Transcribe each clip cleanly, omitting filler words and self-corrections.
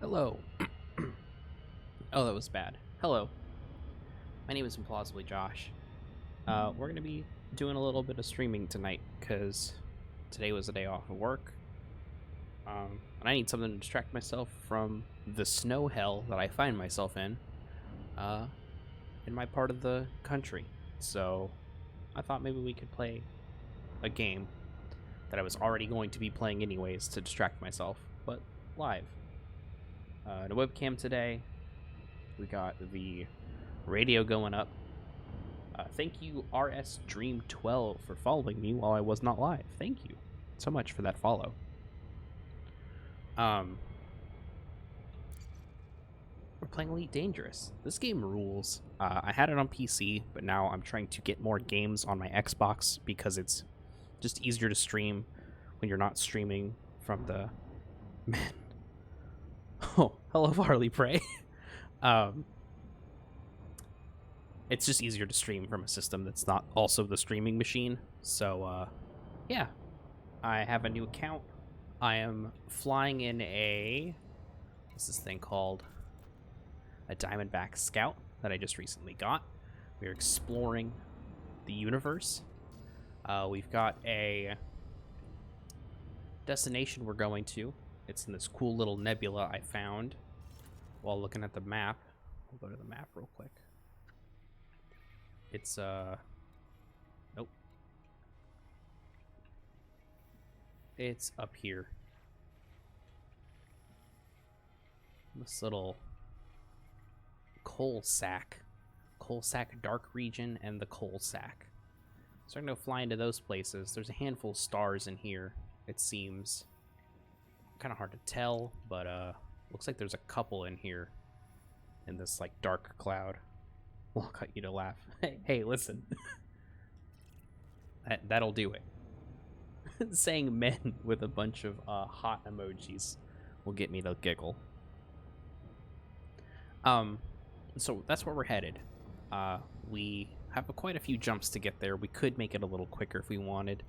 Hello. Oh, that was bad. Hello. My name is Implausibly Josh. We're going to be doing a little bit of streaming tonight because today was a day off of work. And I need something to distract myself from the snow hell that I find myself in my part of the country. So I thought maybe we could play a game that I was already going to be playing anyways to distract myself, but live. The webcam today, we got the radio going up. Thank you, RS Dream 12, for following me while I was not live. Thank you so much for that follow. We're playing Elite Dangerous. This game rules. I had it on PC, but now I'm trying to get more games on my Xbox because it's just easier to stream when you're not streaming from the... Man. Oh, hello, Harley Prey. It's just easier to stream from a system that's not also the streaming machine. So, yeah. I have a new account. I am flying in what's this thing called? A Diamondback Scout that I just recently got. We're exploring the universe. We've got a destination we're going to. It's in this cool little nebula I found while looking at the map. We'll go to the map real quick. It's, nope. It's up here. This little coal sack dark region and the coal sack. So I'm gonna fly into those places. There's a handful of stars in here, it seems. Kind of hard to tell, but looks like there's a couple in here in this like dark cloud. We'll cut you to laugh. Hey, listen. That'll do it. Saying men with a bunch of hot emojis will get me to giggle. So that's where we're headed. We have quite a few jumps to get there. We could make it a little quicker if we wanted.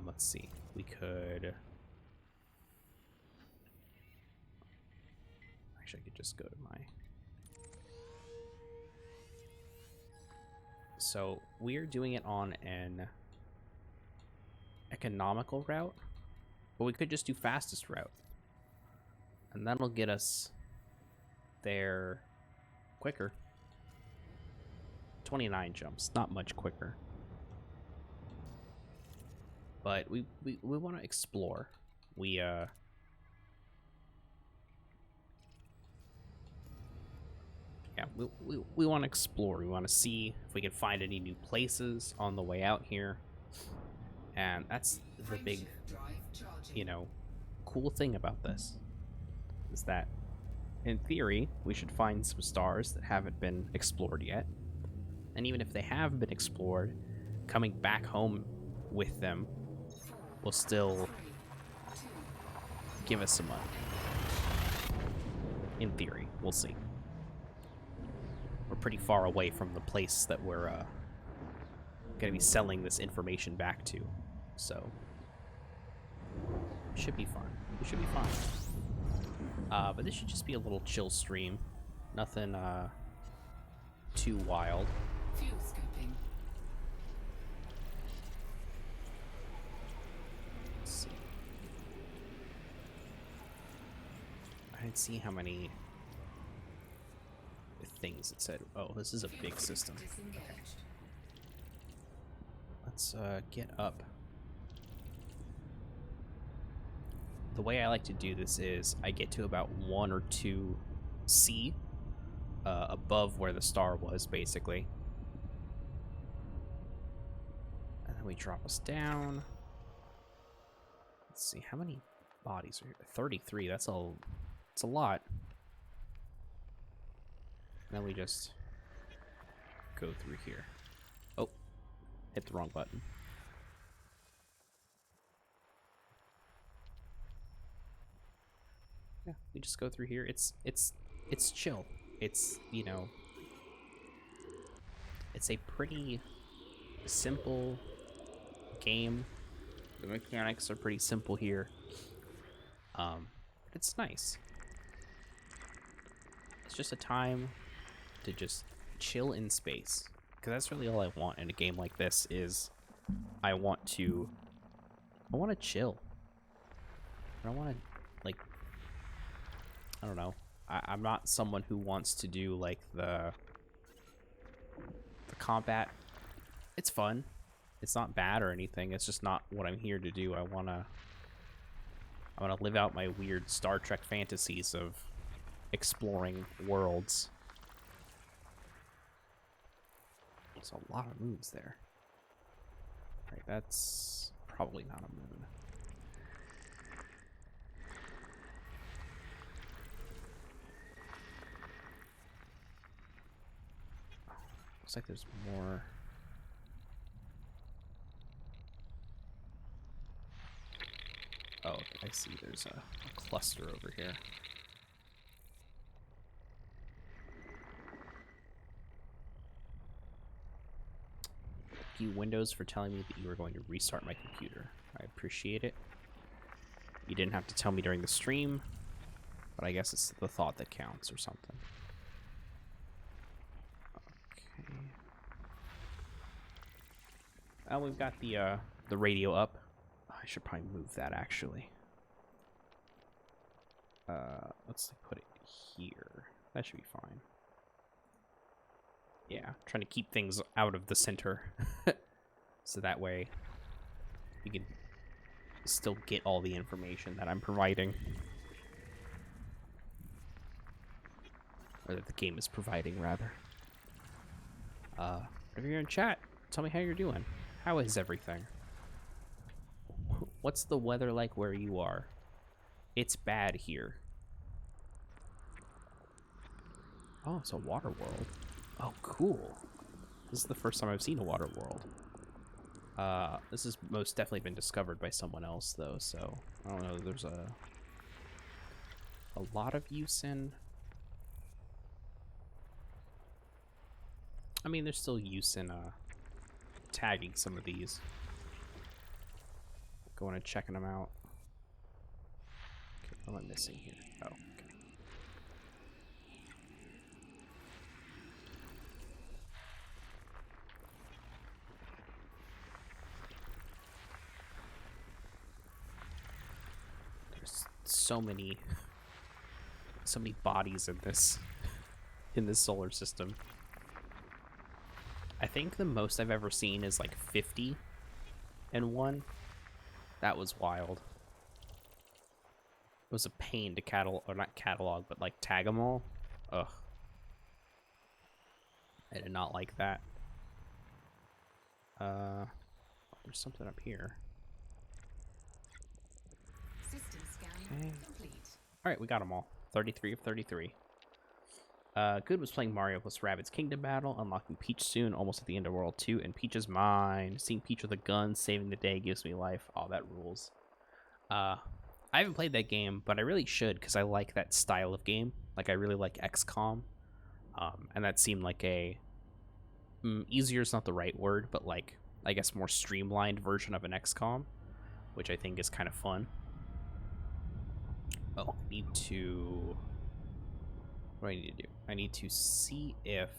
Let's see. We could... Actually, I could just go to my... So we're doing it on an economical route, but we could just do fastest route. And that'll get us there quicker. 29 jumps, not much quicker. But we want to explore. We want to explore. We want to see if we can find any new places on the way out here. And that's the big, cool thing about this. Is that, in theory, we should find some stars that haven't been explored yet. And even if they have been explored, coming back home with them will still give us some money. In theory, we'll see. We're pretty far away from the place that we're going to be selling this information back to. So, should be fun. We should be fine. But this should just be a little chill stream. Nothing too wild. Fuel scoping. Let's see. I didn't see how many things it said. Oh, this is a big system. Let's get up. The way I like to do this is I get to about 1 or 2 C above where the star was, basically. And then we drop us down. Let's see, how many bodies are here? 33, that's a lot. And then we just go through here. Oh, hit the wrong button. Yeah, we just go through here. It's chill. It's, it's a pretty simple game. The mechanics are pretty simple here. But it's nice. It's just a time to just chill in space. Because that's really all I want in a game like this is I want to chill. I don't want to, like, I don't know. I'm not someone who wants to do, like, the combat. It's fun. It's not bad or anything. It's just not what I'm here to do. I want to live out my weird Star Trek fantasies of exploring worlds. There's a lot of moons there. Right, that's probably not a moon. Looks like there's more. Oh, I see. There's a cluster over here. Thank you, Windows, for telling me that you were going to restart my computer. I appreciate it. You didn't have to tell me during the stream, but I guess it's the thought that counts or something. Okay. Well, we've got the radio up. I should probably move that, actually. Let's put it here. That should be fine. Yeah, trying to keep things out of the center. So that way you can still get all the information that I'm providing. Or that the game is providing, rather. If you're in chat, tell me how you're doing. How is everything? What's the weather like where you are? It's bad here. Oh, it's a water world. Oh, cool. This is the first time I've seen a water world. This has most definitely been discovered by someone else, though, so I don't know. There's a lot of use in... I mean, there's still use in tagging some of these. Going and checking them out. Okay, what am I missing here? Oh, okay. There's so many bodies in this solar system. I think the most I've ever seen is like 50 in one. That was wild. It was a pain to not catalog, but like tag them all. Ugh. I did not like that. There's something up here. System scanning complete. Alright, we got them all. 33 of 33. Good was playing Mario plus Rabbids Kingdom Battle, unlocking Peach soon, almost at the end of World 2, and Peach is mine. Seeing Peach with a gun, saving the day, gives me life. Oh, that rules. I haven't played that game, but I really should, because I like that style of game. Like, I really like XCOM. And that seemed like a... easier is not the right word, but like, I guess more streamlined version of an XCOM, which I think is kind of fun. Oh, I need to... What do I need to do? I need to see if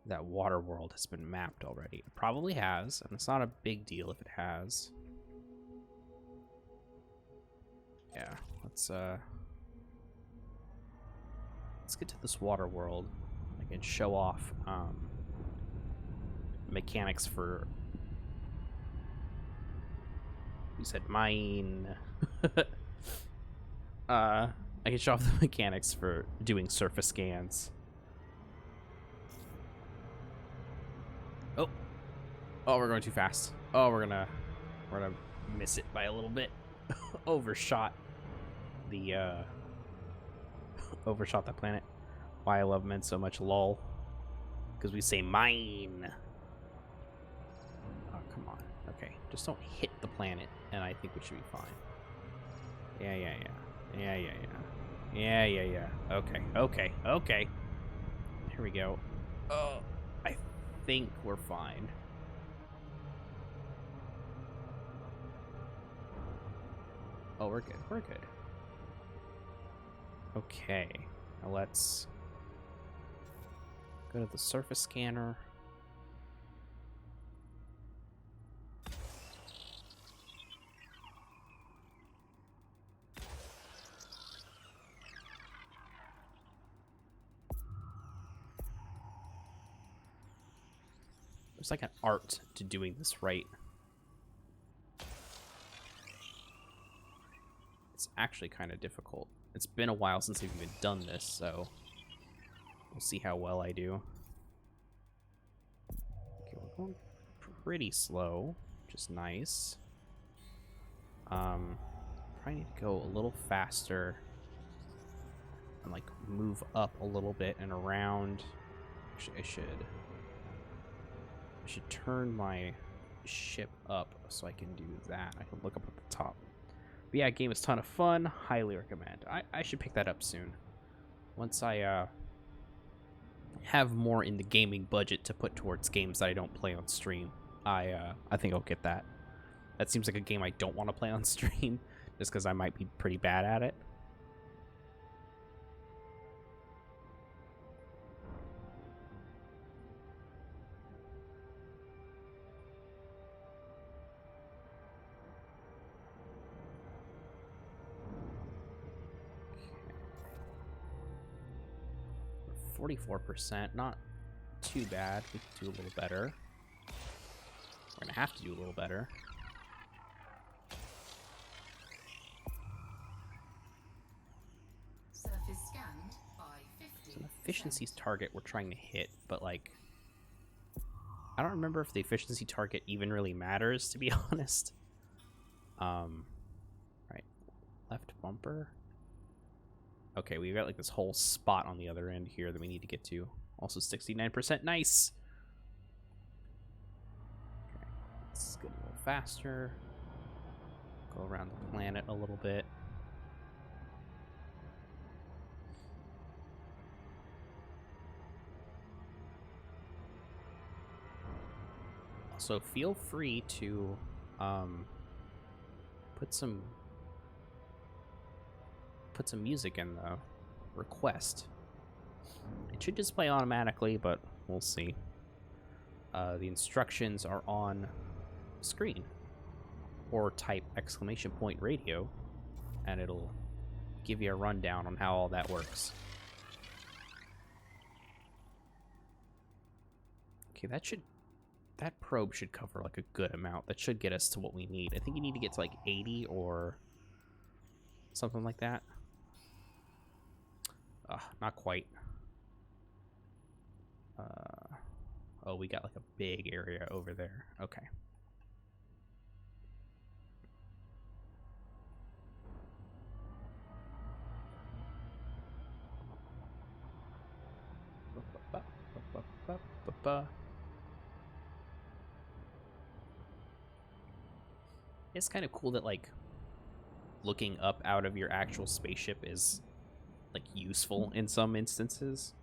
that water world has been mapped already. It probably has, and it's not a big deal if it has. Yeah, let's get to this water world. I can show off mechanics for... You said mine. I can show off the mechanics for doing surface scans. Oh, we're going too fast. Oh, we're gonna miss it by a little bit. Overshot the planet. Why I love men so much, lol. Because we say mine. Oh, come on. Okay, just don't hit the planet, and I think we should be fine. Yeah. Okay. Here we go. Oh, I think we're fine. Oh, we're good. Okay. Now let's go to the surface scanner. There's like an art to doing this right. It's actually kind of difficult. It's been a while since I've even done this, so we'll see how well I do. Okay, we're going pretty slow, which is nice. Probably need to go a little faster and like move up a little bit and around. Actually, I should turn my ship up so I can do that. I can look up at the top. But yeah, game is a ton of fun. Highly recommend. I should pick that up soon. Once I have more in the gaming budget to put towards games that I don't play on stream, I think I'll get that. That seems like a game I don't want to play on stream, just because I might be pretty bad at it. 44%, not too bad. We could do a little better. We're gonna have to do a little better. Surface scanned by 50%. It's an efficiencies target we're trying to hit, but like, I don't remember if the efficiency target even really matters, to be honest. Right, left bumper. Okay, we've got like this whole spot on the other end here that we need to get to. Also 69%, nice! Okay, let's get a little faster. Go around the planet a little bit. Also, feel free to put some music in the request. It should just play automatically, but we'll see. The instructions are on screen, or type !radio, and it'll give you a rundown on how all that works. Okay, that probe should cover like a good amount. That should get us to what we need. I think you need to get to like 80 or something like that. Not quite. Oh, we got like a big area over there. Okay. It's kind of cool that like looking up out of your actual spaceship is like useful in some instances.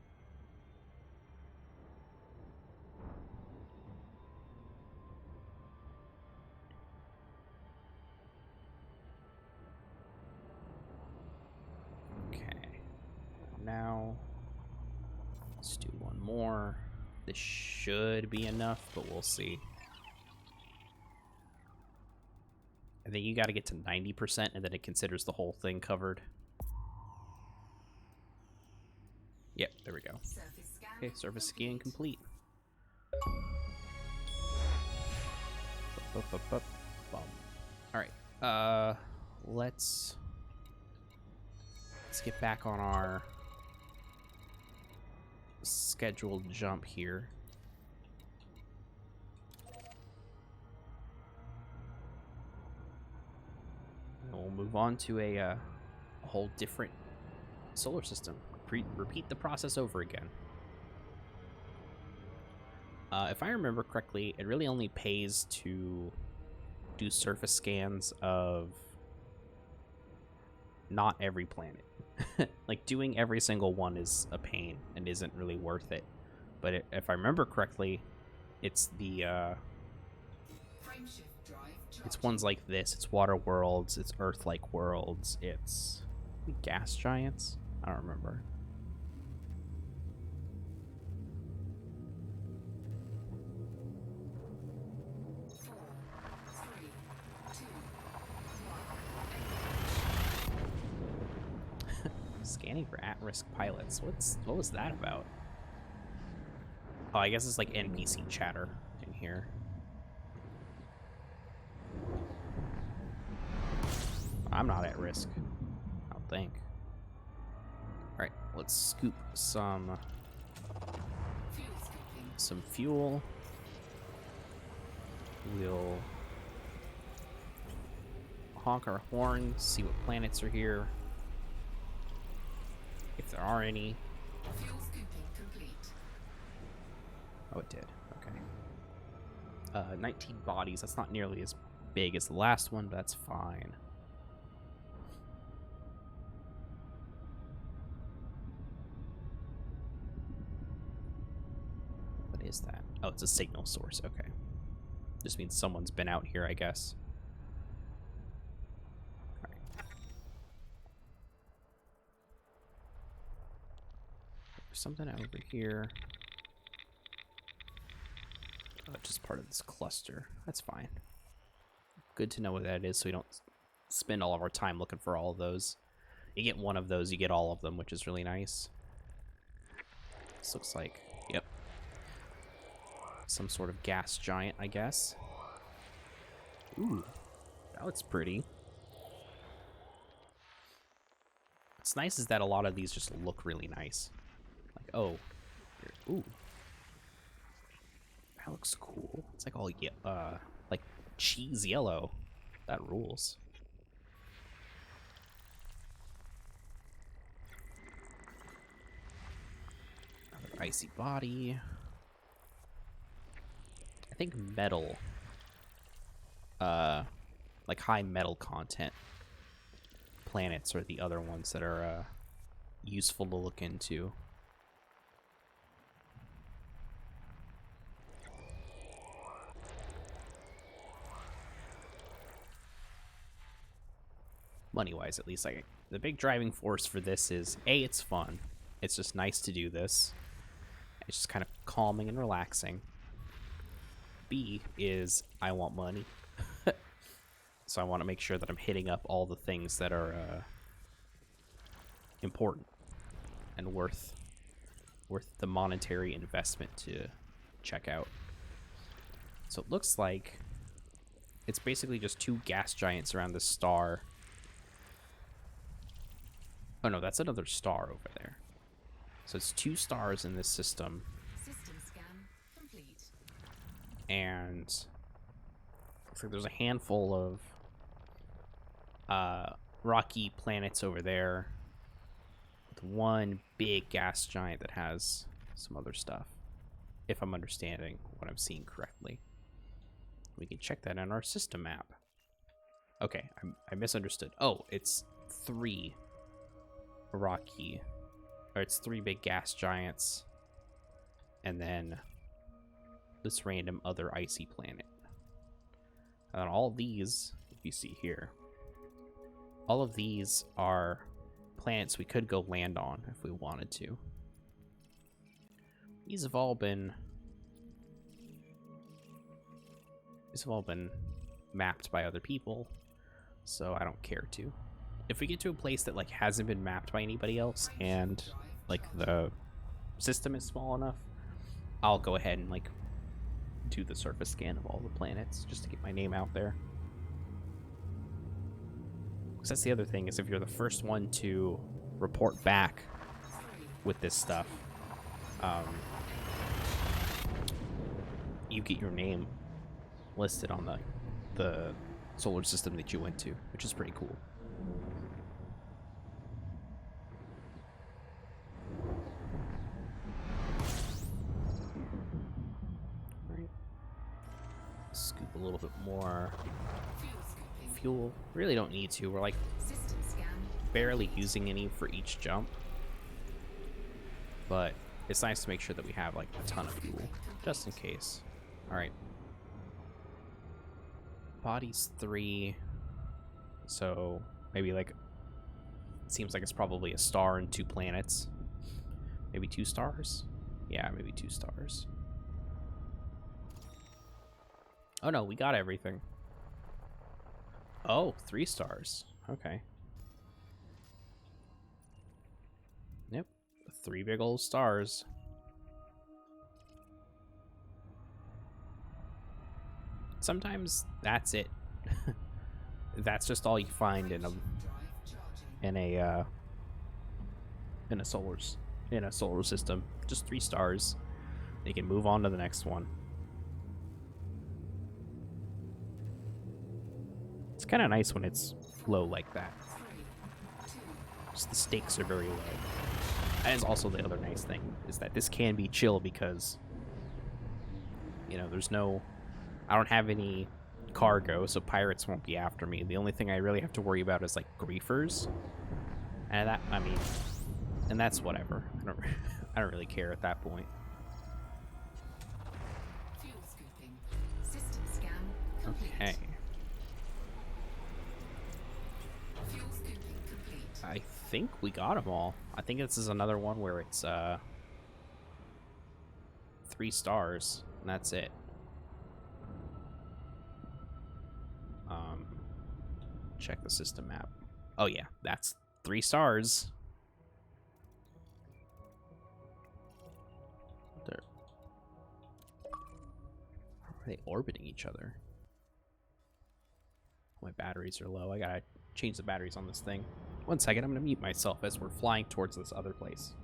Okay, now let's do one more. This should be enough, but we'll see. I think you got to get to 90% and then it considers the whole thing covered. Yep, there we go. Okay, surface scan complete. Alright, let's get back on our scheduled jump here. And we'll move on to a whole different solar system. Repeat the process over again. If I remember correctly, it really only pays to do surface scans of not every planet. Like, doing every single one is a pain and isn't really worth it. But if I remember correctly, it's the it's ones like this. It's water worlds, it's Earth-like worlds, it's gas giants. I don't remember. Scanning for at-risk pilots. What was that about? Oh, I guess it's like NPC chatter in here. I'm not at risk, I don't think. Alright, let's scoop some fuel. We'll honk our horn, see what planets are here. If there are any. Fuel scooping complete. Oh, it did. Okay. 19 bodies. That's not nearly as big as the last one, but that's fine. What is that? Oh, it's a signal source. Okay. Just means someone's been out here, I guess. All right. There's something over here. Oh, just part of this cluster. That's fine. Good to know what that is so we don't spend all of our time looking for all of those. You get one of those, you get all of them, which is really nice. This looks like, yep, some sort of gas giant, I guess. Ooh, that looks pretty. What's nice is that a lot of these just look really nice. Like, oh, ooh, that looks cool. It's like all like cheese yellow. That rules. Another icy body. I think metal, like high metal content planets are the other ones that are useful to look into. Money-wise, at least, like the big driving force for this is A, it's fun. It's just nice to do this. It's just kind of calming and relaxing. B is I want money. So I want to make sure that I'm hitting up all the things that are important and worth the monetary investment to check out. So it looks like it's basically just two gas giants around this star. Oh no, that's another star over there. So it's two stars in this system. System scan complete. And looks like there's a handful of rocky planets over there with one big gas giant that has some other stuff, if I'm understanding what I'm seeing correctly. We can check that on our system map. Okay, I misunderstood. Oh, it's three rocky, or it's three big gas giants and then this random other icy planet. And all these, if you see here, all of these are planets we could go land on if we wanted to. These have all been mapped by other people, so I don't care to. If we get to a place that like hasn't been mapped by anybody else and like the system is small enough, I'll go ahead and like do the surface scan of all the planets just to get my name out there. Because that's the other thing, is if you're the first one to report back with this stuff, you get your name listed on the solar system that you went to, which is pretty cool. Right. Scoop a little bit more fuel. Really don't need to. We're like barely using any for each jump, but it's nice to make sure that we have like a ton of fuel just in case. All right. Bodies 3, so maybe like it seems like it's probably a star and 2 planets, maybe 2 stars. Yeah, maybe 2 stars. Oh no, we got everything. Oh, 3 stars. Okay. 3 big old stars. Sometimes that's it. That's just all you find in a solar system. Just 3 stars. You can move on to the next one. It's kind of nice when it's low like that. Just the stakes are very low. That is also the other nice thing, is that this can be chill because, you know, I don't have any cargo, so pirates won't be after me. The only thing I really have to worry about is, like, griefers. And and that's whatever. I don't really care at that point. Fuel scooping. System scan complete. Okay. Fuel scooping complete. I think we got them all. I think this is another one where it's 3 stars, and that's it. Check the system map. Oh yeah, that's 3 stars. How are they orbiting each other? My batteries are low. I gotta change the batteries on this thing. 1 second, I'm gonna mute myself as we're flying towards this other place.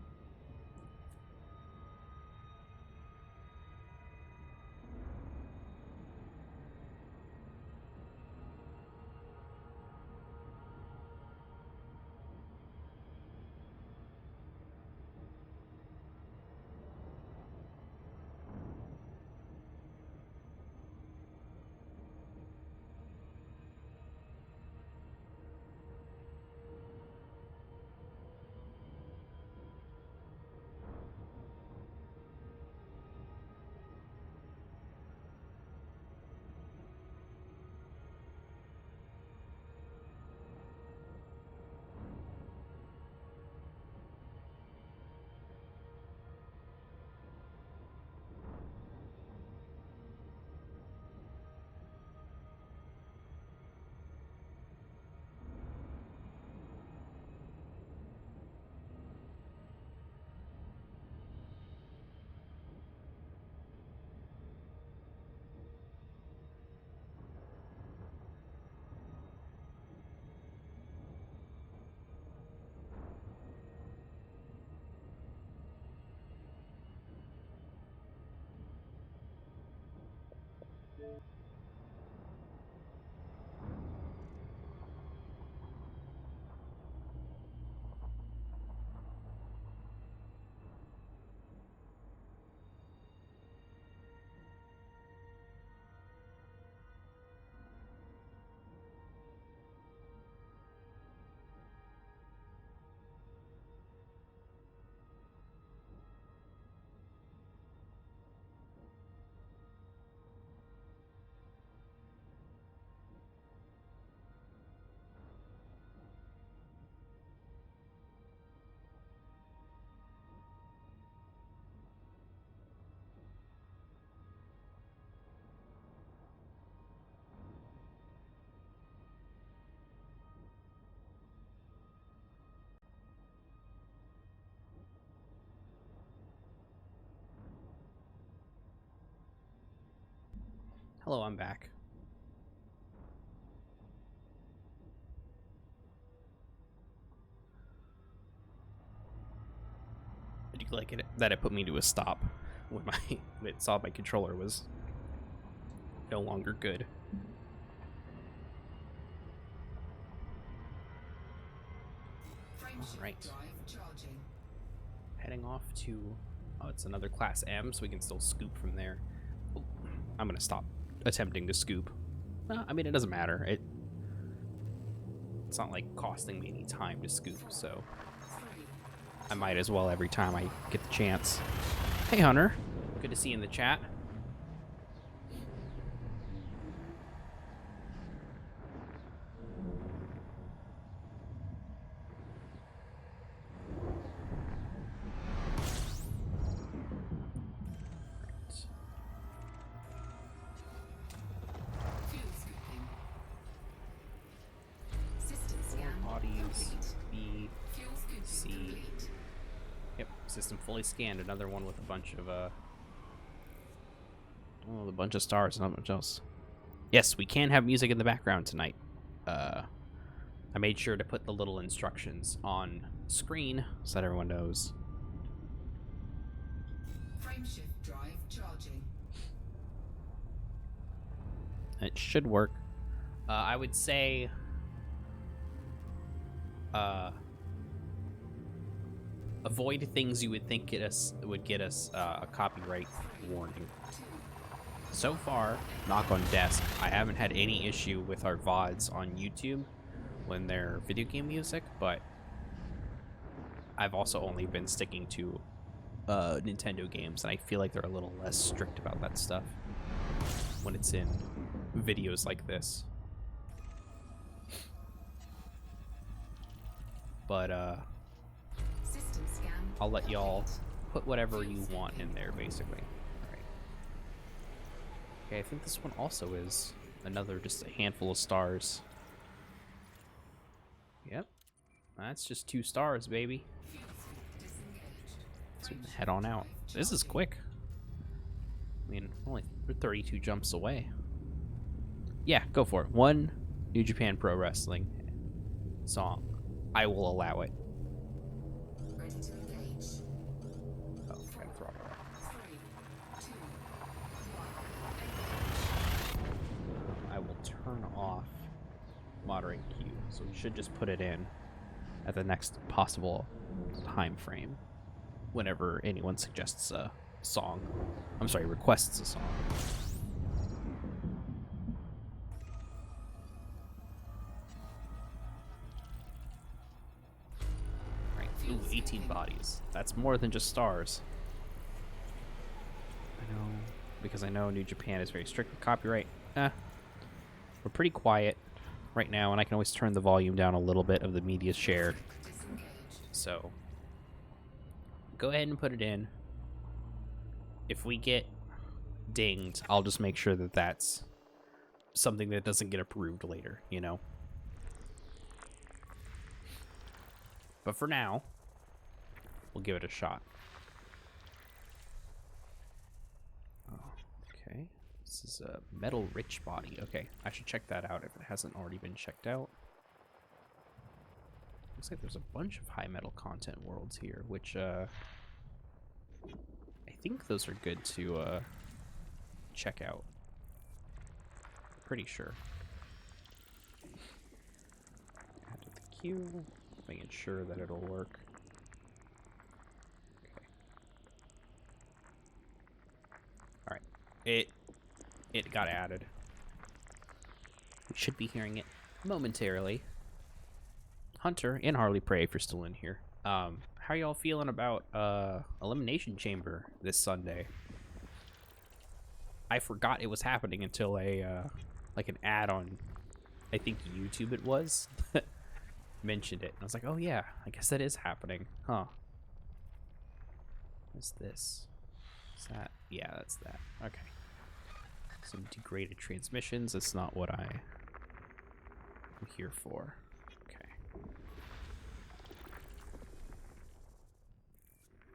Hello, I'm back. I do like it that it put me to a stop when it saw my controller was no longer good. All right. Heading off to, oh, it's another Class M, so we can still scoop from there. Oh, I'm gonna stop attempting to scoop. I mean, it doesn't matter. It's not like costing me any time to scoop, so I might as well every time I get the chance. Hey, Hunter. Good to see you in the chat. System fully scanned. Another one with a bunch of a bunch of stars, not much else. Yes, we can have music in the background tonight. I made sure to put the little instructions on screen so that everyone knows. Frameshift drive charging. It should work. I would say avoid things you would think would get us a copyright warning. So far, knock on desk, I haven't had any issue with our VODs on YouTube when they're video game music, but I've also only been sticking to Nintendo games, and I feel like they're a little less strict about that stuff when it's in videos like this. But System scan. I'll let y'all complete. put whatever you want in there, basically. All right. Okay, I think this one also is another just a handful of stars. Yep, that's just 2 stars, baby. Let's head on out. This is quick. I mean, we're 32 jumps away. Yeah, go for it. One New Japan Pro Wrestling song. I will allow it. Ready to engage. Oh, try to throttle it. 3, 2, 1. I will turn off moderate queue, so we should just put it in at the next possible time frame whenever anyone suggests a song. I'm sorry, requests a song. Right. Ooh, 18 bodies. That's more than just stars. I know, because I know New Japan is very strict with copyright. We're pretty quiet right now, and I can always turn the volume down a little bit of the media share. So go ahead and put it in. If we get dinged, I'll just make sure that that's something that doesn't get approved later, you know? But for now, we'll give it a shot. Okay. This is a metal rich body. Okay, I should check that out if it hasn't already been checked out. Looks like there's a bunch of high metal content worlds here, which I think those are good to check out. Pretty sure. Add to the queue, making sure that it'll work. Okay. All right, it got added. We should be hearing it momentarily. Hunter and Harley Prey, if you're still in here. How are y'all feeling about Elimination Chamber this Sunday? I forgot it was happening until a like an ad on, I think YouTube it was, mentioned it. And I was like, oh yeah, I guess that is happening, huh? What's this? Is that? Yeah, that's that. Okay. Some degraded transmissions. That's not what I'm here for. Okay.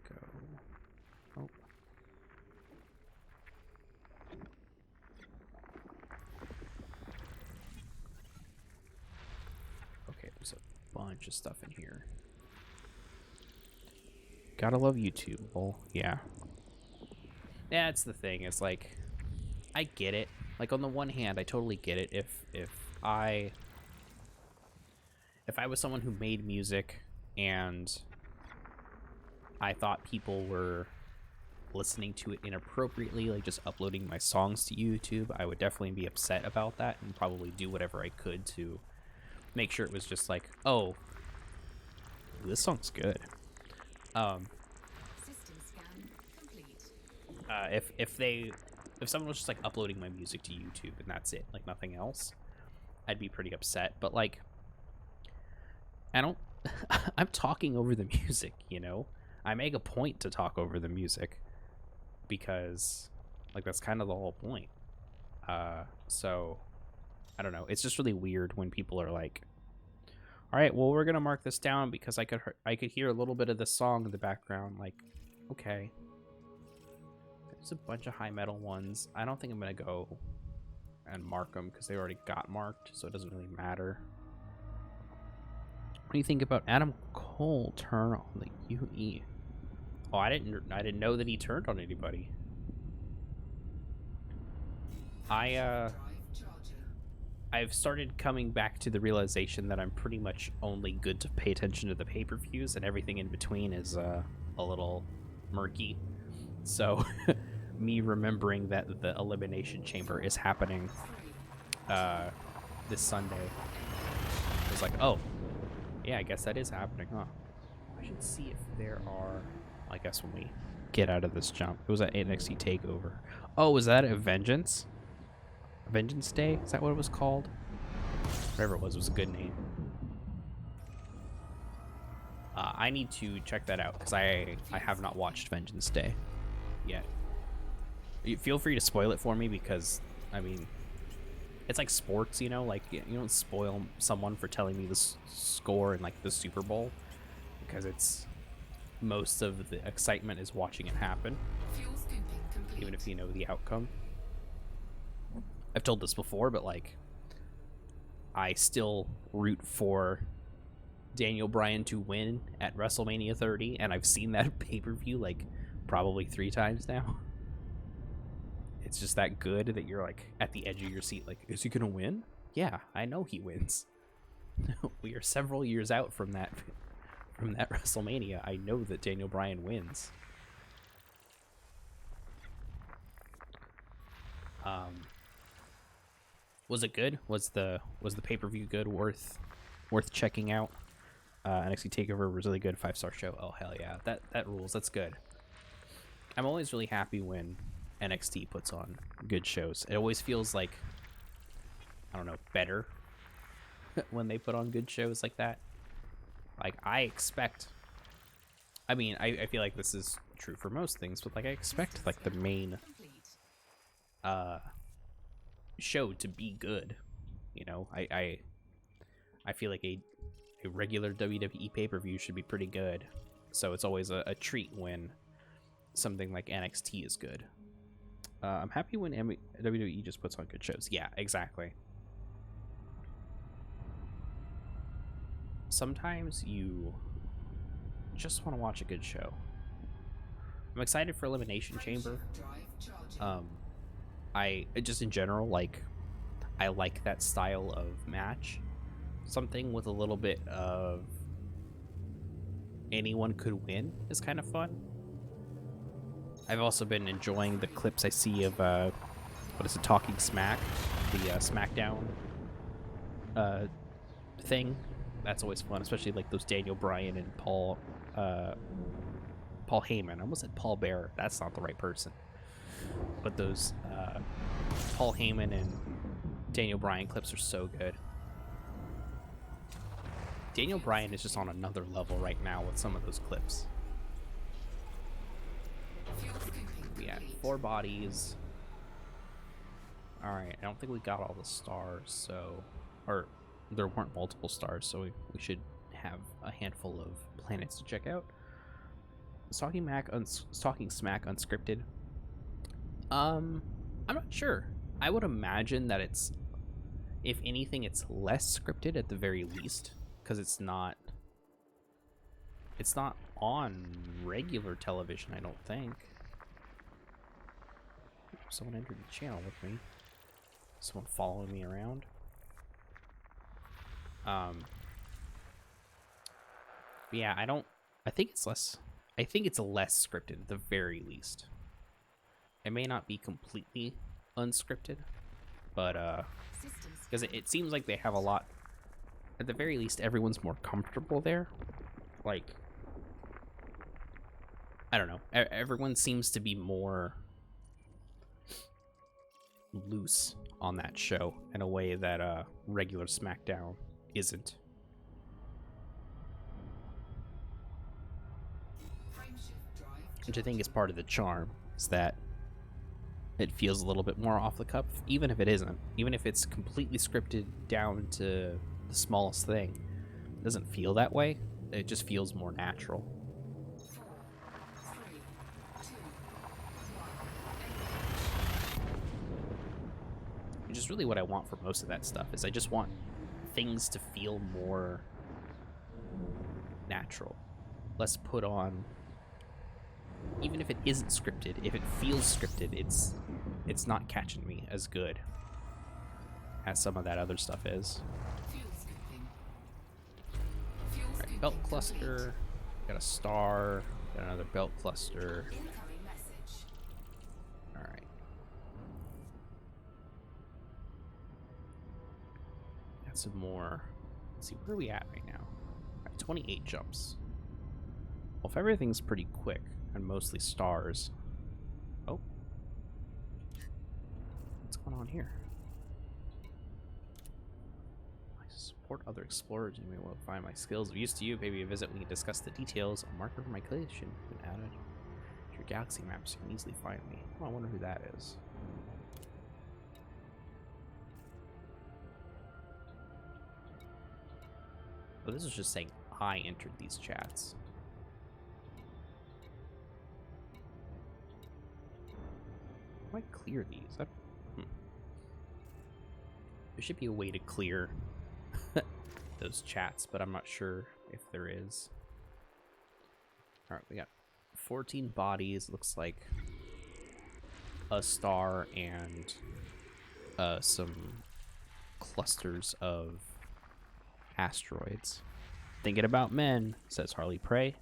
Go. Oh. Okay, there's a bunch of stuff in here. Gotta love YouTube. Well, yeah. Yeah, it's the thing. It's like, I get it. Like, on the one hand, I totally get it. If I was someone who made music and I thought people were listening to it inappropriately, like just uploading my songs to YouTube, I would definitely be upset about that and probably do whatever I could to make sure it was just like, oh, this song's good. System scan complete. If someone was just like uploading my music to YouTube and that's it, like nothing else, I'd be pretty upset. But like, I'm talking over the music, you know? I make a point to talk over the music because like that's kind of the whole point. So I don't know. It's just really weird when people are like, All right, well, we're gonna mark this down because I could hear a little bit of the song in the background. Like, okay, there's a bunch of high metal ones. I don't think I'm gonna go and mark them because they already got marked, so it doesn't really matter. What do you think about Adam Cole turn on the UE? Oh, I didn't know that he turned on anybody. I've started coming back to the realization that I'm pretty much only good to pay attention to the pay-per-views, and everything in between is a little murky. So, me remembering that the Elimination Chamber is happening this Sunday, it's like, oh, yeah, I guess that is happening, huh? I should see if there are... I guess when we get out of this jump. It was at NXT TakeOver. Oh, was that a Vengeance? Vengeance Day? Is that what it was called? Whatever it was a good name. I need to check that out because I have not watched Vengeance Day yet. Feel free to spoil it for me because, I mean, it's like sports, you know? Like, you don't spoil someone for telling me the score in, like, the Super Bowl because it's... most of the excitement is watching it happen, even if you know the outcome. I've told this before, but like, I still root for Daniel Bryan to win at WrestleMania 30, and I've seen that pay-per-view like probably 3 times now. It's just that good that you're like at the edge of your seat, like, is he gonna win? Yeah, I know he wins. We are several years out from that WrestleMania. I know that Daniel Bryan wins. Was it good? Was the pay-per-view good? Worth checking out? NXT TakeOver was really good. 5-star show. Oh hell yeah, that rules. That's good. I'm always really happy when NXT puts on good shows. It always feels like, I don't know, better when they put on good shows like that. Like, I expect... I mean, I feel like this is true for most things, but, like, I expect, like, the main show to be good. You know, I feel like a regular WWE pay-per-view should be pretty good. So it's always a treat when something like NXT is good. I'm happy when WWE just puts on good shows. Yeah, exactly. Sometimes you just want to watch a good show. I'm excited for Elimination Chamber. I just in general, like, I like that style of match. Something with a little bit of anyone could win is kind of fun. I've also been enjoying the clips I see of what is it, Talking Smack, the SmackDown thing. That's always fun, especially like those Daniel Bryan and Paul Heyman. I almost said Paul Bearer. That's not the right person. But those Paul Heyman and Daniel Bryan clips are so good. Daniel Bryan is just on another level right now with some of those clips. Yeah, 4 bodies. Alright, I don't think we got all the stars, so... Or, there weren't multiple stars, so we should have a handful of planets to check out. Talking Smack unscripted. I'm not sure. I would imagine that it's... If anything, it's less scripted at the very least, because it's not on regular television, I don't think. Someone entered the channel with me. Someone following me around. Yeah, I think it's less scripted at the very least. It may not be completely unscripted, but because it seems like they have a lot. At the very least, everyone's more comfortable there. Like, I don't know. Everyone seems to be more loose on that show in a way that regular SmackDown isn't. Which I think is part of the charm, is that it feels a little bit more off the cuff, even if it isn't. Even if it's completely scripted down to the smallest thing. doesn't feel that way. It just feels more natural. 4, 3, 2, 1. Which is really what I want for most of that stuff, is I just want things to feel more natural. Less put on. Even if it isn't scripted, if it feels scripted, it's not catching me as good as some of that other stuff is. Fuel scooping. Fuel Right, scooping belt cluster, complete. got a star, got another belt cluster. Incoming message. Alright. Got some more. Let's see, where are we at right now? Alright, 28 jumps. Well, if everything's pretty quick and mostly stars. Oh. What's going on here? I support other explorers. You may well find my skills of use to you. Maybe a visit we can discuss the details. A marker for my collection has been added to your galaxy map so you can easily find me. Oh, I wonder who that is. Oh, this is just saying I entered these chats. How do I clear these? There should be a way to clear those chats, but I'm not sure if there is. Alright, we got 14 bodies. Looks like a star and some clusters of asteroids. Thinking about men, says Harley Prey.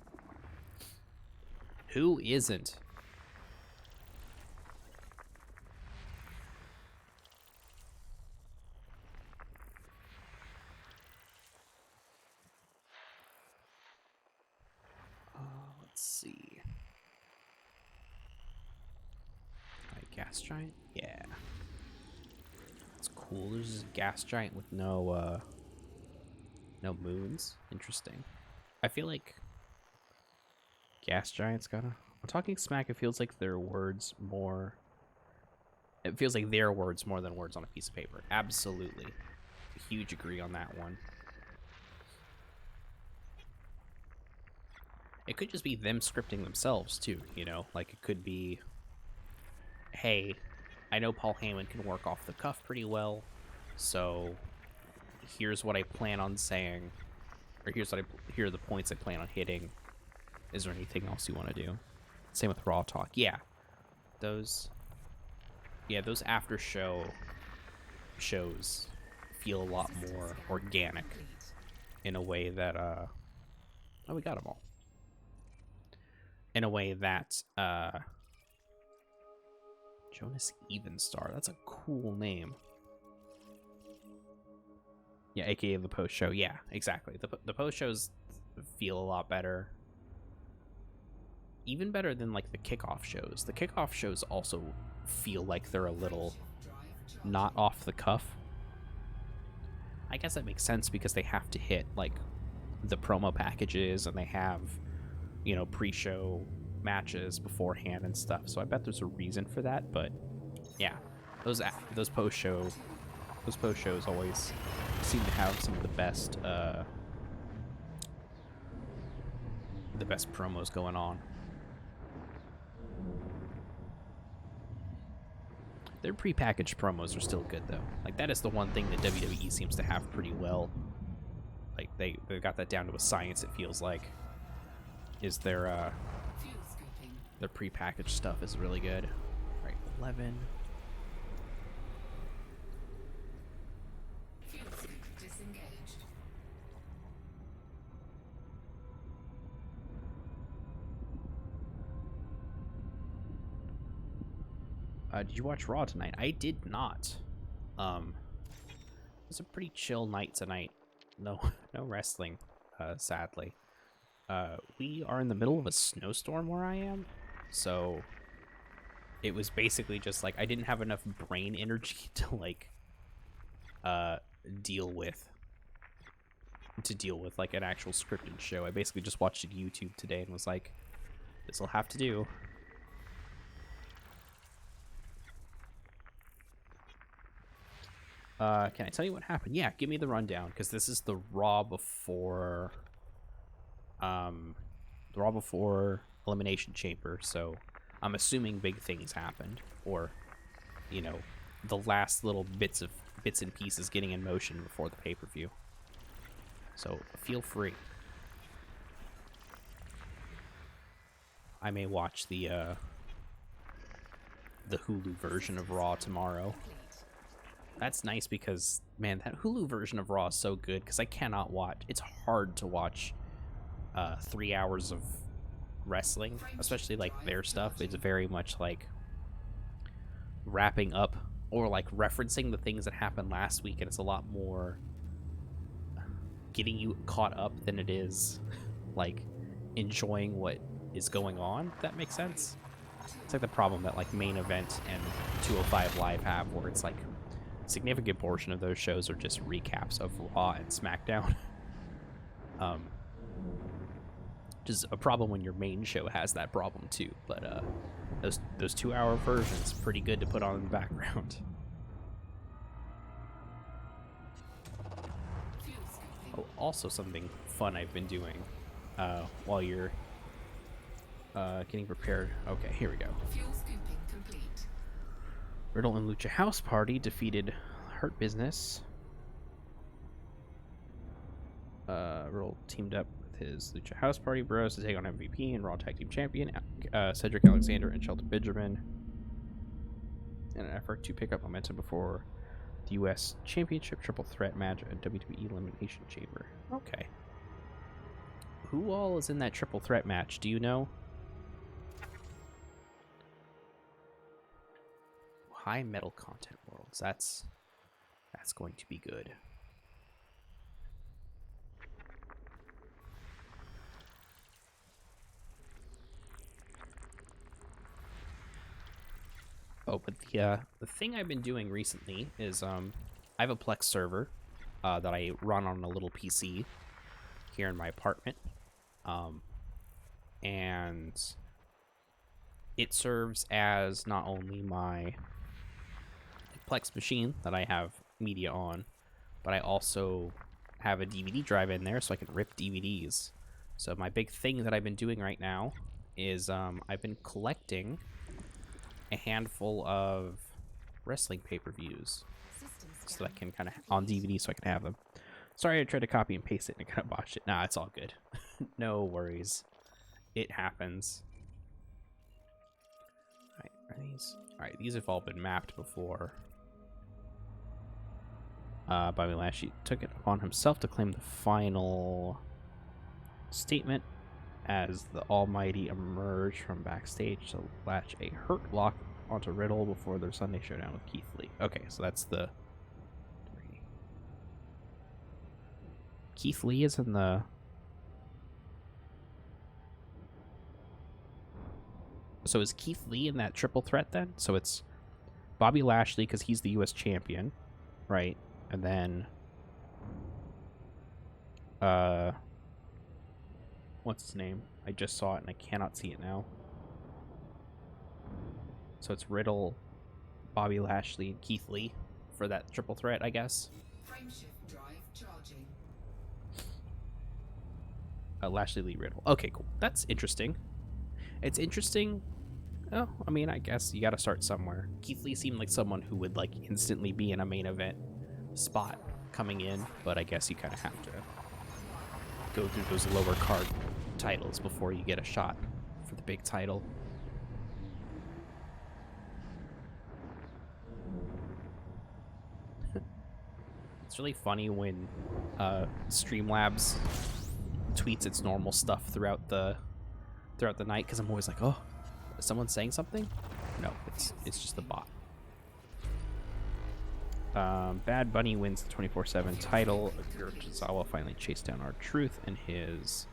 Who isn't? Let's see. Gas giant? Yeah. That's cool. There's a gas giant with no moons. Interesting. I feel like gas giants gotta... I'm talking smack, it feels like their words more... It feels like their words more than words on a piece of paper. Absolutely. Huge agree on that one. It could just be them scripting themselves, too, you know? Like, it could be, hey, I know Paul Heyman can work off the cuff pretty well, so here's what I plan on saying, or here are the points I plan on hitting. Is there anything else you want to do? Same with Raw Talk. Yeah. Those after shows feel a lot more organic in a way that, oh, we got them all. In a way that Jonas Evenstar, that's a cool name. Yeah, aka the post show. Yeah, exactly. The post shows feel a lot better. Even better than like the kickoff shows. The kickoff shows also feel like they're a little not off the cuff. I guess that makes sense because they have to hit like the promo packages and they have, you know, pre-show matches beforehand and stuff. So I bet there's a reason for that. But yeah, those post shows always seem to have some of the best promos going on. Their pre-packaged promos are still good though. Like that is the one thing that WWE seems to have pretty well. Like they've got that down to a science, it feels like. Is their pre-packaged stuff is really good. All right, 11. Disengaged. Did you watch Raw tonight? I did not. It was a pretty chill night tonight. No wrestling, sadly. We are in the middle of a snowstorm where I am, so it was basically just like I didn't have enough brain energy to like deal with like an actual scripted show. I basically just watched YouTube today and was like, this will have to do. Can I tell you what happened? Yeah, give me the rundown, because this is the Raw before, Elimination Chamber, so I'm assuming big things happened, or, you know, the last little bits and pieces getting in motion before the pay-per-view. So feel free. I may watch the Hulu version of Raw tomorrow. That's nice because, man, that Hulu version of Raw is so good because I cannot watch. It's hard to watch 3 hours of wrestling, especially like their stuff. It's very much like wrapping up or like referencing the things that happened last week, and it's a lot more getting you caught up than it is like enjoying what is going on, if that makes sense. It's like the problem that like Main Event and 205 Live have, where it's like a significant portion of those shows are just recaps of Raw and SmackDown. Which is a problem when your main show has that problem too, but those 2-hour versions pretty good to put on in the background. Oh, also something fun I've been doing while you're getting prepared. Okay, here we go. Fuel scooping complete. Riddle and Lucha House Party defeated Hurt Business. Riddle teamed up with his Lucha House Party bros to take on MVP and Raw Tag Team Champion Cedric Alexander and Shelton Benjamin in an effort to pick up momentum before the U.S. Championship Triple Threat match at WWE Elimination Chamber. Okay. Who all is in that Triple Threat match? Do you know? High metal content worlds. That's going to be good. Oh, but the thing I've been doing recently is I have a Plex server that I run on a little PC here in my apartment, and it serves as not only my Plex machine that I have media on, but I also have a DVD drive in there so I can rip DVDs. So my big thing that I've been doing right now is I've been collecting a handful of wrestling pay-per-views so that I can kind of on DVD so I can have them. Sorry, I tried to copy and paste it and I kind of botched it. Nah, it's all good. No worries. It happens. Alright, are these? Alright, these have all been mapped before. Bobby Lashley took it upon himself to claim the final statement as the Almighty emerged from backstage to latch a hurt lock onto Riddle before their Sunday showdown with Keith Lee. Okay, so that's the... Keith Lee is in the... So is Keith Lee in that triple threat then? So it's Bobby Lashley because he's the U.S. champion, right? And then... what's his name? I just saw it and I cannot see it now. So it's Riddle, Bobby Lashley, and Keith Lee for that triple threat, I guess. Frameshift drive charging. Lashley, Lee, Riddle. Okay, cool. That's interesting. It's interesting. Oh, I mean, I guess you got to start somewhere. Keith Lee seemed like someone who would like instantly be in a main event spot coming in, but I guess you kind of have to go through those lower card titles before you get a shot for the big title. It's really funny when Streamlabs tweets its normal stuff throughout the night, because I'm always like, oh, is someone saying something? No, it's just the bot. Bad Bunny wins the 24/7 title. Tozawa finally chased down R-Truth and his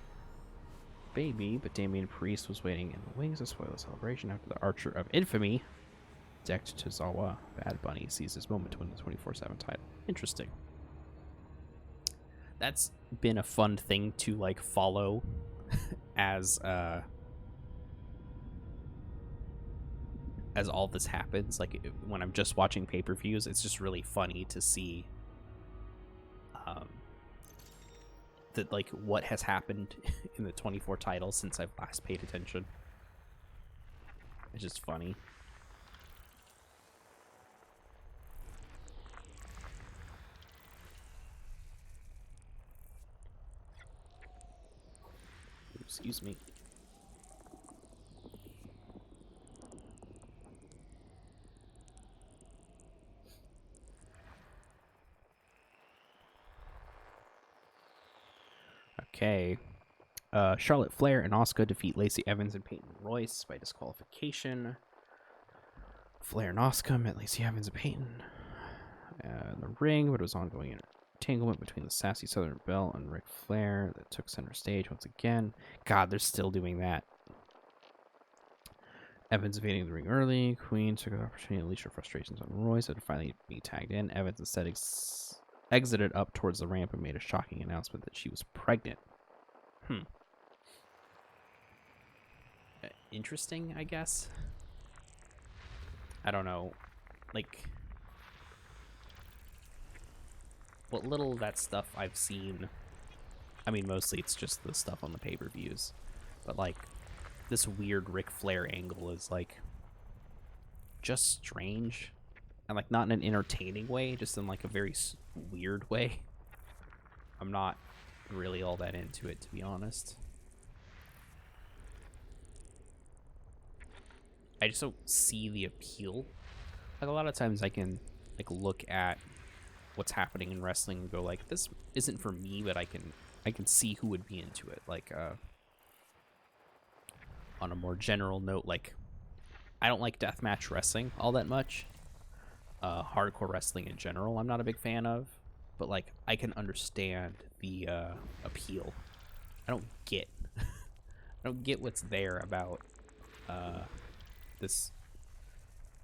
baby, but Damian Priest was waiting in the wings to spoil the celebration after the Archer of Infamy decked Tozawa. Bad Bunny sees his moment to win the 24/7 title. Interesting. That's been a fun thing to like follow as all this happens, like when I'm just watching pay-per-views, it's just really funny to see that like what has happened in the 24 titles since I've last paid attention. It's just funny. Excuse me. Okay. Charlotte Flair and Asuka defeat Lacey Evans and Peyton Royce by disqualification. Flair and Asuka met Lacey Evans and Peyton in the ring, but it was ongoing entanglement between the sassy Southern Belle and Ric Flair that took center stage once again. God, they're still doing that. Evans evading the ring early. Queen took an opportunity to unleash her frustrations on Royce and finally being tagged in. Evans instead exited up towards the ramp and made a shocking announcement that she was pregnant. Interesting, I guess. I don't know. Like, what little of that stuff I've seen, I mean, mostly it's just the stuff on the pay-per-views, but like this weird Ric Flair angle is like just strange, and like not in an entertaining way, just in like a very weird way. I'm not really all that into it, to be honest. I just don't see the appeal. Like a lot of times I can like look at what's happening in wrestling and go like, this isn't for me, but I can see who would be into it. Like on a more general note, like I don't like deathmatch wrestling all that much. Hardcore wrestling in general I'm not a big fan of, but like I can understand the appeal. I don't get what's there about this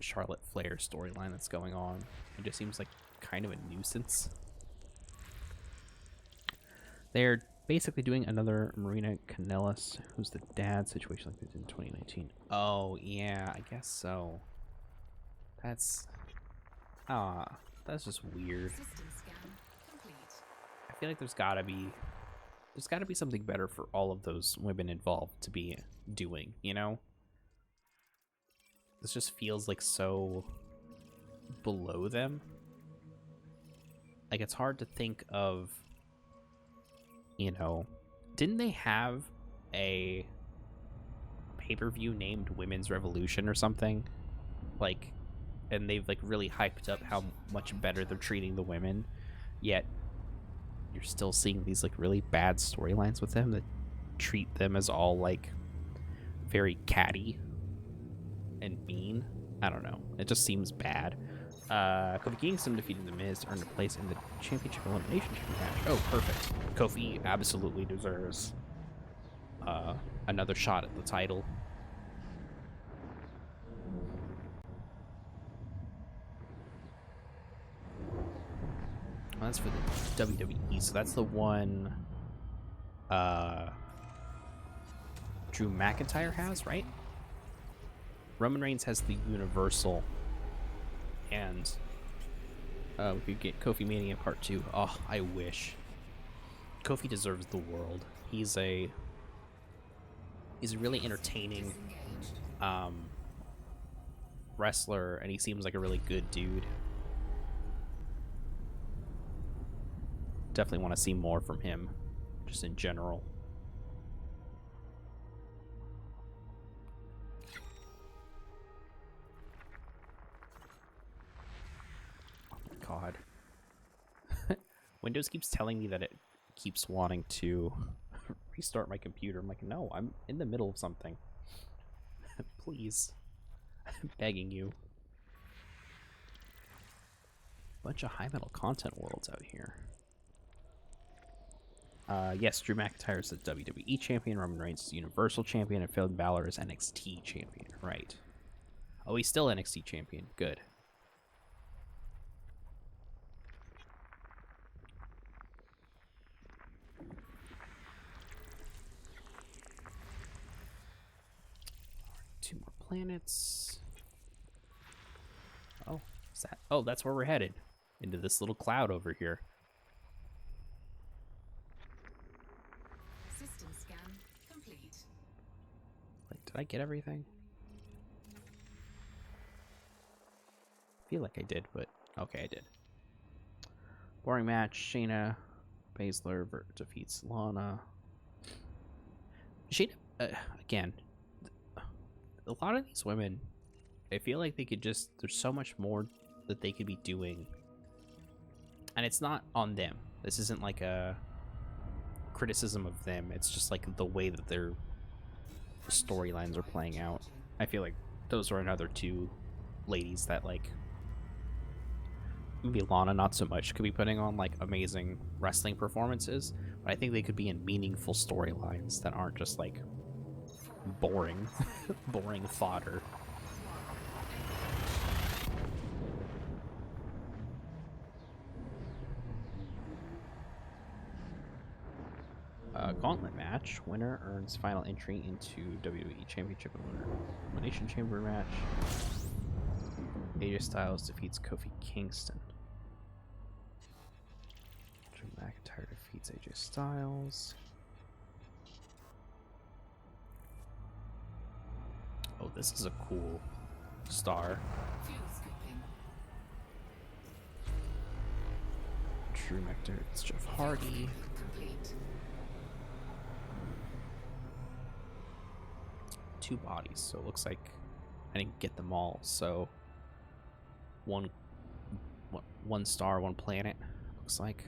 Charlotte Flair storyline that's going on. It just seems like kind of a nuisance. They're basically doing another Marina Kanellis, who's the dad situation like this in 2019. Oh yeah, I guess so. That's just weird. System scan complete. I feel like there's gotta be something better for all of those women involved to be doing, you know? This just feels like so below them. Like it's hard to think of, you know, didn't they have a pay-per-view named Women's Revolution or something? Like, and they've like really hyped up how much better they're treating the women, yet you're still seeing these like really bad storylines with them that treat them as all like very catty and mean. I don't know. It just seems bad. Kofi Kingston defeated The Miz to earn a place in the Championship Elimination Chamber match. Oh, perfect. Kofi absolutely deserves another shot at the title. Well, that's for the WWE, so that's the one Drew McIntyre has, right? Roman Reigns has the Universal, and we could get Kofi Mania Part 2. Oh, I wish. Kofi deserves the world. He's a really entertaining wrestler, and he seems like a really good dude. Definitely want to see more from him, just in general. God. Windows keeps telling me that it keeps wanting to restart my computer. I'm like, no, I'm in the middle of something. Please. I'm begging you. Bunch of high metal content worlds out here. Yes, Drew McIntyre is the WWE champion, Roman Reigns is Universal champion, and Finn Balor is NXT champion. Right. Oh, he's still NXT champion. Good. Two more planets. Is that? Oh, that's where we're headed. Into this little cloud over here. System scan complete. Wait, did I get everything? I feel like I did, but okay, I did. Boring match. Shayna Baszler defeats Lana. Shayna, again, a lot of these women, I feel like they could just, there's so much more that they could be doing. And it's not on them. This isn't like a criticism of them. It's just like the way that their storylines are playing out. I feel like those are another two ladies that, like, maybe Lana not so much, could be putting on like amazing wrestling performances, but I think they could be in meaningful storylines that aren't just like boring boring fodder. Gauntlet match. Winner earns final entry into WWE Championship and Elimination Chamber match. AJ Styles defeats Kofi Kingston. Drew McIntyre defeats AJ Styles. Oh, this is a cool star. Fuel scooping. Drew McIntyre, it's Jeff Hardy. Complete. Two bodies, so it looks like I didn't get them all. So one star, one planet. Looks like.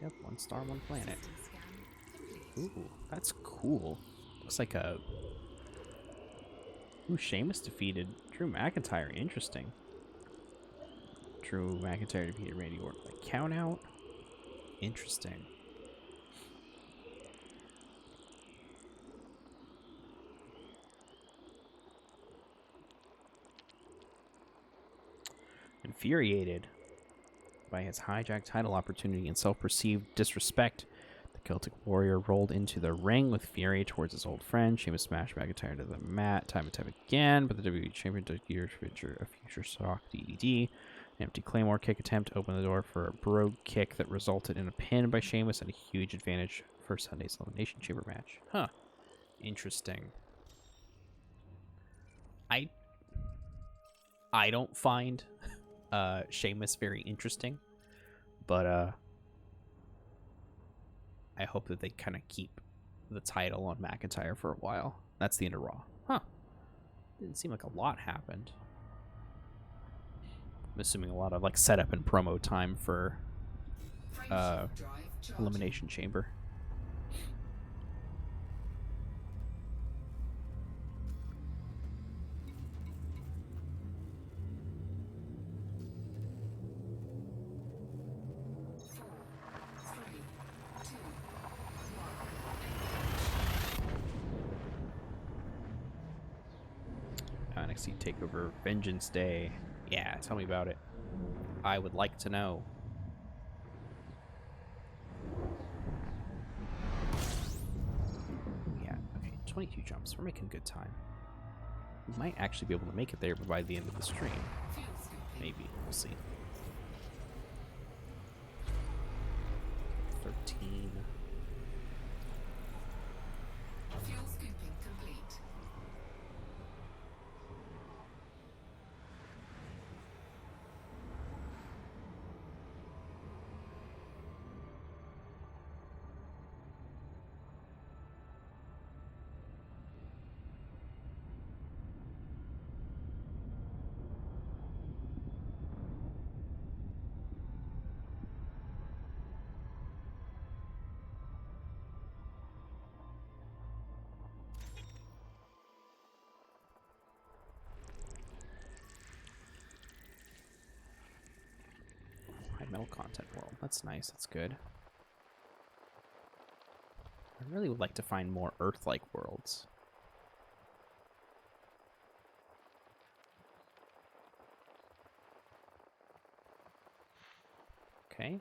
Yep, one star, one planet. System scan complete. Ooh, that's cool. Looks like a... Ooh, Sheamus defeated Drew McIntyre. Interesting. Drew McIntyre defeated Randy Orton by countout. Interesting. Infuriated by his hijacked title opportunity and self-perceived disrespect, the Celtic Warrior rolled into the ring with fury towards his old friend. Sheamus smashed McIntyre into the mat time and time again, but the WWE Champion took years to feature a future shock DDT. An empty Claymore kick attempt opened the door for a brogue kick that resulted in a pin by Sheamus and a huge advantage for Sunday's Elimination Chamber match. Huh. Interesting. I don't find Sheamus very interesting, but I hope that they kind of keep the title on McIntyre for a while. That's the end of Raw. Huh. Didn't seem like a lot happened. I'm assuming a lot of like setup and promo time for Elimination Chamber. NXT TakeOver Vengeance Day. Yeah, tell me about it. I would like to know. Yeah, okay, 22 jumps. We're making good time. We might actually be able to make it there by the end of the stream. Maybe. We'll see. 13. Fuel scooping complete. Metal content world. That's nice. That's good. I really would like to find more Earth-like worlds. Okay.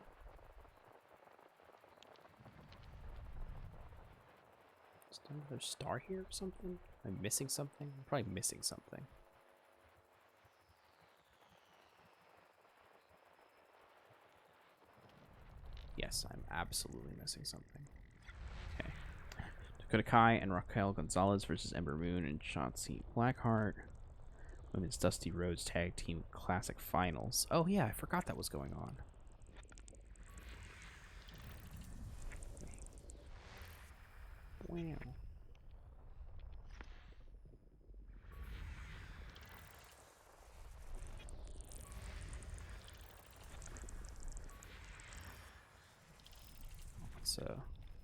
Is there another star here or something? Am I missing something? I'm probably missing something. Yes, I'm absolutely missing something. Okay. Dakota Kai and Raquel Gonzalez versus Ember Moon and Shotzi Blackheart. Women's Dusty Rhodes Tag Team Classic Finals. Oh yeah, I forgot that was going on. Wow.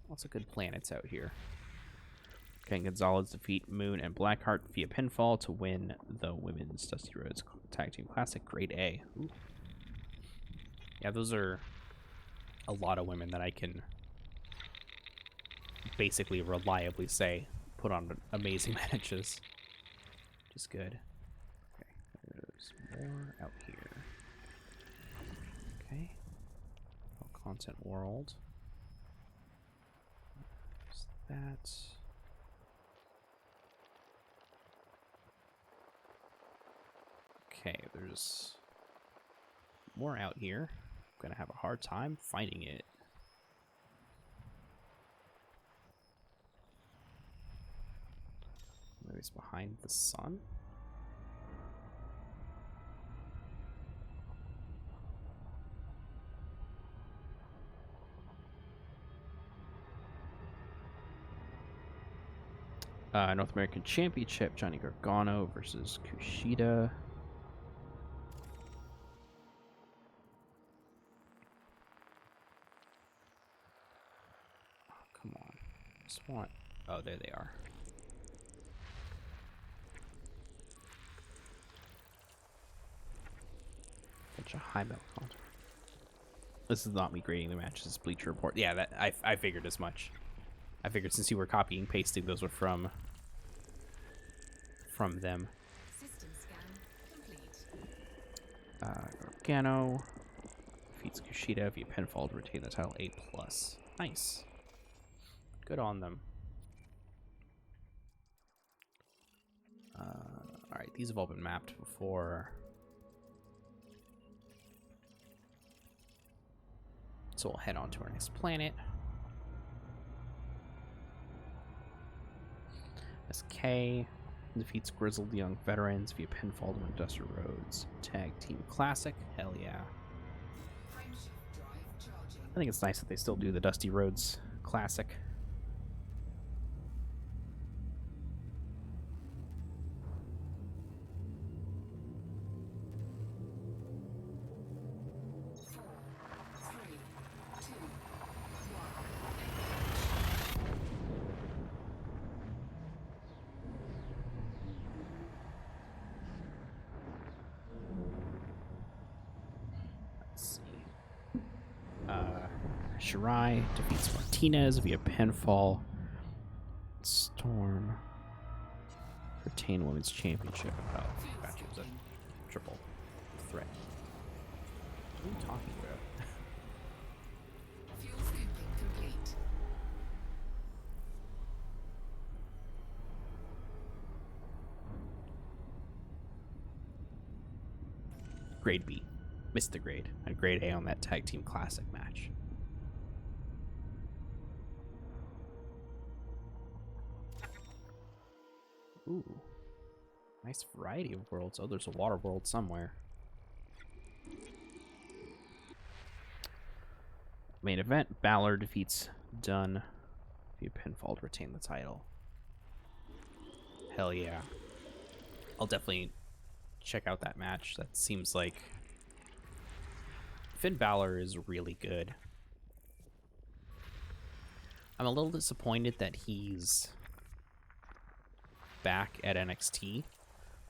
Lots of good planets out here. Can Gonzalez defeat Moon and Blackheart via pinfall to win the Women's Dusty Rhodes Tag Team Classic Grade A? Ooh. Yeah, those are a lot of women that I can basically reliably say put on amazing matches. Which is good. Okay, there's more out here. Okay. Content world. There's that. Okay, there's more out here. I'm gonna have a hard time finding it. Maybe it's behind the sun? North American Championship, Johnny Gargano versus Kushida. Oh, come on. I just want... Oh, there they are. Such a high belt contour. This is not me grading the matches, it's Bleacher Report. Yeah, that I figured as much. I figured since you were copying and pasting, those were from them. System scan complete. Gargano defeats Kushida via pinfall to retain the title A+. Nice. Good on them. Alright, these have all been mapped before. So we'll head on to our next planet. SK defeats Grizzled Young Veterans via pinfall to Dusty Rhodes Tag Team Classic. Hell yeah. Frameshift drive charging. I think it's nice that they still do the Dusty Rhodes Classic. Shirai defeats Martinez via pinfall. Storm retain Women's Championship. Oh, gotcha. It was a triple threat. What are you talking about? Fuel scooping complete. Grade B. Missed the grade. And grade A on that Tag Team Classic match. Ooh. Nice variety of worlds. Oh, there's a water world somewhere. Main event, Balor defeats Dunn via pinfall to retain the title. Hell yeah. I'll definitely check out that match. That seems like Finn Balor is really good. I'm a little disappointed that he's back at NXT,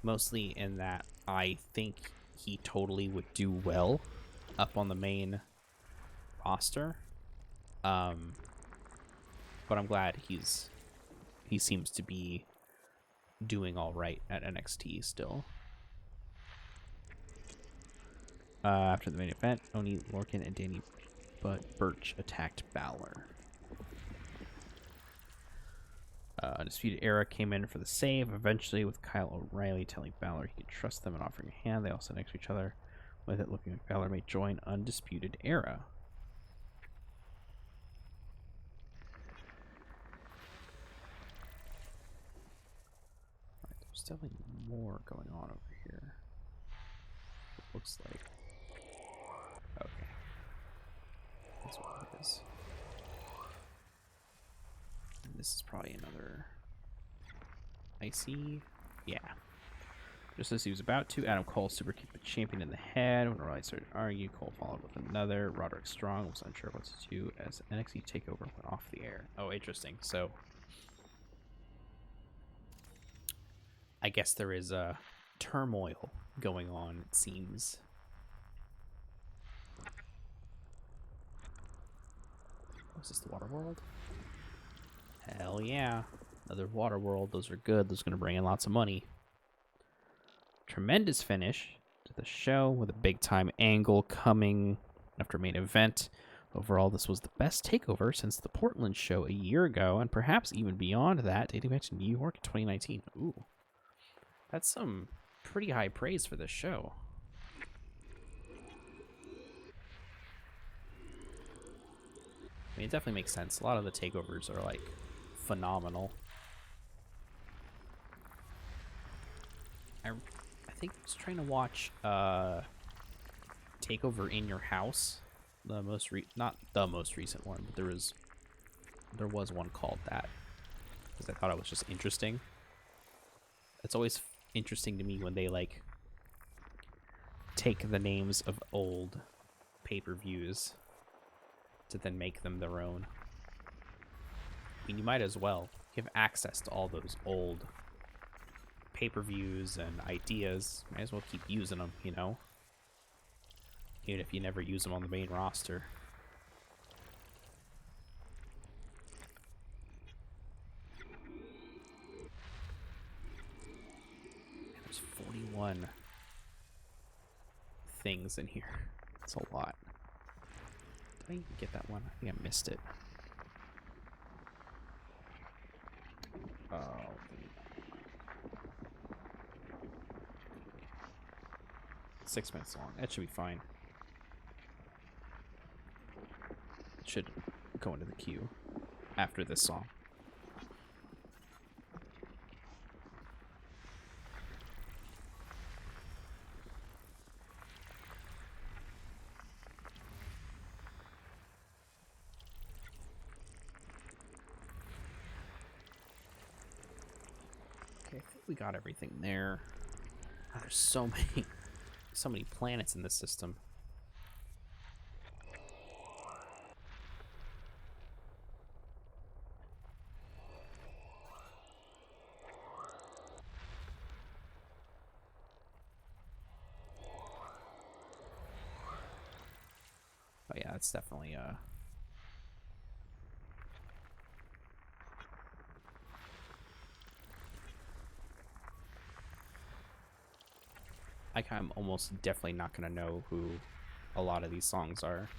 mostly in that I think he totally would do well up on the main roster. But I'm glad he seems to be doing all right at NXT still. After the main event, Oni, Lorcan, and Danny Birch attacked Balor. Undisputed Era came in for the save, eventually with Kyle O'Reilly telling Balor he could trust them and offering a hand. They all sat next to each other, with it looking like Balor may join Undisputed Era. Alright, there's definitely more going on over here. It looks like. Okay. That's what it is. And this is probably another icy. Yeah. Just as he was about to, Adam Cole super kicked the champion in the head. When Royce started to argue, Cole followed with another. Roderick Strong was unsure what to do as NXT TakeOver went off the air. Oh, interesting. So, I guess there is a turmoil going on, it seems. Was this the Water World? Hell yeah. Another Water World. Those are good. Those are going to bring in lots of money. Tremendous finish to the show with a big-time angle coming after main event. Overall, this was the best takeover since the Portland show a year ago, and perhaps even beyond that, dating back to New York in 2019. Ooh. That's some pretty high praise for this show. I mean, it definitely makes sense. A lot of the takeovers are, like, phenomenal. I think I was trying to watch Takeover in Your House. The most not the most recent one, but there was one called that. Because I thought it was just interesting. It's always interesting to me when they, like, take the names of old pay-per-views to then make them their own. I mean, you might as well. You have access to all those old pay-per-views and ideas. Might as well keep using them, you know? Even if you never use them on the main roster. There's 41 things in here. That's a lot. Did I even get that one? I think I missed it. Oh. 6 minutes long. That should be fine. It should go into the queue after this song. Okay, I think we got everything there. Oh, there's so many planets in this system. Oh yeah, it's definitely I'm almost definitely not gonna know who a lot of these songs are.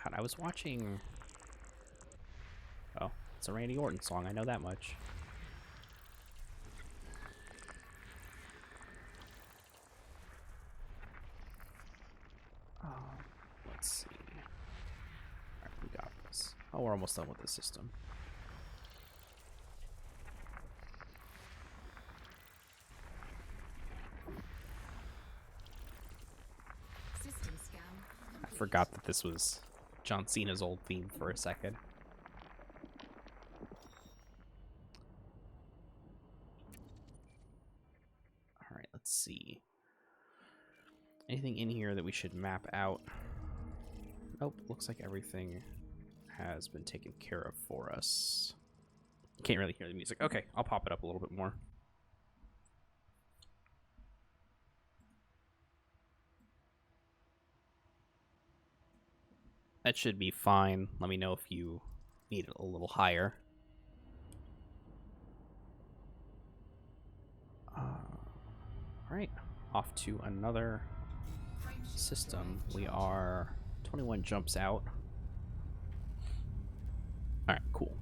God, I was watching. Oh, it's a Randy Orton song. I know that much. Let's see. All right, we got this. Oh, we're almost done with the system. System scan I complete. forgot that this was John Cena's old theme for a second. All right, let's see. Anything in here that we should map out? Nope, looks like everything has been taken care of for us. Can't really hear the music. Okay, I'll pop it up a little bit more. That should be fine. Let me know if you need it a little higher. Alright, off to another system. We are 21 jumps out. Alright, cool.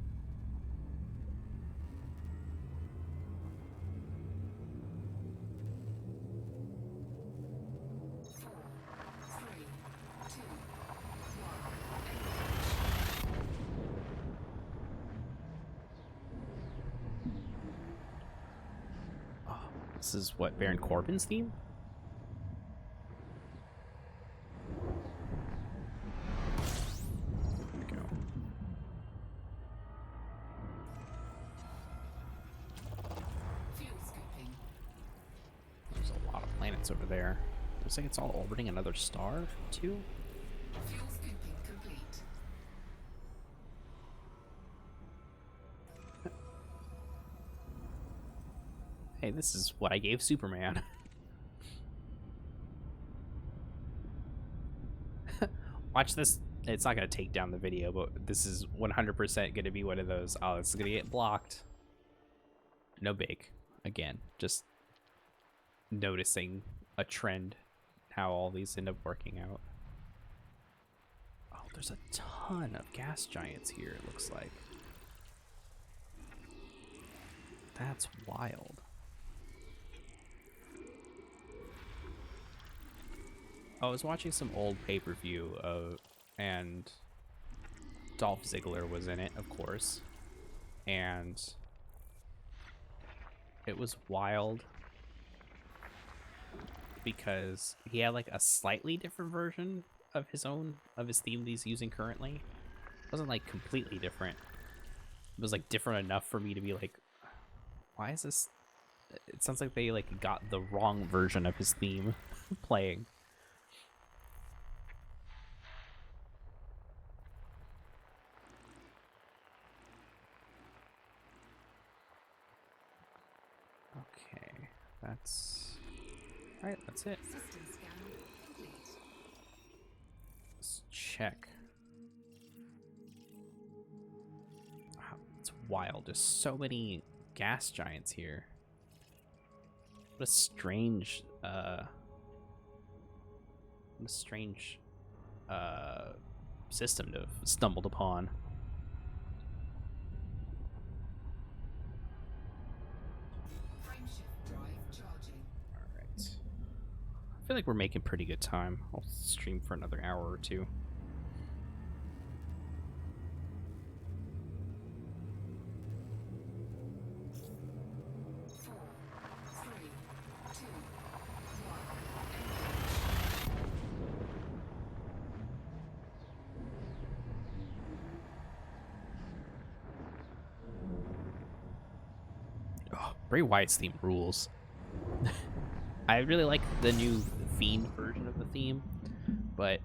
This is what, Baron Corbin's theme? There we go. There's a lot of planets over there. Looks like it's all orbiting another star, too. Fuel scooping complete. Hey, this is what I gave Superman. Watch this. It's not going to take down the video, but this is 100% going to be one of those. Oh, this is going to get blocked. No big. Again, just noticing a trend, how all these end up working out. Oh, there's a ton of gas giants here, it looks like. That's wild. I was watching some old pay-per-view and Dolph Ziggler was in it, of course, and it was wild because he had like a slightly different version of his theme that he's using currently. It wasn't like completely different. It was like different enough for me to be like, why is this? It sounds like they like got the wrong version of his theme playing. Okay, that's right. That's it. System scan complete. Let's check. Wow, it's wild. There's so many gas giants here. What a strange, system to have stumbled upon. Frameshift drive charging. All right. I feel like we're making pretty good time. I'll stream for another hour or two. Bray Wyatt's theme rules. I really like the new Fiend version of the theme, but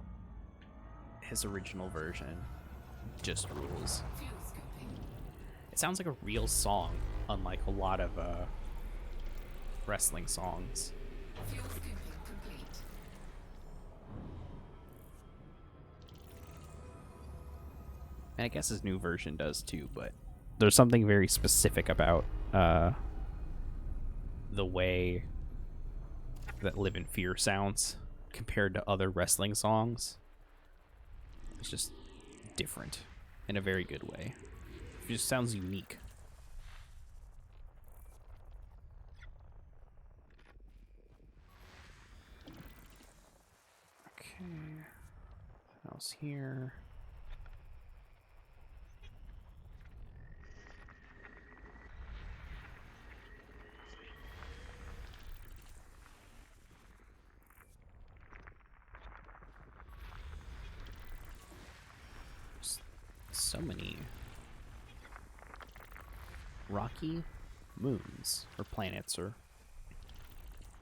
his original version just rules. Fuel scooping. It sounds like a real song, unlike a lot of wrestling songs. Fuel scooping complete. And I guess his new version does too, but there's something very specific about the way that Live in Fear sounds compared to other wrestling songs. It's just different in a very good way. It just sounds unique. Okay, what else here? So many rocky moons or planets or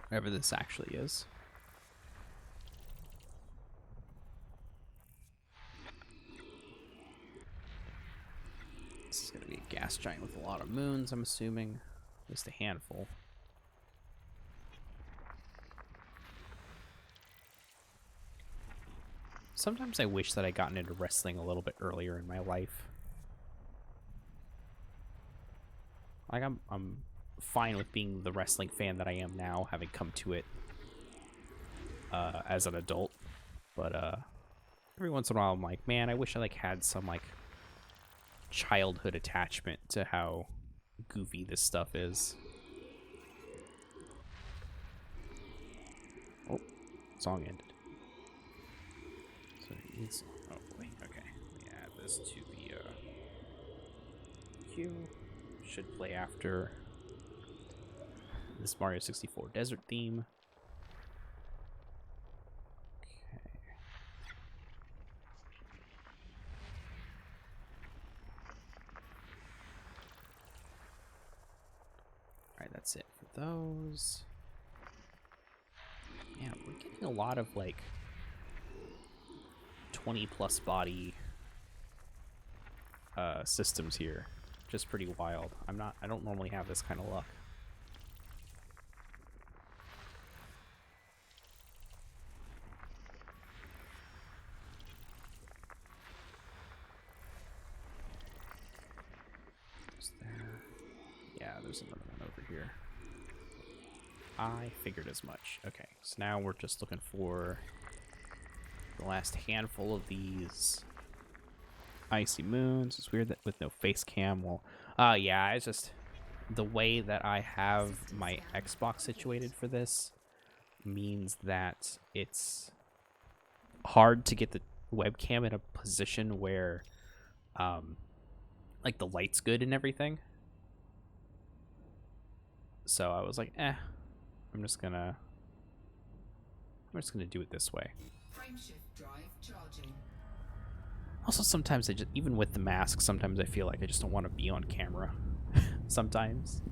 whatever this actually is. This is going to be a gas giant with a lot of moons, I'm assuming. At least a handful. Sometimes I wish that I'd gotten into wrestling a little bit earlier in my life. Like I'm fine with being the wrestling fan that I am now, having come to it as an adult. But every once in a while, I'm like, man, I wish I like had some like childhood attachment to how goofy this stuff is. Oh, song ended. So it needs. Oh wait, okay. Let me add this to the queue. Should play after this Mario 64 desert theme. Alright, that's it for those. Yeah, we're getting a lot of like 20 plus body systems here. Just pretty wild. I don't normally have this kind of luck. Is there? Yeah, there's another one over here. I figured as much. Okay, so now we're just looking for the last handful of these icy moons. It's weird that with no face cam. Well, yeah, it's just the way that I have my Xbox situated for this means that it's hard to get the webcam in a position where like the light's good and everything. So I was like, I'm just gonna do it this way. Frameshift drive charging. Also, sometimes I just, even with the mask, sometimes I feel like I just don't want to be on camera. Sometimes.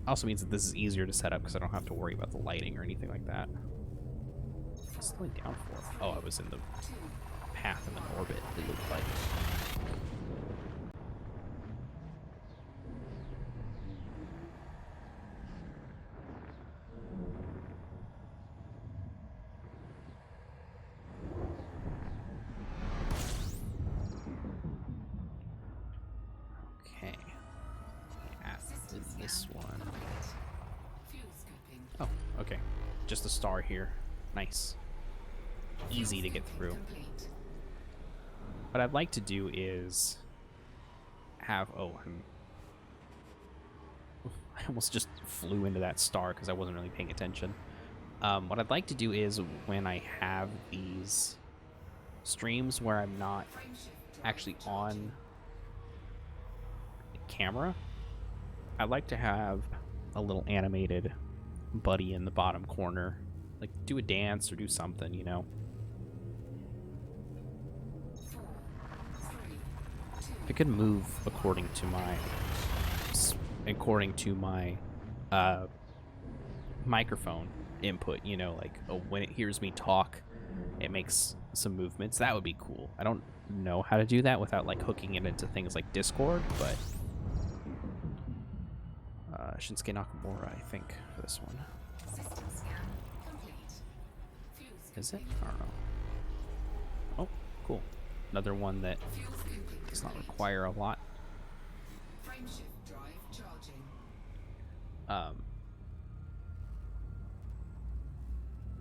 Also means that this is easier to set up because I don't have to worry about the lighting or anything like that. What's slowing down for? Oh, I was in the path in an orbit, it looked like. This one. Oh, okay. Just a star here. Nice. Easy to get through. What I'd like to do is have... Oh, I almost just flew into that star because I wasn't really paying attention. What I'd like to do is when I have these streams where I'm not actually on camera, I'd like to have a little animated buddy in the bottom corner. Like, do a dance or do something, you know? I could move according to my microphone input, you know, like when it hears me talk, it makes some movements. That would be cool. I don't know how to do that without like hooking it into things like Discord, but Shinsuke Nakamura, I think, for this one. System scan complete. Fuel Is it? scooping. I don't know. Oh, cool. Another one that Fuel scooping does not complete. require a lot. Frameshift drive charging.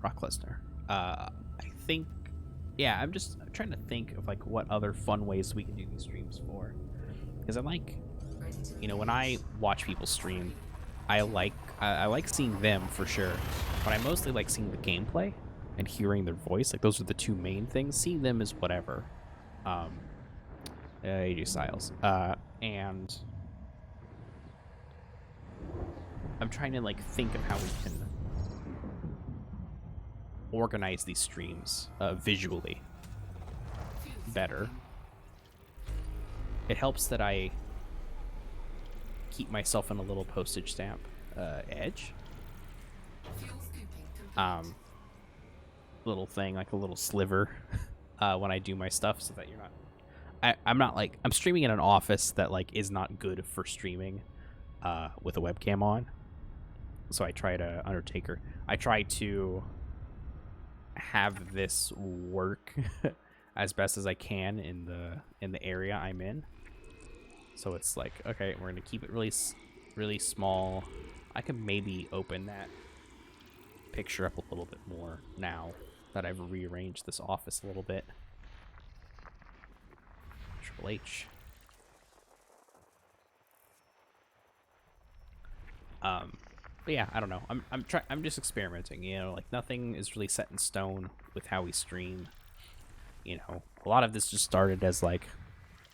Rock Cluster. I think, yeah, I'm trying to think of like what other fun ways we can do these streams for. Because I like, Ready to you know, when I watch people stream, I like seeing them for sure, but I mostly like seeing the gameplay and hearing their voice. Like those are the two main things. Seeing them is whatever. AJ Styles. And I'm trying to like think of how we can organize these streams visually better. It helps that I keep myself in a little postage stamp edge. Fuel scooping complete. Little thing, like a little sliver when I do my stuff, so that you're not... I'm not like... I'm streaming in an office that like is not good for streaming with a webcam on. So I try to have this work as best as I can in the area I'm in. So it's like, okay, we're gonna keep it really really small. I could maybe open that picture up a little bit more now that I've rearranged this office a little bit. Triple H. But yeah, I don't know. I'm just experimenting, you know, like nothing is really set in stone with how we stream. You know, a lot of this just started as like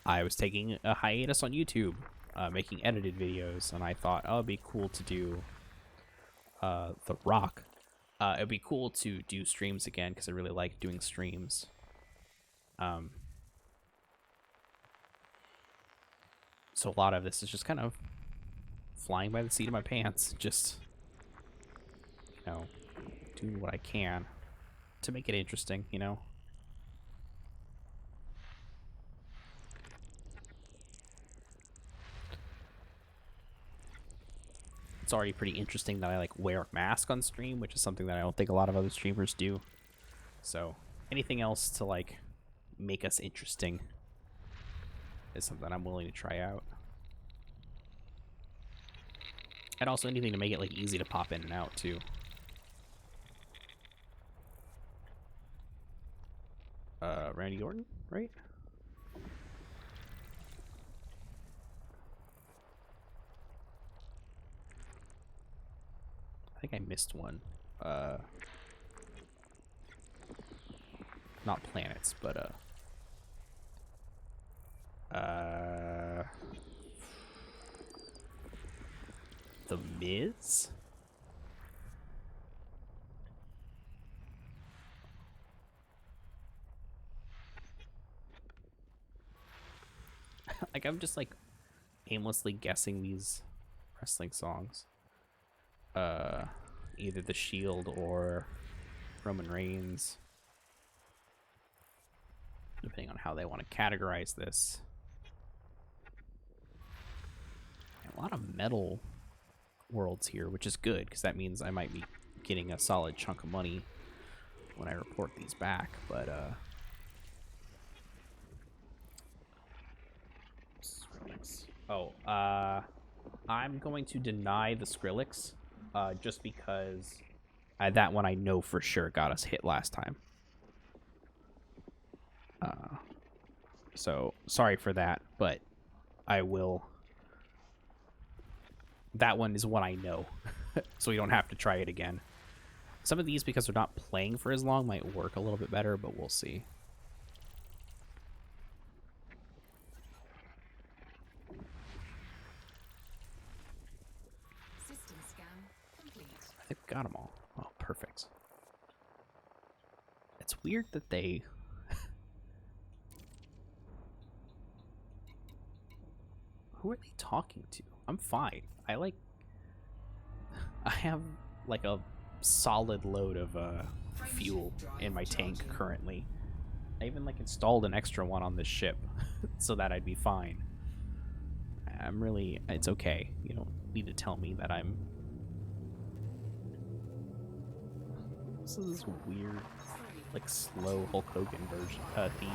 I was taking a hiatus on YouTube, making edited videos, and I thought, oh, it'd be cool to do The Rock. It'd be cool to do streams again because I really like doing streams. So a lot of this is just kind of flying by the seat of my pants, just, you know, doing what I can to make it interesting, you know? It's already pretty interesting that I, like, wear a mask on stream, which is something that I don't think a lot of other streamers do. So anything else to, like, make us interesting is something I'm willing to try out. And also anything to make it, like, easy to pop in and out, too. Randy Orton, right? I think I missed one. Not planets, but, The Miz? Like, I'm just, like, aimlessly guessing these wrestling songs. Either The Shield or Roman Reigns. Depending on how they want to categorize this. A lot of metal worlds here, which is good, because that means I might be getting a solid chunk of money when I report these back, but, Skrillex. Oh, I'm going to deny the Skrillex, just because that one I know for sure got us hit last time. So, sorry for that, but I will... That one is one I know, so we don't have to try it again. Some of these, because they're not playing for as long, might work a little bit better, but we'll see. System scan complete. I think we got them all. Oh, perfect. It's weird that they... Who are they talking to? I'm fine. I have, like, a solid load of, fuel in my tank currently. I even, like, installed an extra one on this ship so that I'd be fine. It's okay. You don't need to tell me that I'm... This is this weird, like, slow Hulk Hogan version, theme.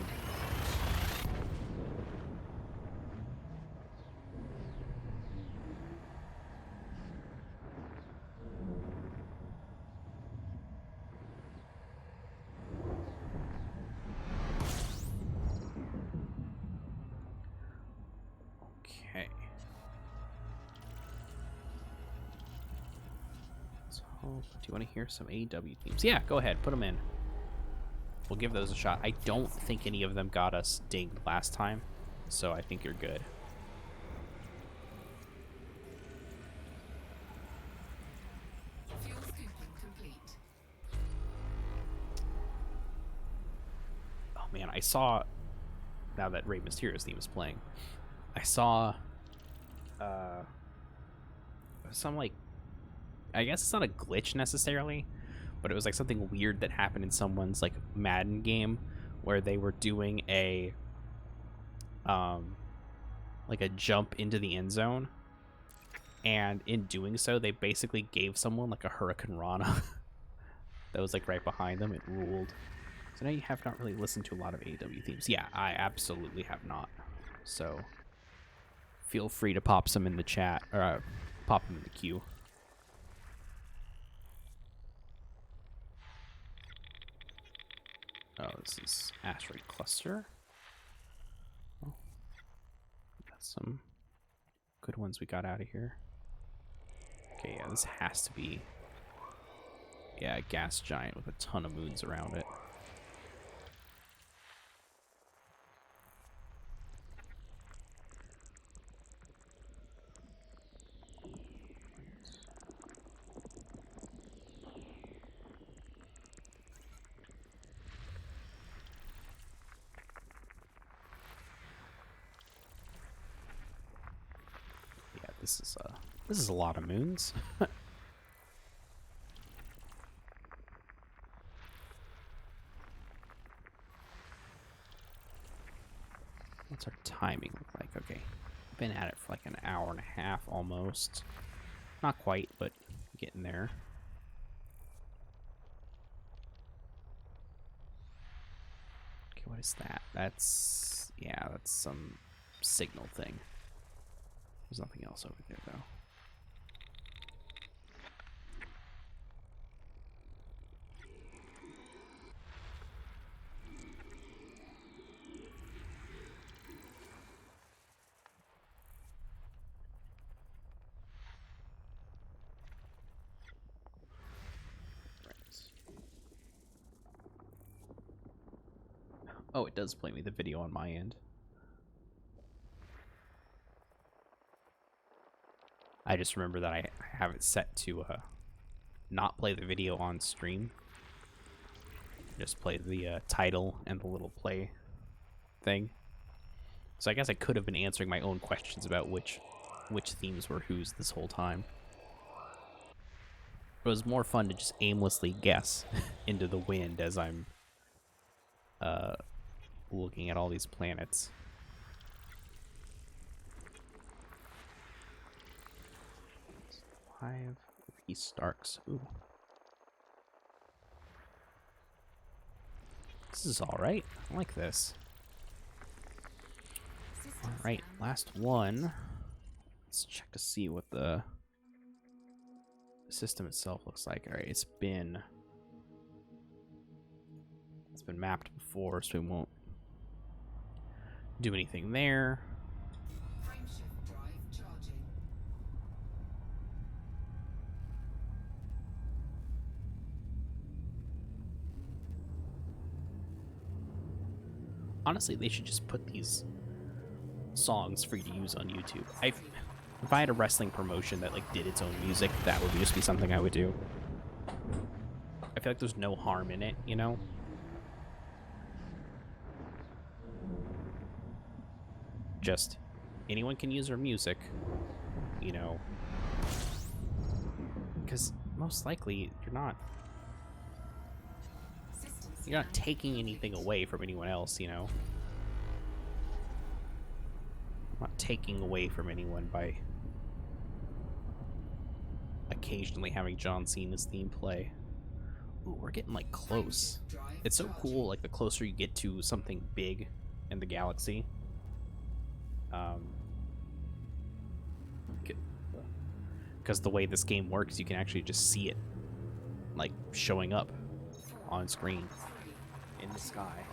Do you want to hear some AEW themes? Yeah, go ahead. Put them in. We'll give those a shot. I don't think any of them got us dinged last time, so I think you're good. Fuel scooping complete. Oh man, I saw... Now that Rey Mysterio's theme is playing, I saw some, like... I guess it's not a glitch necessarily, but it was like something weird that happened in someone's like Madden game where they were doing a like a jump into the end zone, and in doing so they basically gave someone like a Hurricane Rana that was like right behind them. It ruled. So now you have not really listened to a lot of AEW themes. Yeah, I absolutely have not. So feel free to pop some in the chat, or pop him in the queue. Oh, this is Asteroid Cluster. Oh, that's some good ones we got out of here. Okay, yeah, this has to be, yeah, a gas giant with a ton of moons around it. Yeah, this is a lot of moons. What's our timing look like? Okay, been at it for like an hour and a half almost. Not quite, but getting there. Okay, what is that? That's, yeah, that's some signal thing. There's nothing else over there, though. Oh, it does play me the video on my end. I just remember that I have it set to not play the video on stream. Just play the title and the little play thing. So I guess I could have been answering my own questions about which themes were whose this whole time. It was more fun to just aimlessly guess into the wind as I'm looking at all these planets. Five restarts. Ooh. This is alright. I like this. Alright, last one. Let's check to see what the system itself looks like. Alright, it's been mapped before, so we won't do anything there. Frameshift drive charging. Honestly, they should just put these songs free to use on YouTube. If I had a wrestling promotion that like did its own music, that would just be something I would do. I feel like there's no harm in it, you know? Just anyone can use their music, you know, because most likely you're not taking anything away from anyone else, you know. I'm not taking away from anyone by occasionally having John Cena's theme play. Ooh, we're getting like close. It's so cool, like the closer you get to something big in the galaxy. Because the way this game works, you can actually just see it like showing up on screen in the sky.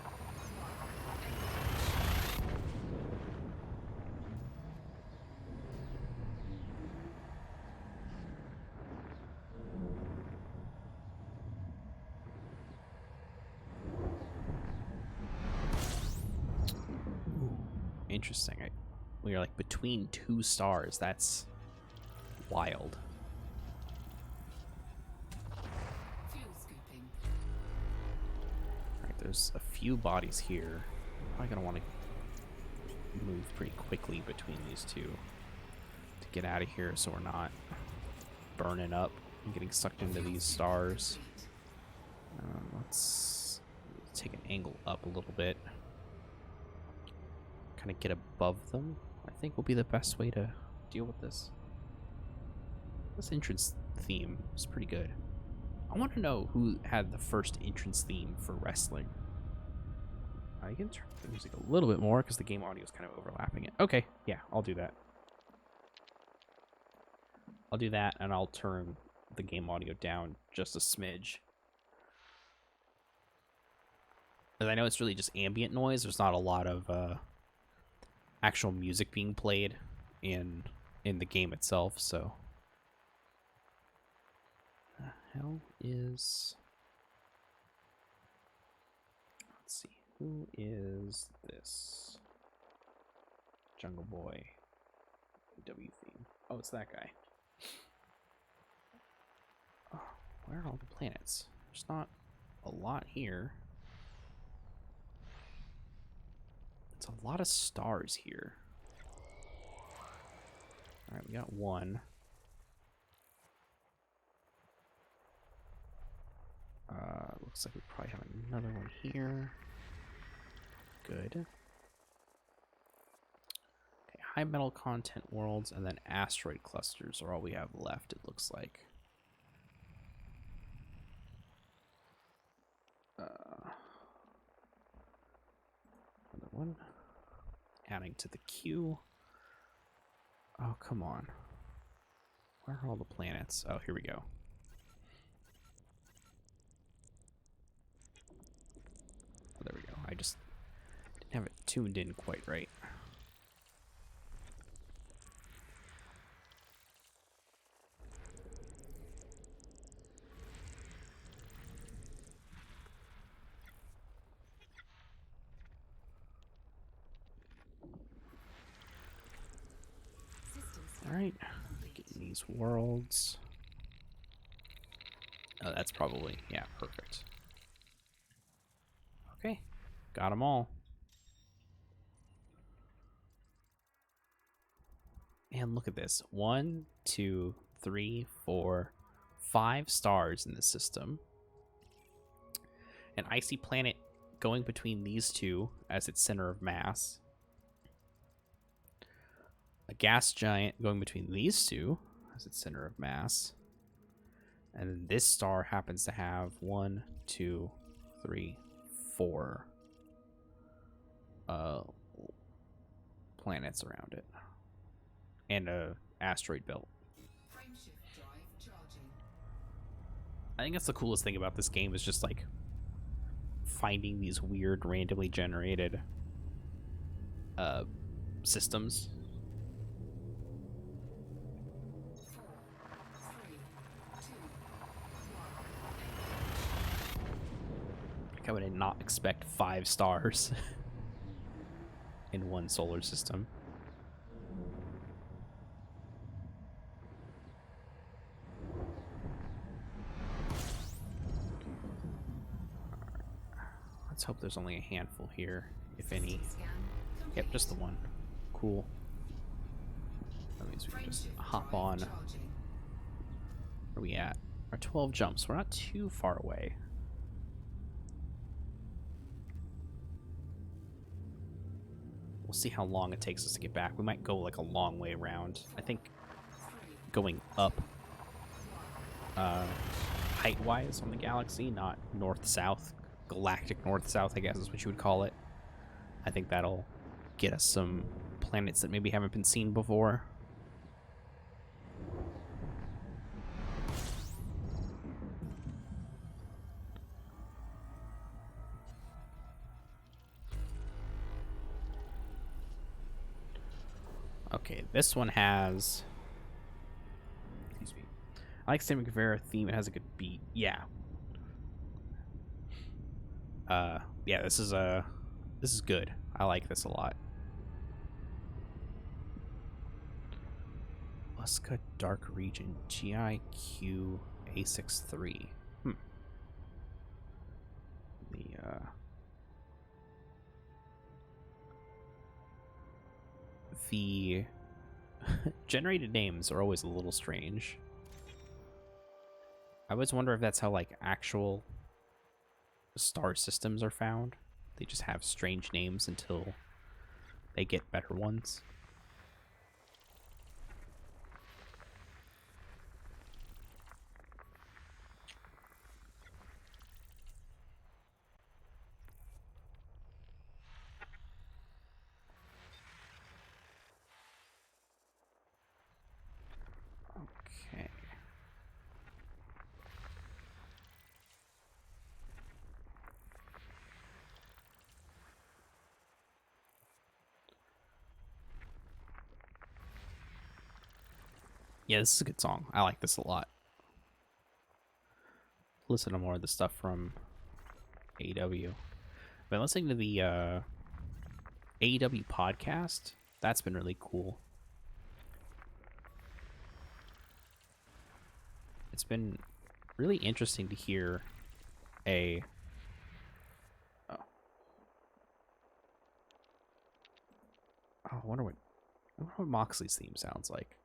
Ooh, interesting. We are like between two stars. That's wild. Fuel scooping. Alright, there's a few bodies here. I'm probably gonna want to move pretty quickly between these two to get out of here so we're not burning up and getting sucked into these stars. Let's take an angle up a little bit. Kind of get above them, I think will be the best way to deal with this. This entrance theme is pretty good. I want to know who had the first entrance theme for wrestling. I can turn the music a little bit more because the game audio is kind of overlapping it. Okay, yeah, I'll do that. I'll do that, and I'll turn the game audio down just a smidge. Because I know it's really just ambient noise. There's not a lot of actual music being played in the game itself, so... The hell is... Let's see. Who is this? Jungle Boy. W theme. Oh, it's that guy. Oh, where are all the planets? There's not a lot here. It's a lot of stars here. Alright, we got one. Looks like we probably have another one here. Good. Okay, high metal content worlds and then asteroid clusters are all we have left, it looks like. Another one. Adding to the queue. Oh, come on. Where are all the planets? Oh, here we go. Oh, there we go. I just didn't have it tuned in quite right. Alright, getting these worlds. Oh, that's probably, yeah, perfect. Okay, got them all. And look at this. 1, 2, 3, 4, 5 stars in the system. An icy planet going between these two as its center of mass. A gas giant going between these two as its center of mass. And then this star happens to have 1, 2, 3, 4 planets around it. And a asteroid belt. Frameshift drive charging. I think that's the coolest thing about this game is just like finding these weird randomly generated systems. 4, 3, 2, 1. Like I would not expect 5 stars in one solar system. Let's hope there's only a handful here, if any. Yep, just the one. Cool. That means we can just hop on. Where are we at? Our 12 jumps. We're not too far away. We'll see how long it takes us to get back. We might go like a long way around. I think going up height-wise on the galaxy, not north-south. Galactic north-south, I guess is what you would call it. I think that'll get us some planets that maybe haven't been seen before. Okay, this one has... Excuse me. I like Sammy Guevara theme. It has a good beat. Yeah. Yeah, this is good. I like this a lot. Muska Dark Region GIQ A63. The generated names are always a little strange. I always wonder if that's how like actual star systems are found. They just have strange names until they get better ones. Yeah, this is a good song. I like this a lot. Listen to more of the stuff from AEW. I've been listening to the AEW podcast. That's been really cool. It's been really interesting to hear a... Oh, I wonder what Moxley's theme sounds like.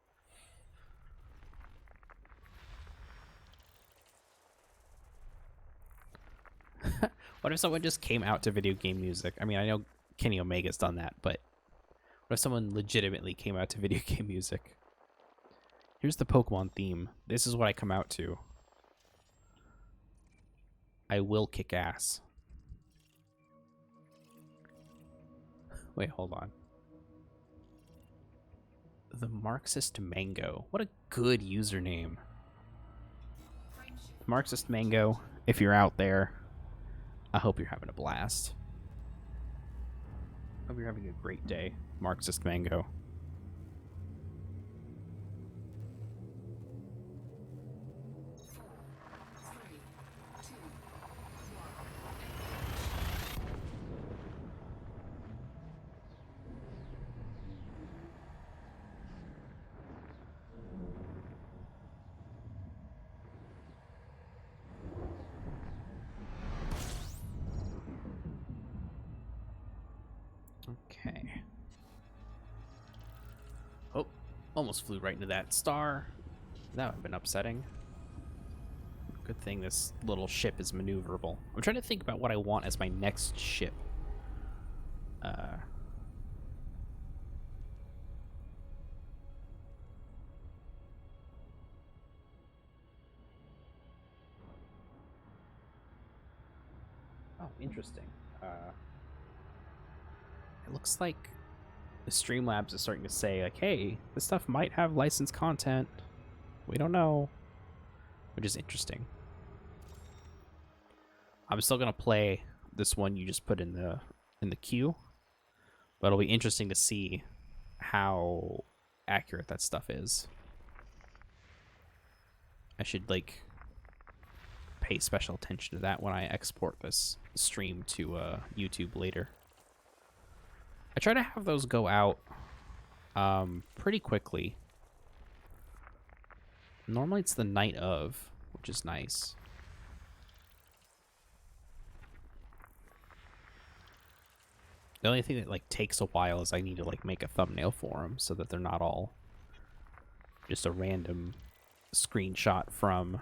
What if someone just came out to video game music? I mean, I know Kenny Omega's done that, but what if someone legitimately came out to video game music? Here's the Pokemon theme. This is what I come out to. I will kick ass. Wait, hold on. The Marxist Mango. What a good username. Marxist Mango, if you're out there, I hope you're having a blast. Hope you're having a great day, Marxist Mango. Okay. Oh, almost flew right into that star. That would have been upsetting. Good thing this little ship is maneuverable. I'm trying to think about what I want as my next ship. Oh, interesting. It looks like the Streamlabs is starting to say, like, hey, this stuff might have licensed content. We don't know. Which is interesting. I'm still gonna play this one you just put in the queue, but it'll be interesting to see how accurate that stuff is. I should like pay special attention to that when I export this stream to YouTube later. I try to have those go out pretty quickly. Normally it's the night of, which is nice. The only thing that like takes a while is I need to like make a thumbnail for them so that they're not all just a random screenshot from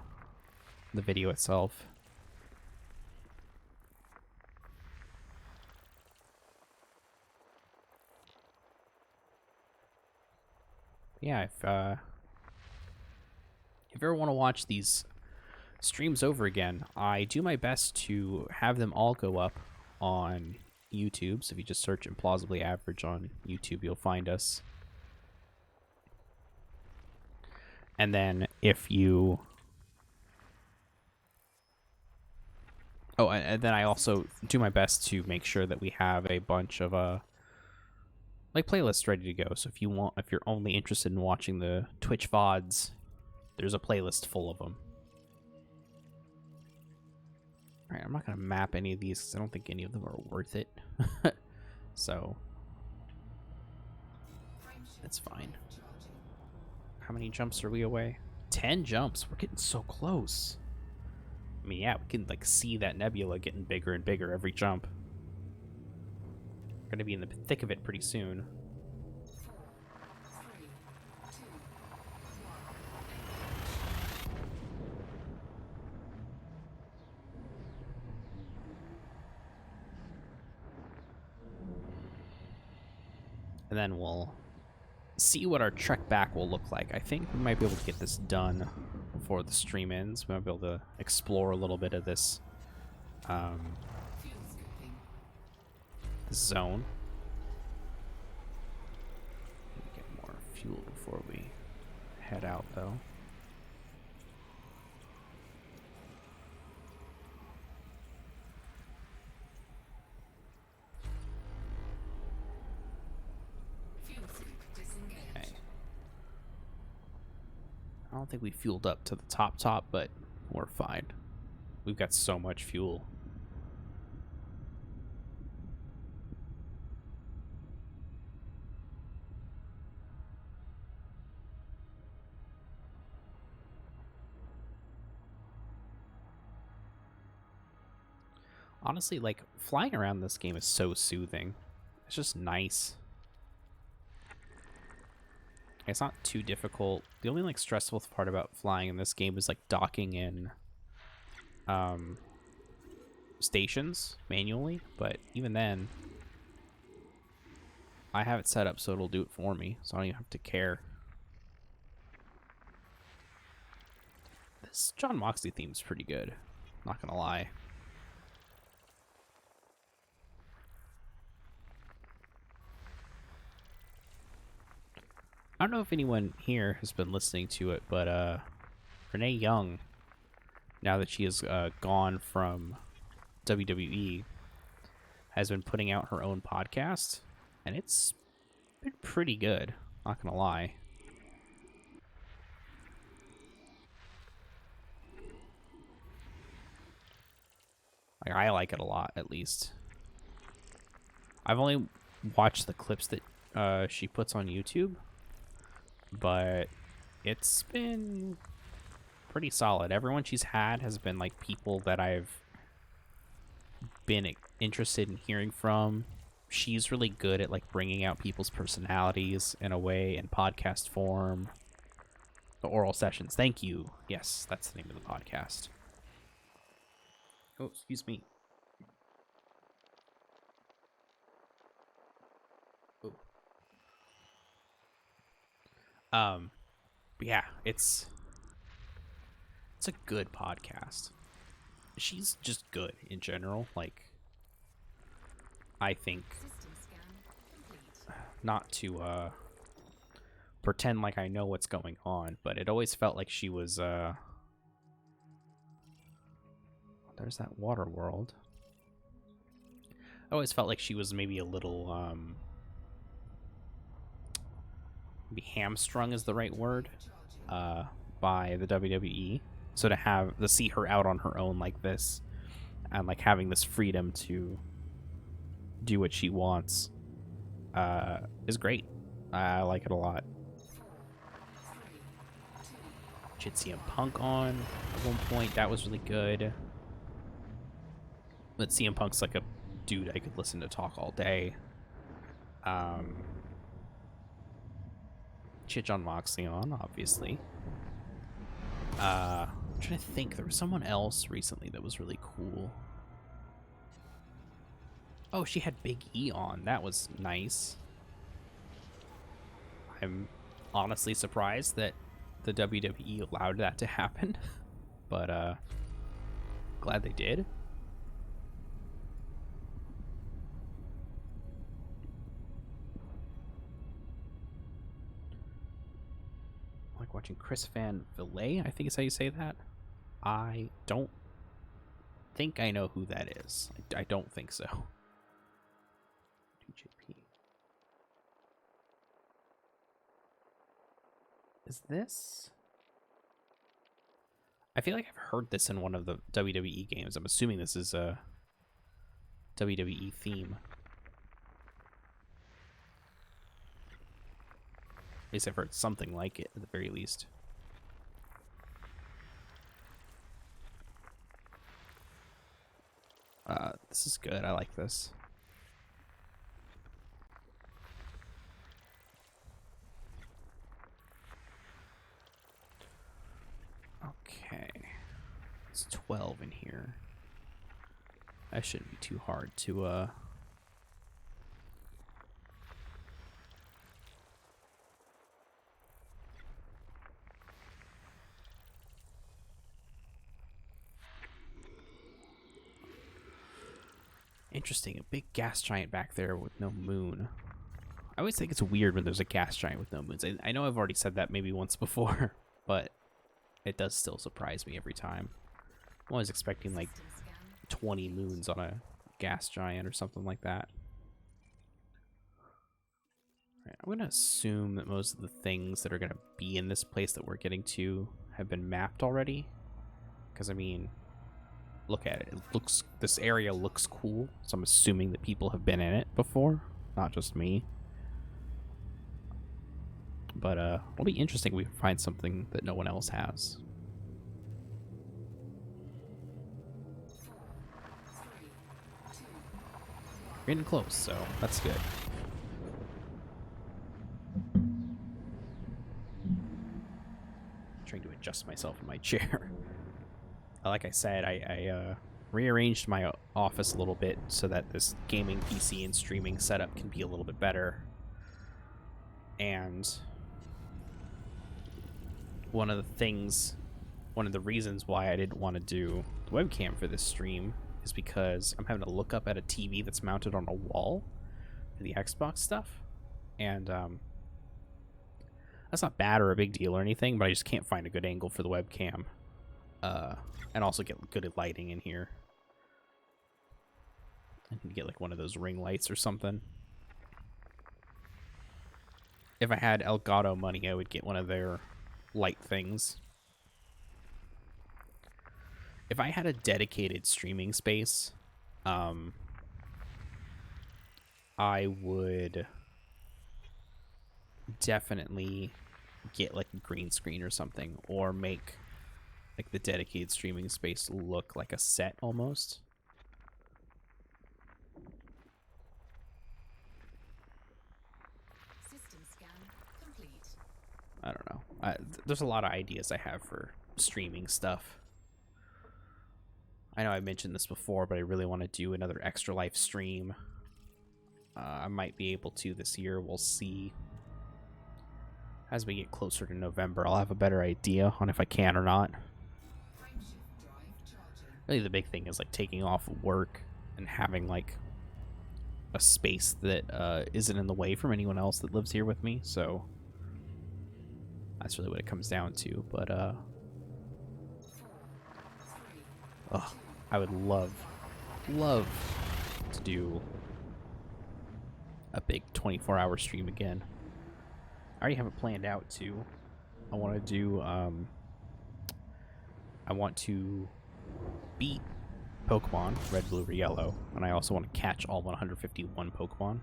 the video itself. Yeah, if you ever want to watch these streams over again, I do my best to have them all go up on YouTube. So if you just search Implausibly Average on YouTube, you'll find us. And then if you... Oh, and then I also do my best to make sure that we have a bunch of like playlists ready to go. So if you're only interested in watching the Twitch VODs, there's a playlist full of them. All right, I'm not gonna map any of these because I don't think any of them are worth it. So that's fine. How many jumps are we away? 10 jumps. We're getting so close. I mean, yeah, we can like see that nebula getting bigger and bigger every jump. We're gonna be in the thick of it pretty soon. And then we'll see what our trek back will look like. I think we might be able to get this done before the stream ends. We might be able to explore a little bit of this zone. Get more fuel before we head out, though. Okay. I don't think we fueled up to the top, but we're fine. We've got so much fuel. Honestly, like, flying around this game is so soothing. It's just nice. It's not too difficult. The only, like, stressful part about flying in this game is, like, docking in stations manually. But even then, I have it set up so it'll do it for me, so I don't even have to care. This John Moxley theme is pretty good. Not gonna lie. I don't know if anyone here has been listening to it, but Renee Young, now that she has gone from WWE, has been putting out her own podcast, and it's been pretty good, not gonna lie. Like, I like it a lot, at least. I've only watched the clips that she puts on YouTube, but it's been pretty solid. Everyone she's had has been like people that I've been interested in hearing from. She's really good at like bringing out people's personalities in a way in podcast form. The Oral Sessions. Thank you. Yes, that's the name of the podcast. Oh, excuse me. But yeah, it's a good podcast. She's just good in general. Like, I think, System scan complete. not to pretend like I know what's going on, but it always felt like she was there's that water world. I always felt like she was maybe a little maybe hamstrung is the right word, by the WWE. So to see her out on her own like this, and like having this freedom to do what she wants, is great. I like it a lot. She had CM Punk on at one point. That was really good. But CM Punk's like a dude I could listen to talk all day. She had John Moxley on, obviously. I'm trying to think. There was someone else recently that was really cool. Oh, she had Big E on. That was nice. I'm honestly surprised that the WWE allowed that to happen. But, glad they did. Like watching Chris Van Villay, I think is how you say that. I don't think I know who that is. I don't think so. DJP. Is this? I feel like I've heard this in one of the WWE games. I'm assuming this is a WWE theme. At least I've heard something like it, at the very least. This is good. I like this. Okay. It's 12 in here. That shouldn't be too hard to, Interesting, a big gas giant back there with no moon. I always think it's weird when there's a gas giant with no moons. I know I've already said that maybe once before, but it does still surprise me every time. I'm always expecting like System scan 20 moons on a gas giant or something like that. Right, I'm going to assume that most of the things that are going to be in this place that we're getting to have been mapped already. Because, I mean, look at it. This area looks cool, so I'm assuming that people have been in it before, not just me. But it'll be interesting if we find something that no one else has. We're getting close, so that's good. Trying to adjust myself in my chair. Like I said, I rearranged my office a little bit so that this gaming PC and streaming setup can be a little bit better. And one of the reasons why I didn't want to do the webcam for this stream is because I'm having to look up at a TV that's mounted on a wall for the Xbox stuff. And that's not bad or a big deal or anything, but I just can't find a good angle for the webcam. And also get good lighting in here. I need to get like one of those ring lights or something. If I had Elgato money, I would get one of their light things. If I had a dedicated streaming space, I would definitely get like a green screen or something, or make like the dedicated streaming space look like a set almost. System scan complete. I don't know. There's a lot of ideas I have for streaming stuff. I know I mentioned this before, but I really want to do another Extra Life stream. I might be able to this year. We'll see. As we get closer to November, I'll have a better idea on if I can or not. Frameshift drive charging. Really the big thing is like taking off work and having like a space that isn't in the way from anyone else that lives here with me. So that's really what it comes down to. But I would love to do a big 24-hour stream again. I already have it planned out too. I want to do I want to beat Pokemon Red, Blue, or Yellow, and I also want to catch all 151 Pokemon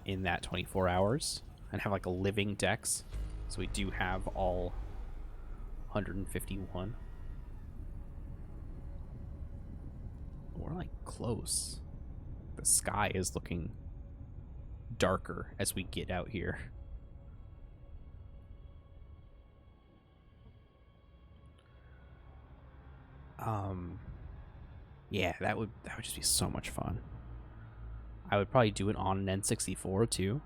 in that 24 hours and have like a living dex. So we do have all 151. We're like close. The sky is looking darker as we get out here. Yeah, that would just be so much fun. I would probably do it on an N64 too,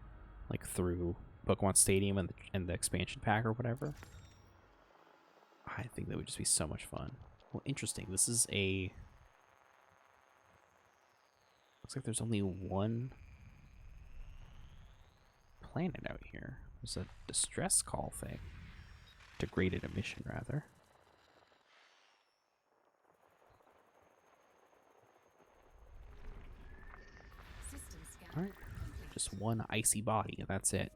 like through Pokemon Stadium and the expansion pack or whatever. I think that would just be so much fun. Well, interesting. This is a... Looks like there's only one planet out here. There's a distress call thing. Degraded emission, rather. System scan Alright. complete. Just one icy body, and that's it.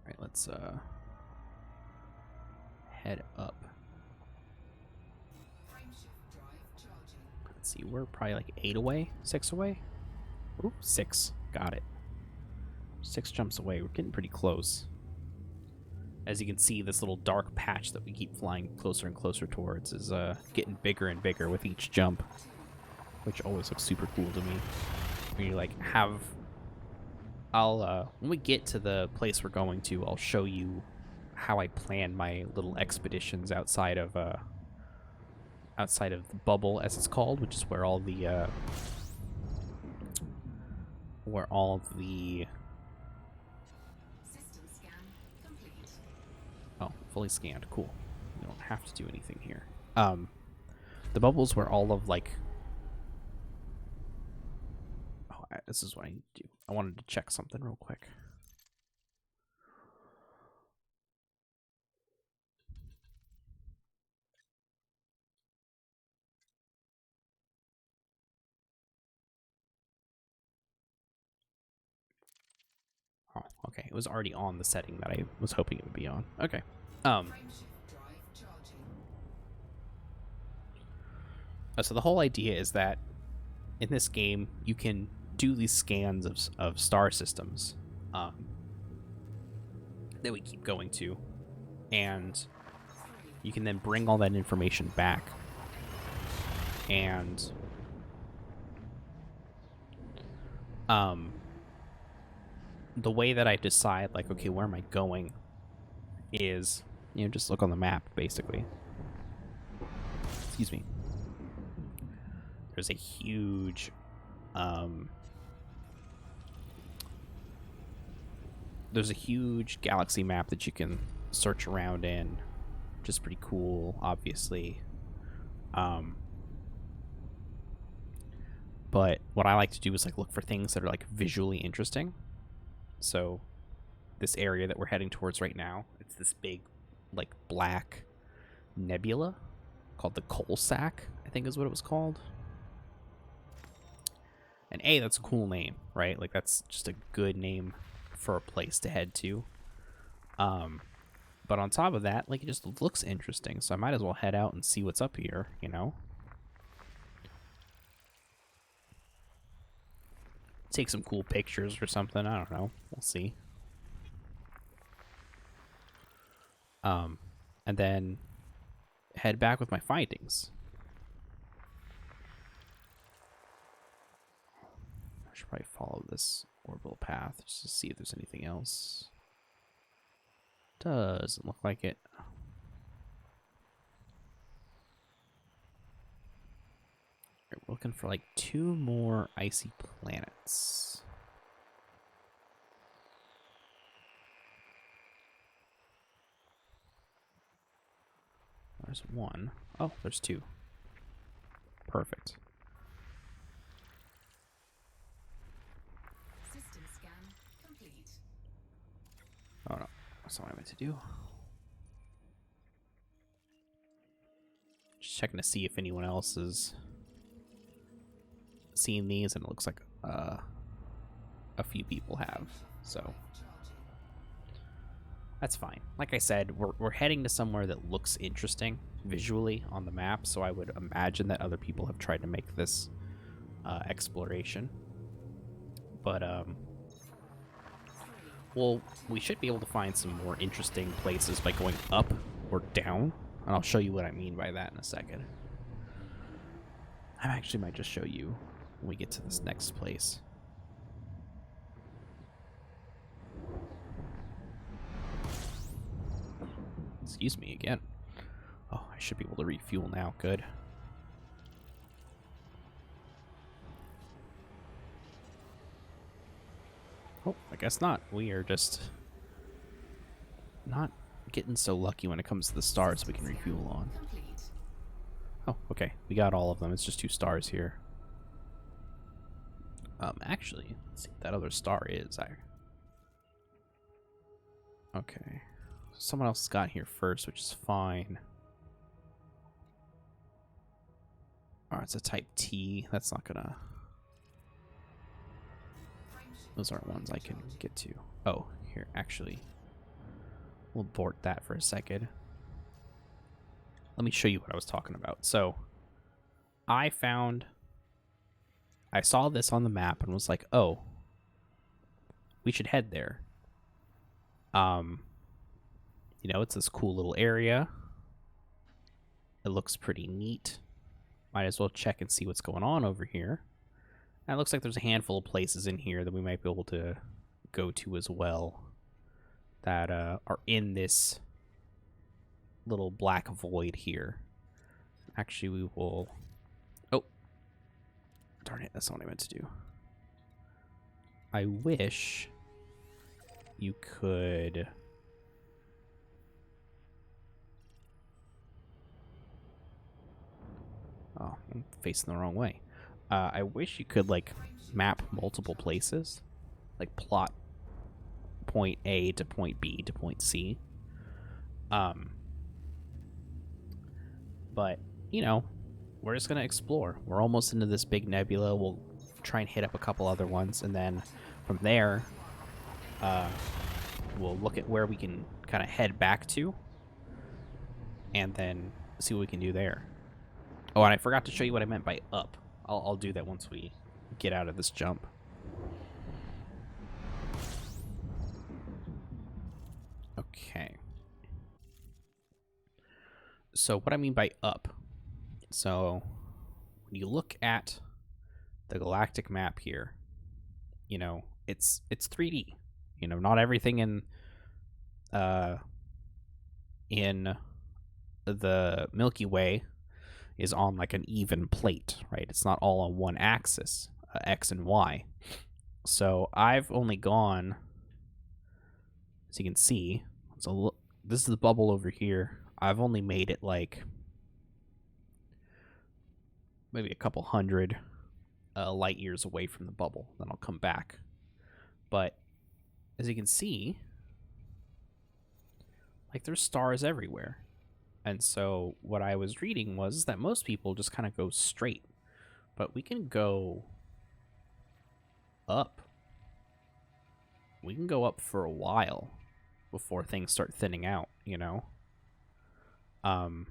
Alright, let's head up. Frameshift drive charging. Let's see, we're probably like 8 away, 6 away. Ooh, 6. Got it. 6 jumps away. We're getting pretty close. As you can see, this little dark patch that we keep flying closer and closer towards is getting bigger and bigger with each jump, which always looks super cool to me. When you like have... when we get to the place we're going to, I'll show you how I plan my little expeditions outside of the bubble, as it's called, which is where all the System scan complete. oh, fully scanned. Cool. We don't have to do anything here. The bubble's where all of like... Oh, this is what I need to do. I wanted to check something real quick. Oh, okay. It was already on the setting that I was hoping it would be on. Okay. Frameshift drive charging. So the whole idea is that in this game, you can do these scans of star systems that we keep going to, and you can then bring all that information back. And the way that I decide, like, okay, where am I going, is, you know, just look on the map, basically. Excuse me. There's a huge galaxy map that you can search around in, which is pretty cool, obviously. But what I like to do is like look for things that are like visually interesting. So this area that we're heading towards right now, it's this big like black nebula called the coal sack, I think is what it was called. And that's a cool name, right? Like that's just a good name for a place to head to. But on top of that, like, it just looks interesting, so I might as well head out and see what's up here, you know? Take some cool pictures or something, I don't know. We'll see. And then head back with my findings. I should probably follow this orbital path just to see if there's anything else. Doesn't look like it. We're looking for like 2 more icy planets. There's 1. Oh, there's 2. Perfect. System scan complete. Oh no, that's not what I meant to do. Just checking to see if anyone else is seen these, and it looks like a few people have, so that's fine. Like I said, we're heading to somewhere that looks interesting visually on the map, so I would imagine that other people have tried to make this exploration. But well, we should be able to find some more interesting places by going up or down, and I'll show you what I mean by that in a second. I actually might just show you when we get to this next place. Excuse me again. Oh, I should be able to refuel now. Good. Oh, I guess not. We are just not getting so lucky when it comes to the stars we can refuel on. Oh, okay. We got all of them. It's just 2 stars here. Actually, let's see what that other star is. Okay. Someone else got here first, which is fine. Alright, it's a type T. That's not gonna... Those aren't ones I can get to. Oh, here, actually. We'll abort that for a second. Let me show you what I was talking about. So, I saw this on the map and was like, oh, we should head there. You know, it's this cool little area. It looks pretty neat. Might as well check and see what's going on over here. And it looks like there's a handful of places in here that we might be able to go to as well that are in this little black void here. Actually, we will... Oh. Darn it, that's not what I meant to do. I wish you could... Oh, I'm facing the wrong way. I wish you could, like, map multiple places. Like, plot point A to point B to point C. But, you know, we're just going to explore. We're almost into this big nebula. We'll try and hit up a couple other ones. And then from there, we'll look at where we can kind of head back to, and then see what we can do there. Oh, and I forgot to show you what I meant by up. I'll do that once we get out of this jump. Okay. So what I mean by up. So when you look at the galactic map here, you know, it's 3D. You know, not everything in the Milky Way is on like an even plate, right? It's not all on one axis, X and Y. So I've only gone, as you can see, this is the bubble over here. I've only made it like maybe a couple hundred light years away from the bubble. Then I'll come back. But as you can see, like there's stars everywhere. And so what I was reading was that most people just kind of go straight. But we can go up. We can go up for a while before things start thinning out, you know? And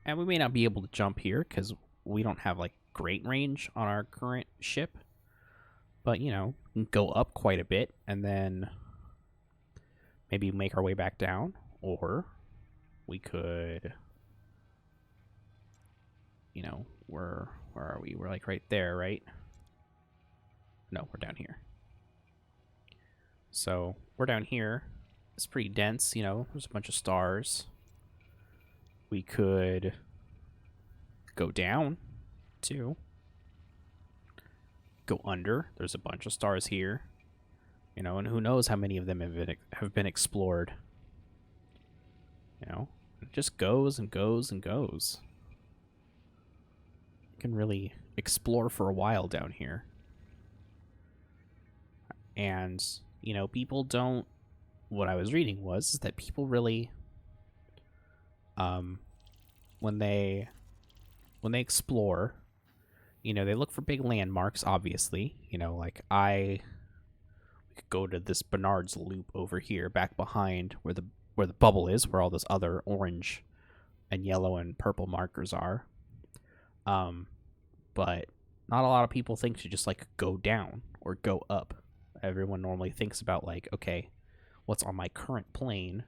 we may not be able to jump here because we don't have like great range on our current ship. But, you know, we can go up quite a bit and then maybe make our way back down. Or we could, you know, where are we? We're like right there, right? No, we're down here. So we're down here. It's pretty dense, you know, there's a bunch of stars. We could go down, too. Go under. There's a bunch of stars here. You know, and who knows how many of them have been explored. You know, it just goes and goes and goes. You can really explore for a while down here. And, you know, people don't... What I was reading was that people really... when they explore, you know, they look for big landmarks, obviously. You know, like we could go to this Bernard's Loop over here, back behind where the bubble is, where all those other orange and yellow and purple markers are. But not a lot of people think to just like go down or go up. Everyone normally thinks about like, okay, what's on my current plane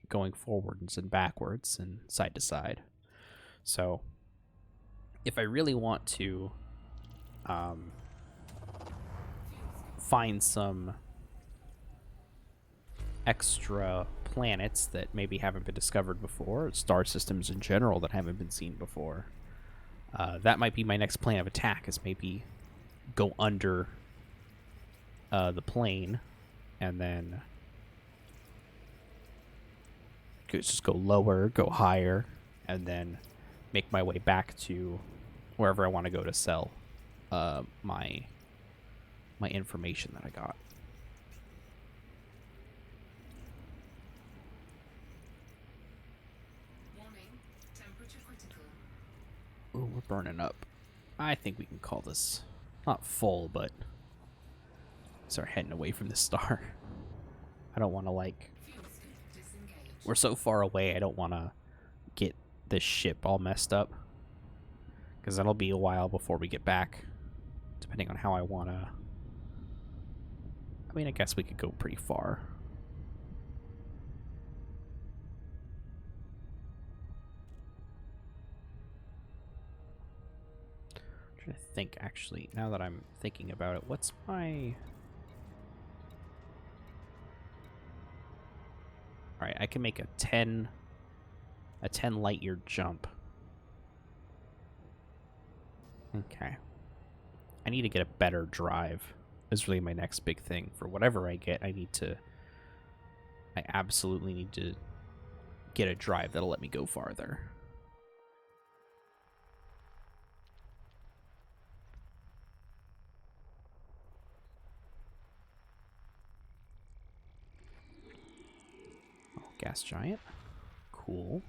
going forwards and backwards and side to side. So if I really want to find some extra planets that maybe haven't been discovered before, star systems in general that haven't been seen before, that might be my next plan of attack, is maybe go under the plane and then just go lower, go higher, and then make my way back to wherever I want to go to sell my information that I got. Warning, temperature critical. Ooh, we're burning up. I think we can call this not full, but start heading away from the star. I don't want to like... Fuel scoop disengaged. We're so far away, I don't want to get this ship all messed up. Because that'll be a while before we get back. Depending on how I want to... I mean, I guess we could go pretty far. I'm trying to think, actually, now that I'm thinking about it, what's my... Alright, I can make a 10 light year jump. Okay. I need to get a better drive. Is really my next big thing. For whatever I get, I absolutely need to get a drive that'll let me go farther. Oh, gas giant. Cool.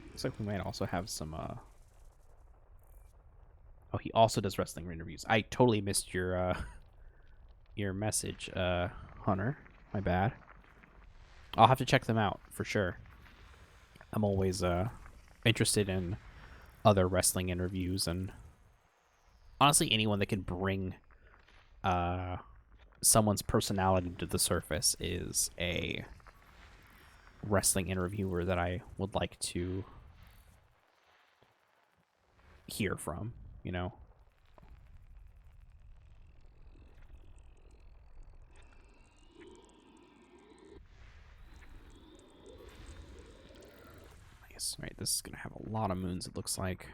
Looks like we might also have some, Oh, he also does wrestling interviews. I totally missed your your message, Hunter. My bad. I'll have to check them out for sure. I'm always interested in other wrestling interviews, and honestly anyone that can bring someone's personality to the surface is a wrestling interviewer that I would like to hear from, you know. Nice. Right, this is gonna have a lot of moons, it looks like.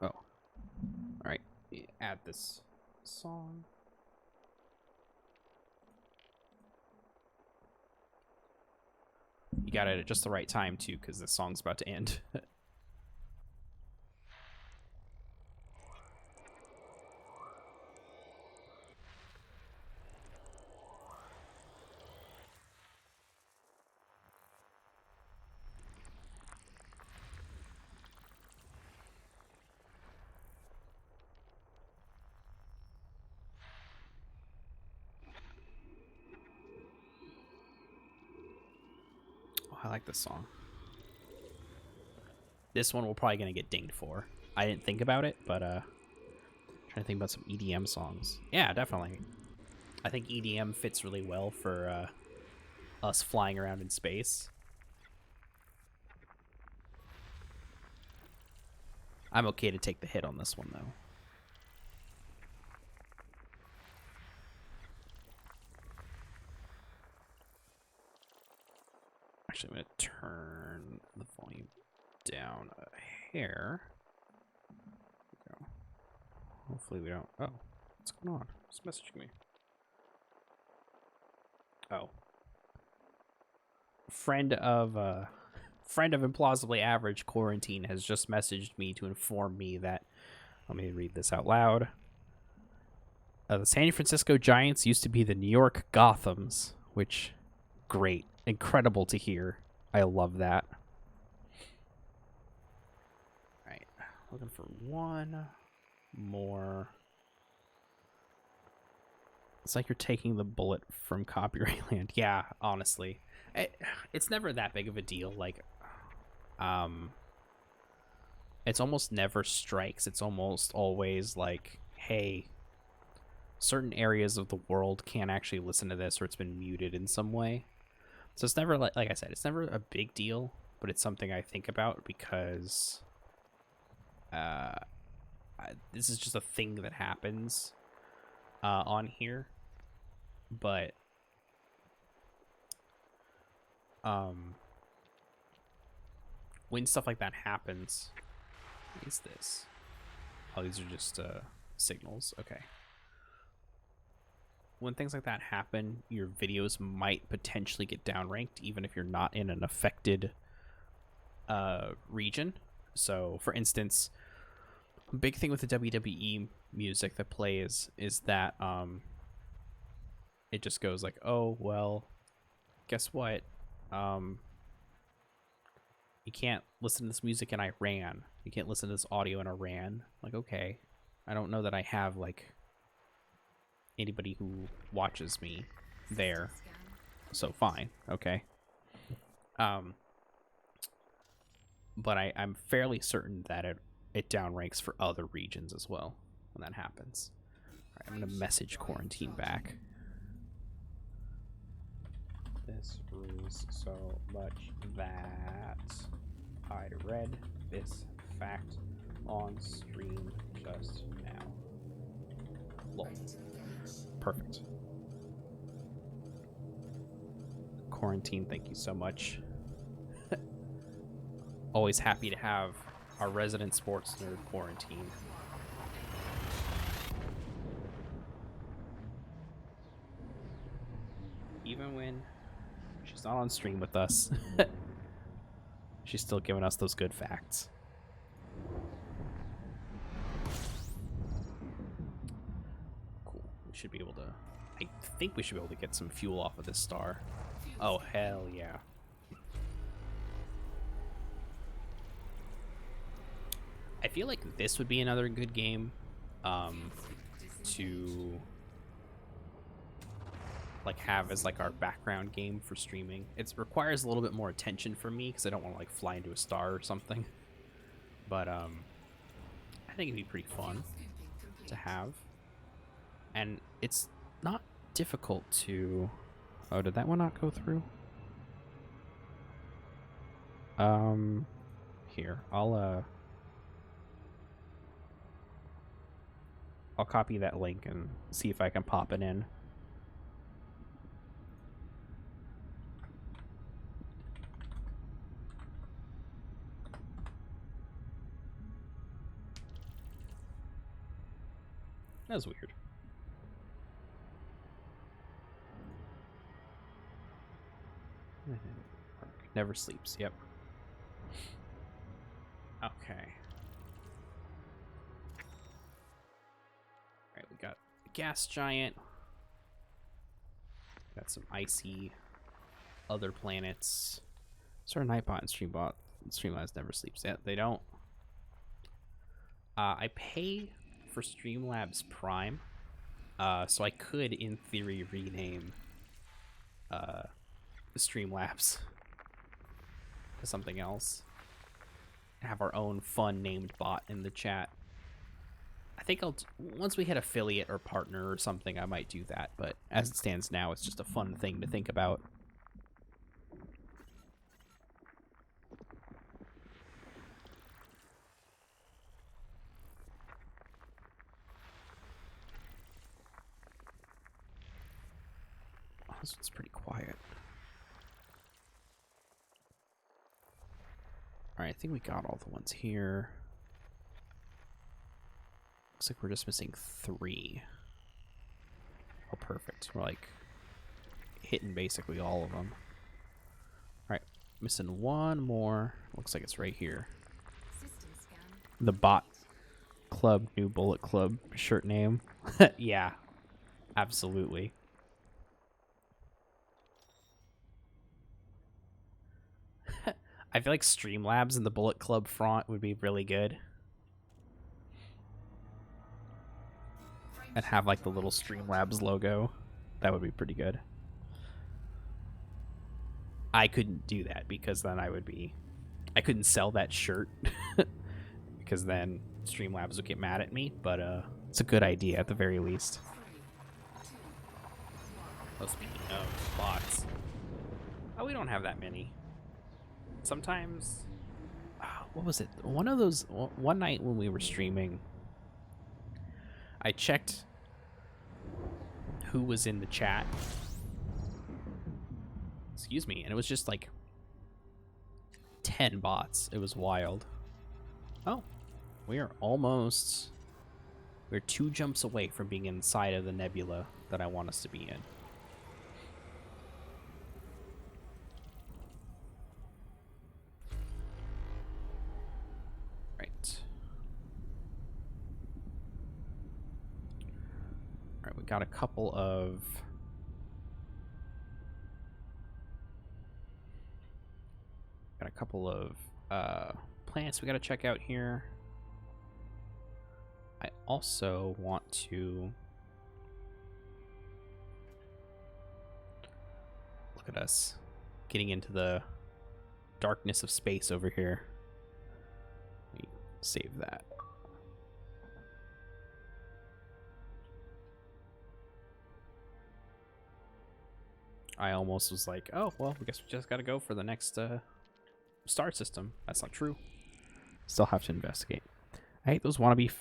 Oh. Alright, add this song. You got it at just the right time, too, because the song's about to end. I like this song. This one we're probably gonna get dinged for. I didn't think about it, but trying to think about some EDM songs. Yeah, definitely. I think EDM fits really well for us flying around in space. I'm okay to take the hit on this one, though. Actually, I'm going to turn the volume down a hair. There we go. Hopefully we don't... Oh, what's going on? Who's messaging me? Oh. Friend of Implausibly Average Quarantine has just messaged me to inform me that... Let me read this out loud. The San Francisco Giants used to be the New York Gothams, which... Great. Incredible to hear. I love that. Alright. Looking for one more. It's like you're taking the bullet from copyright land. Yeah, honestly. It's never that big of a deal. Like, it's almost never strikes. It's almost always like, hey, certain areas of the world can't actually listen to this, or it's been muted in some way. So it's never, like I said, it's never a big deal, but it's something I think about because this is just a thing that happens on here. But when stuff like that happens, what is this? Oh, these are just signals. Okay. When things like that happen, your videos might potentially get downranked, even if you're not in an affected region. So, for instance, a big thing with the WWE music that plays is that it just goes like, oh, well, guess what? You can't listen to this music in Iran. You can't listen to this audio in Iran. Like, okay. I don't know that I have, like, anybody who watches me there, so fine, okay. But I'm fairly certain that it downranks for other regions as well when that happens. All right, I'm gonna message Quarantine back. This rules so much that I read this fact on stream just now. Lol. Perfect. Quarantine, thank you so much. Always happy to have our resident sports nerd Quarantine. Even when she's not on stream with us, she's still giving us those good facts. Cool. We should be able to I think we should be able to get some fuel off of this star. Oh, hell yeah. I feel like this would be another good game to like have as like our background game for streaming. It requires a little bit more attention from me because I don't want to like fly into a star or something. But I think it'd be pretty fun to have. And it's not difficult to... Oh, did that one not go through? Here, I'll copy that link and see if I can pop it in. That was weird. Never sleeps, yep. Okay. Alright, we got a gas giant. Got some icy other planets. Sort of Nightbot and Streambot. Streamlabs never sleeps. Yeah, they don't. I pay for Streamlabs Prime, so I could, in theory, rename Streamlabs to something else. Have our own fun named bot in the chat. I think once we hit affiliate or partner or something, I might do that. But as it stands now, it's just a fun thing to think about. Oh, this one's pretty quiet. Alright, I think we got all the ones here. Looks like we're just missing 3. Oh, perfect. We're like hitting basically all of them. Alright, missing one more. Looks like it's right here. The Bot Club, New Bullet Club shirt name. Yeah, absolutely. I feel like Streamlabs and the Bullet Club font would be really good. And have like the little Streamlabs logo. That would be pretty good. I couldn't do that because then I couldn't sell that shirt because then Streamlabs would get mad at me, but it's a good idea at the very least. Oh, speaking of bots. Oh, we don't have that many. Sometimes, what was it? One of those, one night when we were streaming, I checked who was in the chat. Excuse me, and it was just like 10 bots. It was wild. Oh, we're 2 jumps away from being inside of the nebula that I want us to be in. Alright, we got a couple of planets we gotta check out here. I also want to look at us getting into the darkness of space over here. Let me save that. I almost was like, oh, well, I guess we just gotta go for the next star system. That's not true. Still have to investigate. I hate those wannabe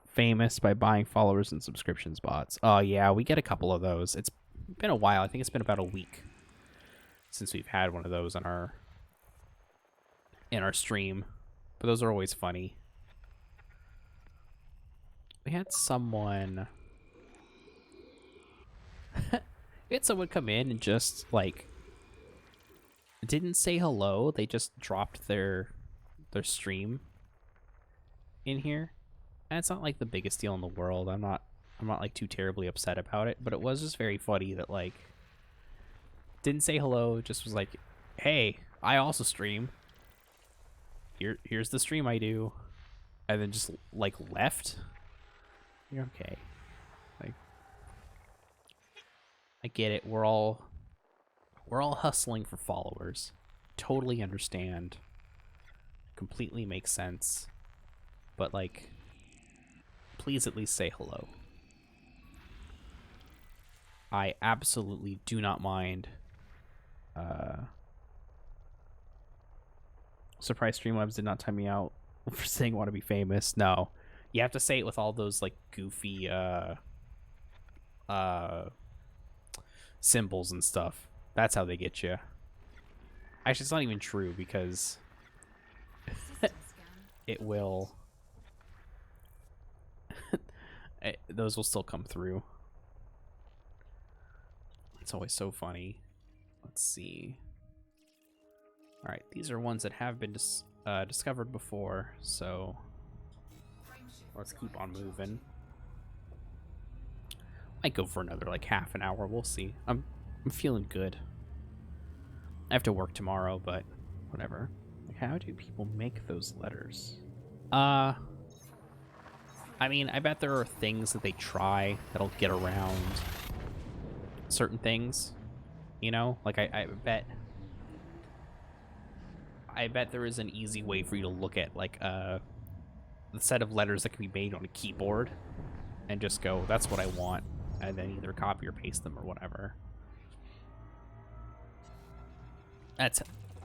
famous by buying followers and subscriptions bots. Oh, yeah, we get a couple of those. It's been a while. I think it's been about a week since we've had one of those in our stream. But those are always funny. We had someone... We had someone come in and just, like, didn't say hello. They just dropped their stream in here. And it's not, like, the biggest deal in the world. I'm not I'm not like too terribly upset about it, but it was just very funny that like didn't say hello, just was like, "Hey, I also stream. Here's the stream I do," and then just like left. You're okay. Like, I get it. We're all hustling for followers. Totally understand. Completely makes sense. But like, please at least say hello. I absolutely do not mind. Surprise Streamlabs did not time me out for saying want to be famous. No, you have to say it with all those like goofy symbols and stuff. That's how they get you. Actually, it's not even true because it will. Those will still come through. It's always so funny. Let's see. All right, these are ones that have been discovered before, so let's keep on moving. Might go for another like half an hour. We'll see. I'm feeling good. I have to work tomorrow, but whatever. Like, how do people make those letters? I mean, I bet there are things that they try that'll get around certain things. You know, like I bet there is an easy way for you to look at like the set of letters that can be made on a keyboard and just go, that's what I want, and then either copy or paste them or whatever. That's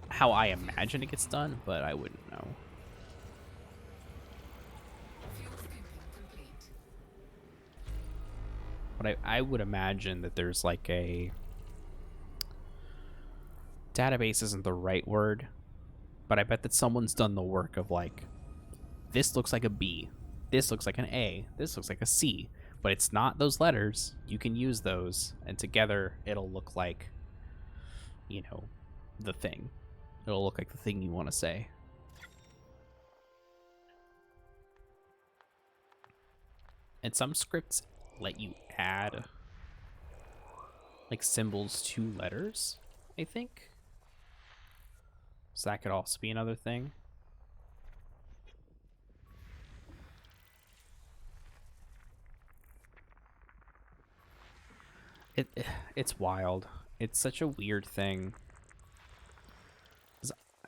how I imagine it gets done, but I wouldn't know. But I would imagine that there's like a database isn't the right word, but I bet that someone's done the work of like, this looks like a B, this looks like an A, this looks like a C, but it's not those letters. You can use those, and together it'll look like, you know, the thing. It'll look like the thing you want to say. And some scripts let you add like symbols to letters, I think. So that could also be another thing. It's wild. It's such a weird thing.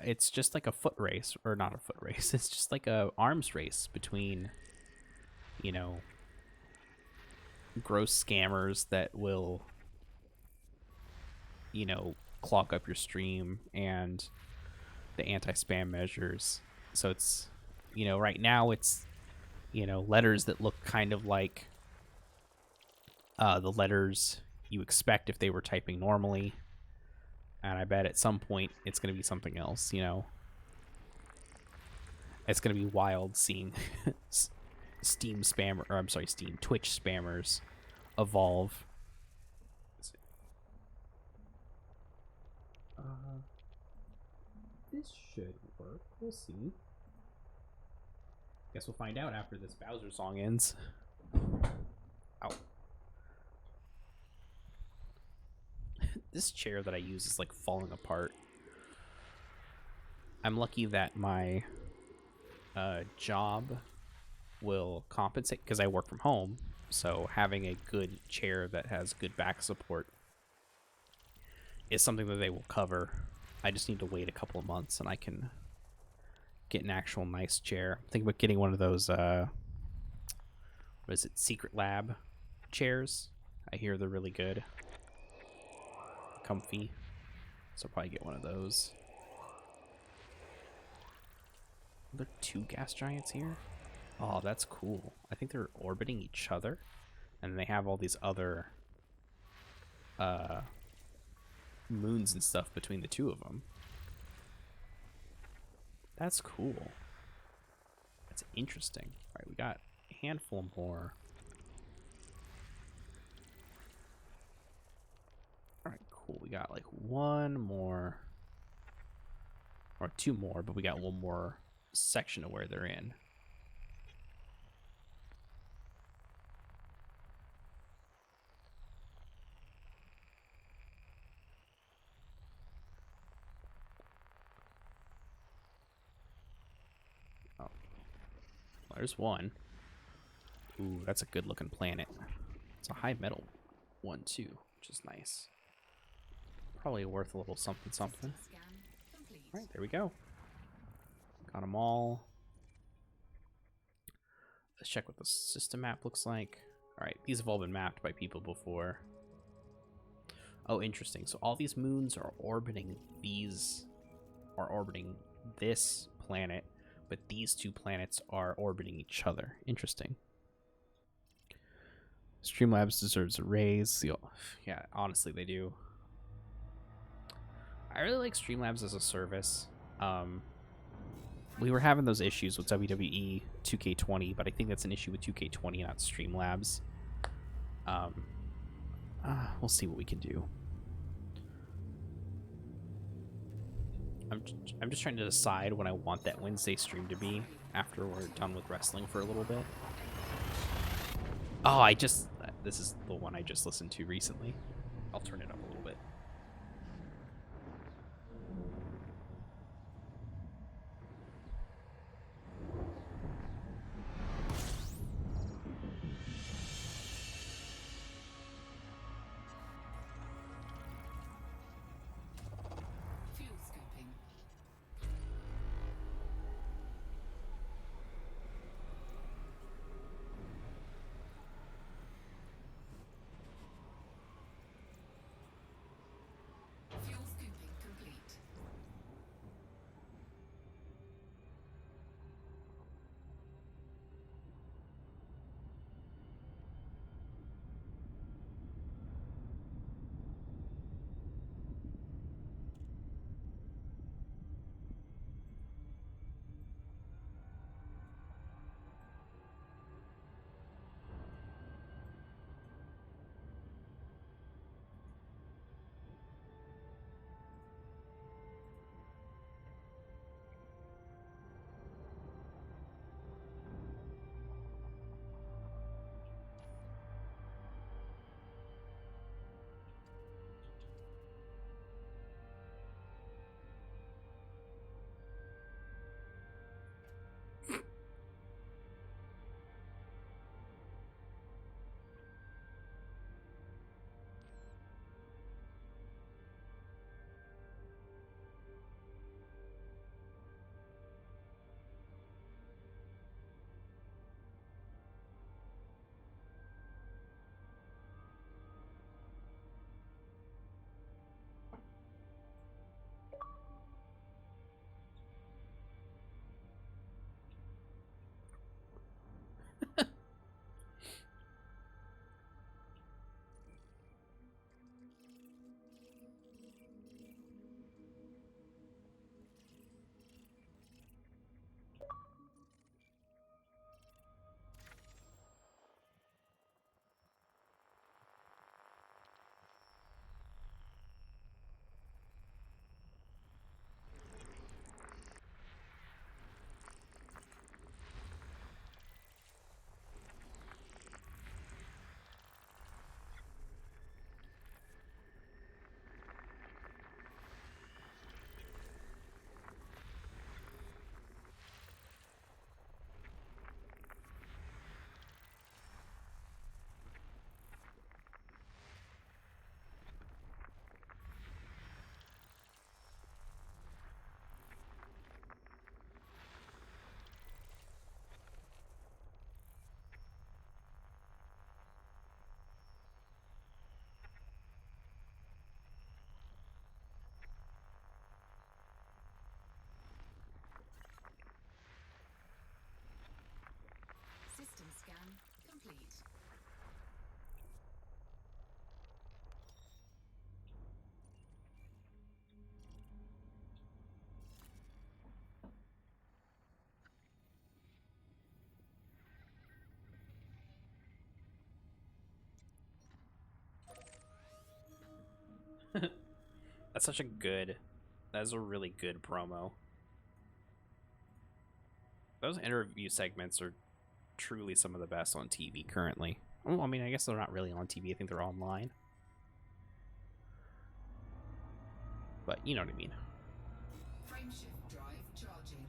It's just like a foot race, or not a foot race. It's just like a arms race between, you know, gross scammers that will, you know, clog up your stream and the anti-spam measures. So it's, you know, right now it's, you know, letters that look kind of like the letters you expect if they were typing normally. And I bet at some point it's going to be something else, you know. It's going to be wild seeing Steam spammer, or I'm sorry, Steam Twitch spammers evolve. This should work. We'll see. Guess we'll find out after this Bowser song ends. Ow. This chair that I use is like falling apart. I'm lucky that my job will compensate because I work from home. So having a good chair that has good back support is something that they will cover. I just need to wait a couple of months and I can get an actual nice chair. Think about getting one of those, what is it, Secret Lab chairs. I hear they're really good. Comfy. So I'll probably get one of those. Are there two gas giants here? Oh, that's cool. I think they're orbiting each other. And they have all these other moons and stuff between the two of them. That's cool. That's interesting. All right, we got a handful more. All right, cool. We got like one more, or two more, but we got one more section of where they're in. there's one. Ooh, that's a good looking planet. It's a high metal one too, which is nice. Probably worth a little something something. System scan complete. All right, there we go. Got them all. Let's check what the system map looks like. All right, these have all been mapped by people before. Oh, interesting. So all these moons are orbiting this planet, but these two planets are orbiting each other. Interesting. Streamlabs deserves a raise. Yeah, honestly, they do. I really like Streamlabs as a service. We were having those issues with WWE 2K20, but I think that's an issue with 2K20, not Streamlabs. We'll see what we can do. I'm just trying to decide when I want that Wednesday stream to be after we're done with wrestling for a little bit. Oh, this is the one I just listened to recently. I'll turn it up a little bit. Fuel scooping. Fuel scooping complete. System scan complete. That's a really good promo. Those interview segments are truly some of the best on TV currently. Well, I mean, I guess they're not really on TV. I think they're online. But you know what I mean. Frameshift drive charging.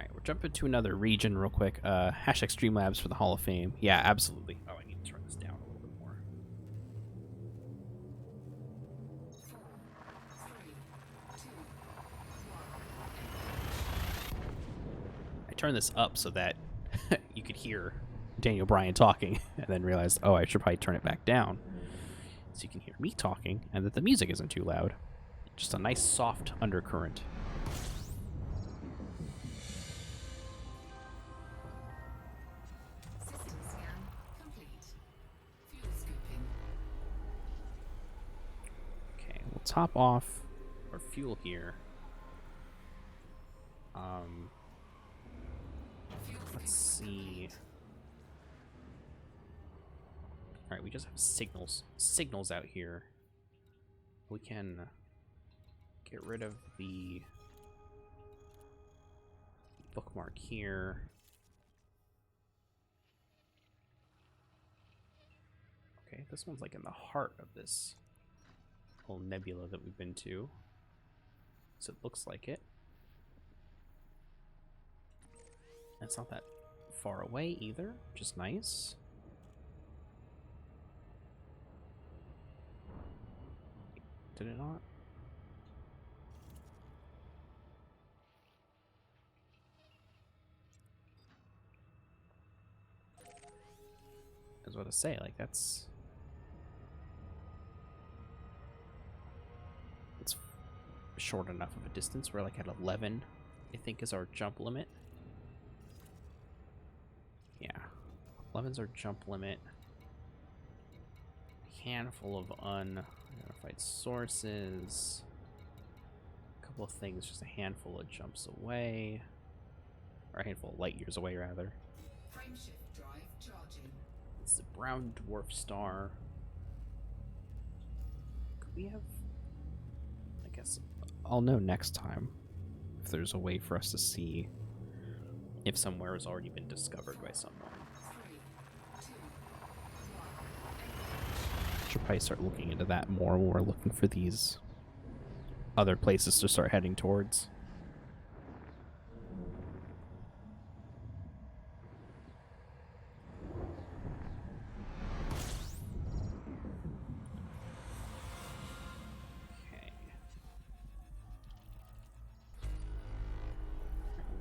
Alright, we're jumping to another region real quick. Hashtag Streamlabs for the Hall of Fame. Yeah, absolutely. Oh, I need to turn this down a little bit more. 4, 3, 2, 1. I turned this up so that you could hear Daniel Bryan talking, and then realized, oh, I should probably turn it back down so you can hear me talking and that the music isn't too loud. Just a nice soft undercurrent. System scan complete. Fuel scooping. Okay, we'll top off our fuel here. Fuel Let's see. All right, we just have signals out here. We can get rid of the bookmark here. Okay, this one's like in the heart of this whole nebula that we've been to. So it looks like it. It's not that far away either, which is nice. Did it not? I was about to say, like, it's short enough of a distance. We're like at 11, I think, is our jump limit. Yeah, 11's our jump limit. Handful of unidentified sources. A couple of things, just a handful of jumps away. Or a handful of light years away, rather. Frameshift drive charging. It's the brown dwarf star. Could we have... I guess I'll know next time if there's a way for us to see if somewhere has already been discovered by someone. 3, 2, 1. Should probably start looking into that more when we're looking for these other places to start heading towards. Okay.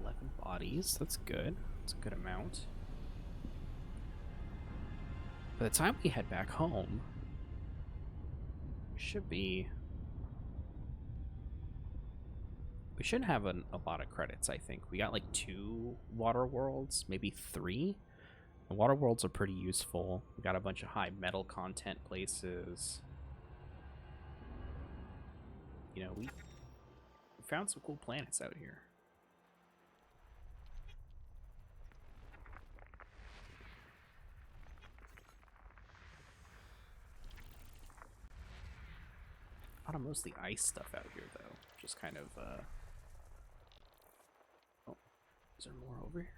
11 bodies. That's good. That's a good amount. By the time we head back home, we should have a lot of credits, I think. We got like 2 water worlds, maybe 3. The water worlds are pretty useful. We got a bunch of high metal content places. You know, we found some cool planets out here. A lot of mostly ice stuff out here, though. Just kind of, Oh, is there more over here?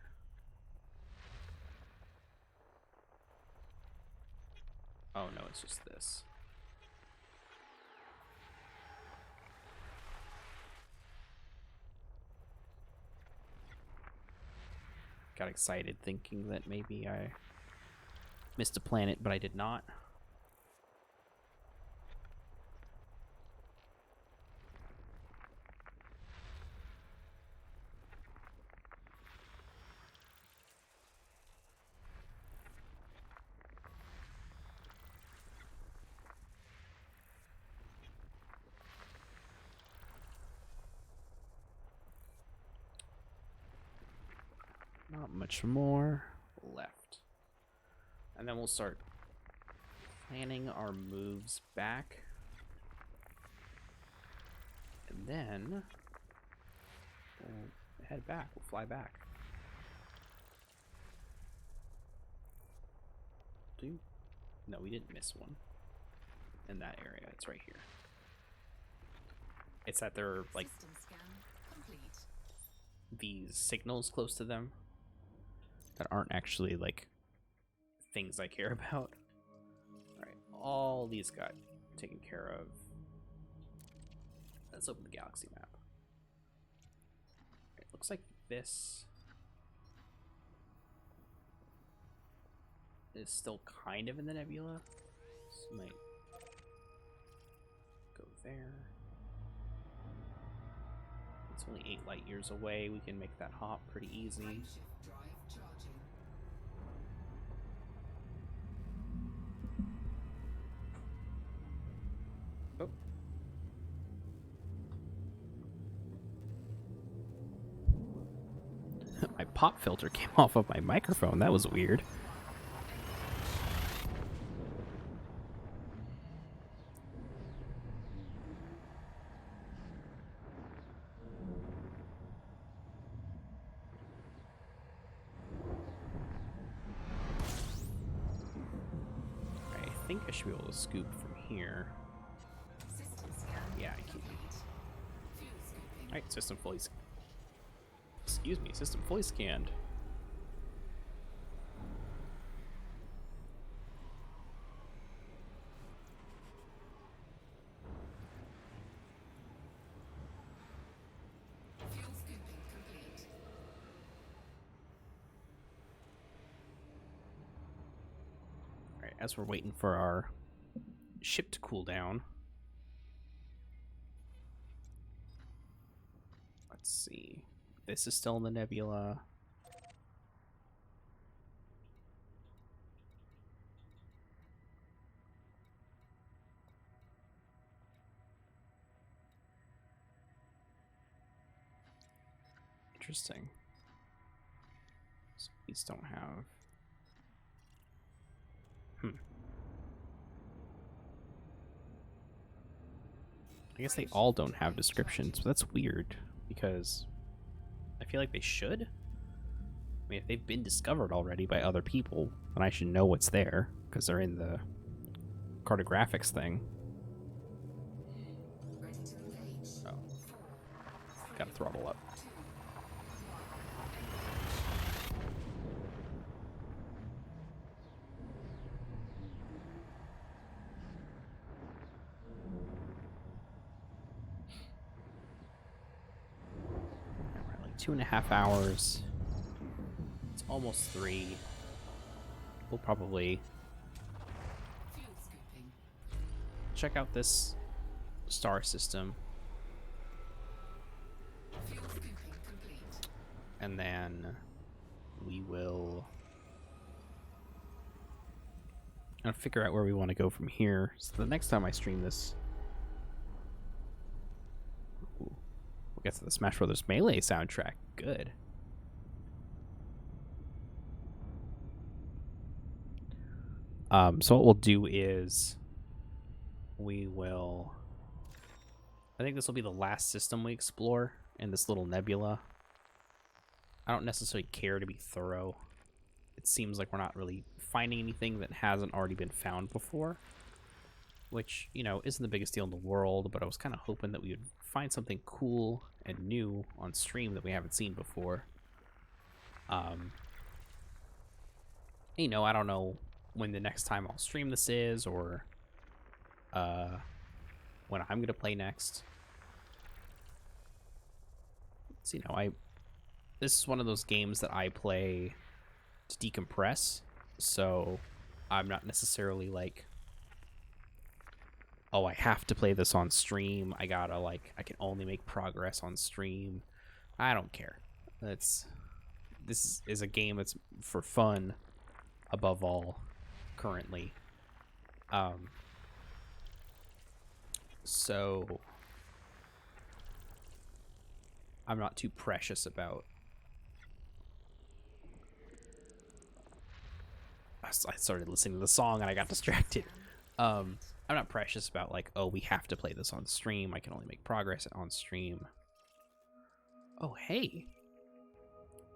Oh, no, it's just this. Got excited thinking that maybe I missed a planet, but I did not. Not much more left. And then we'll start planning our moves back. And then we'll head back. We'll fly back. No, we didn't miss one in that area. It's right here. It's that there are like System scan complete. these signals close to them that aren't actually like things I care about. Alright, all these got taken care of. Let's open the galaxy map. It looks like this is still kind of in the nebula. So might go there. It's only 8 light years away. We can make that hop pretty easy. Frameshift drive charging. Oh. My pop filter came off of my microphone. That was weird. I think I should be able to scoop from here. System scan. Yeah, I can. complete. Fuel scooping. Alright, system fully excuse me, system fully scanned. Fuel scooping complete. Alright, as we're waiting for our ship to cool down. Let's see. This is still in the nebula. Interesting. So these don't have. I guess they all don't have descriptions, but that's weird because I feel like they should. I mean, if they've been discovered already by other people, then I should know what's there because they're in the cartographics thing. Ready to engage. Oh, gotta throttle up. 2, We're at like 2.5 hours. It's almost 3. We'll probably fuel scooping. check out this star system Fuel scooping complete. and then we will figure out where we want to go from here. So the next time I stream this, we'll get to the Smash Brothers Melee soundtrack. Good. So what we'll do is we will. I think this will be the last system we explore in this little nebula. I don't necessarily care to be thorough. It seems like we're not really finding anything that hasn't already been found before, which, you know, isn't the biggest deal in the world, but I was kind of hoping that we would find something cool and new on stream that we haven't seen before. You know, I don't know when the next time I'll stream this is, or when I'm gonna play next. So, you know, this is one of those games that I play to decompress, so I'm not necessarily like, oh, I have to play this on stream. I gotta, like, I can only make progress on stream. I don't care. This is a game that's for fun above all currently. So I'm not too precious about. I started listening to the song and I got distracted. I'm not precious about like, oh, we have to play this on stream. I can only make progress on stream. Oh, hey,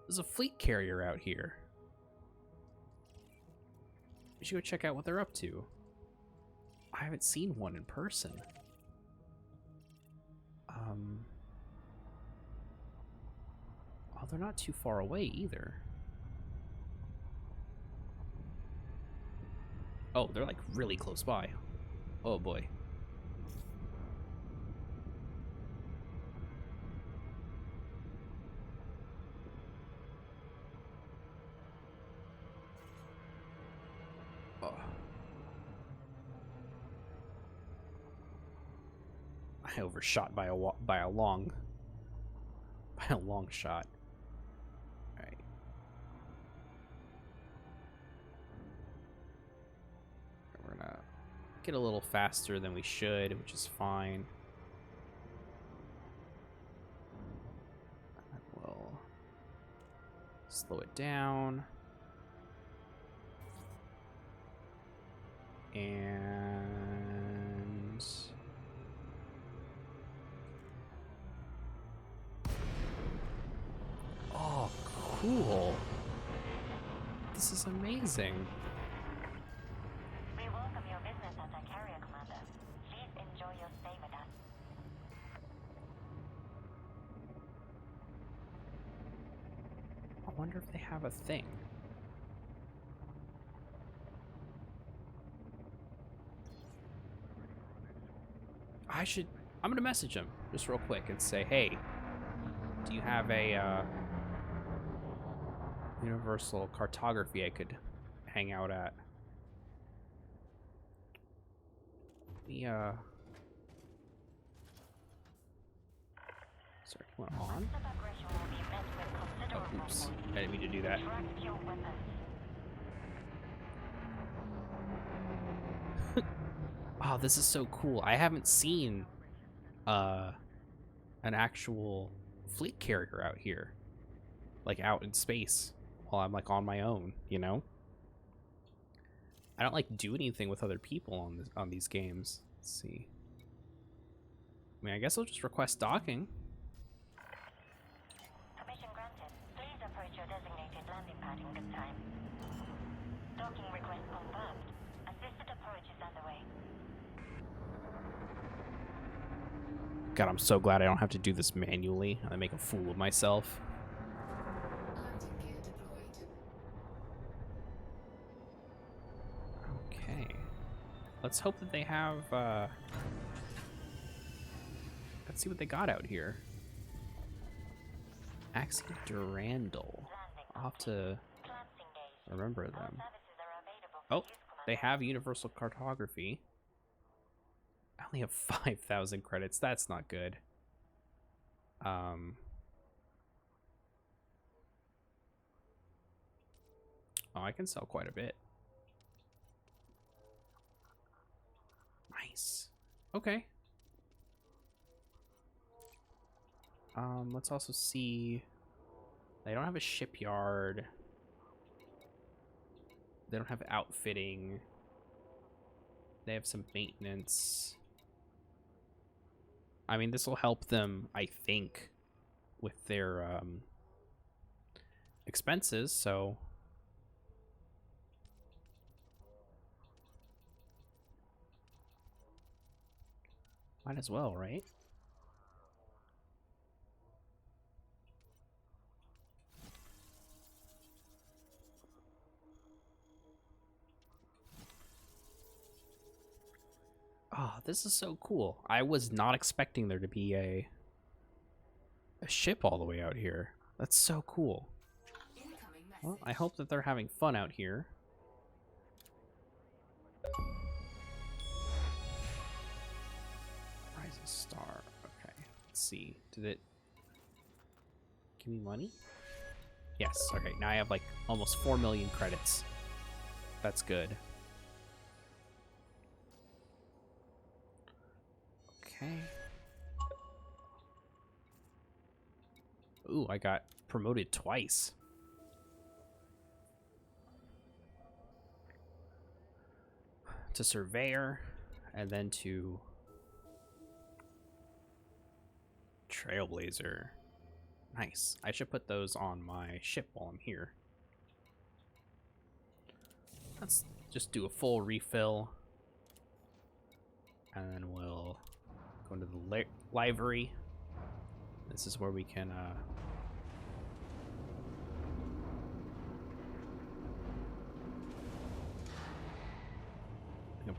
there's a fleet carrier out here. We should go check out what they're up to. I haven't seen one in person. Oh, they're not too far away either. Oh, they're like really close by. Oh boy. I overshot by a long shot. All right. We're gonna get a little faster than we should, which is fine. And we'll slow it down. And oh, cool. This is amazing. We welcome your business as a carrier, Commander. Please enjoy your stay with us. I wonder if they have a thing. I'm gonna message him just real quick and say, hey, do you have a universal cartography I could hang out at? Sorry, went on? Oh, oops. I didn't mean to do that. Wow, this is so cool. I haven't seen an actual fleet carrier out here. Like out in space while I'm like on my own, you know? I don't like do anything with other people on these games. Let's see. I mean, I guess I'll just request docking. Permission granted. Please approach your designated landing pad in good time. Docking request confirmed. Assisted approach is underway. God, I'm so glad I don't have to do this manually. I make a fool of myself. Landing gear deployed. Okay. Let's hope that they have, let's see what they got out here. Axie Durandal. I'll have to remember them. Oh, they have universal cartography. I only have 5,000 credits. That's not good. Oh, I can sell quite a bit. Nice. Okay. Let's also see. They don't have a shipyard. They don't have outfitting. They have some maintenance. I mean, this will help them, I think, with their expenses, so might as well, right? Oh, this is so cool. I was not expecting there to be a ship all the way out here. That's so cool. Incoming message. Well, I hope that they're having fun out here. Rising Star. Okay, let's see. Did it give me money? Yes. Okay, now I have like almost 4 million credits. That's good. Okay. Ooh, I got promoted twice. To surveyor, and then to trailblazer. Nice. I should put those on my ship while I'm here. Let's just do a full refill. And then we'll go into the livery. This is where we can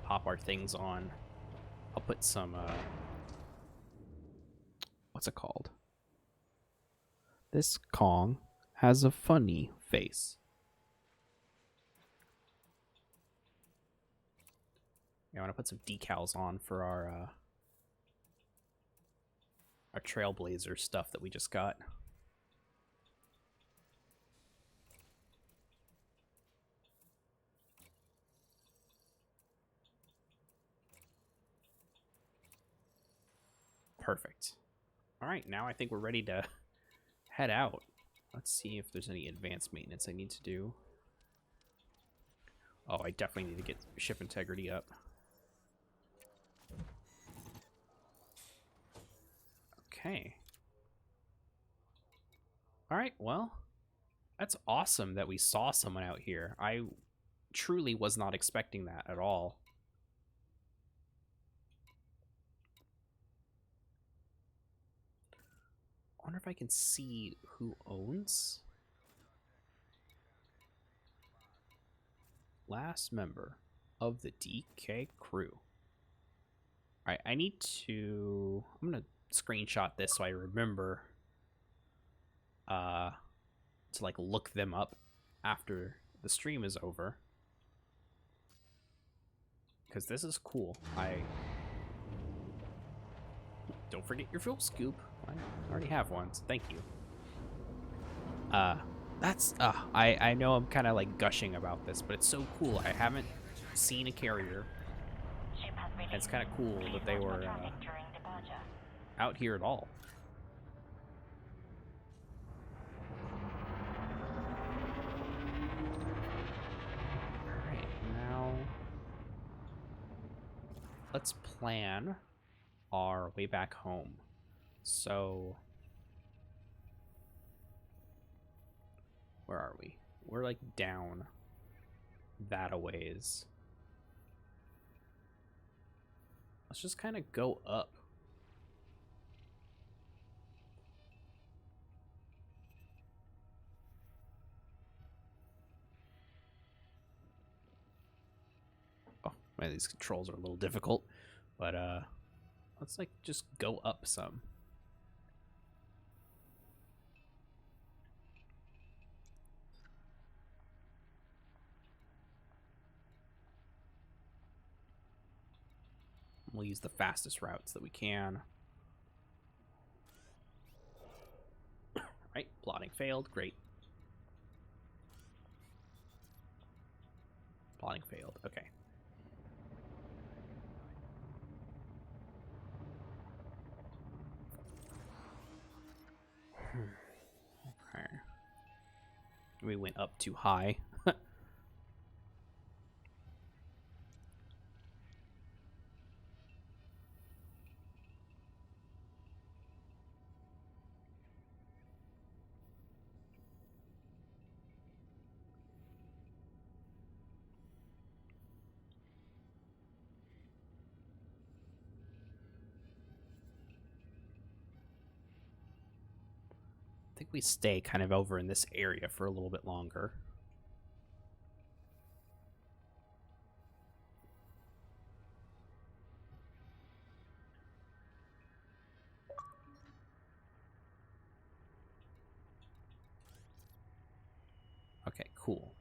pop our things on. I'll put some what's it called? This Kong has a funny face. Yeah, I want to put some decals on for our our Trailblazer stuff that we just got. Perfect. All right, now I think we're ready to head out. Let's see if there's any advanced maintenance I need to do. Oh, I definitely need to get ship integrity up. Okay. All right, well, that's awesome that we saw someone out here. I truly was not expecting that at all. I wonder if I can see who owns. Last member of the DK crew. All right, I need to... I'm going to screenshot this so I remember to like look them up after the stream is over. Because this is cool. Don't forget your fuel scoop. I already have one, so thank you. That's I know I'm kind of like gushing about this, but it's so cool. I haven't seen a carrier. And it's kind of cool that they were out here at all. All right, now let's plan our way back home. So where are we? We're like down that a ways. Let's just kind of go up. Oh, man, these controls are a little difficult, but let's like just go up some. We'll use the fastest routes that we can. Right, plotting failed. Great. Plotting failed. Okay. Okay. We went up too high. I think we stay kind of over in this area for a little bit longer. Okay, cool.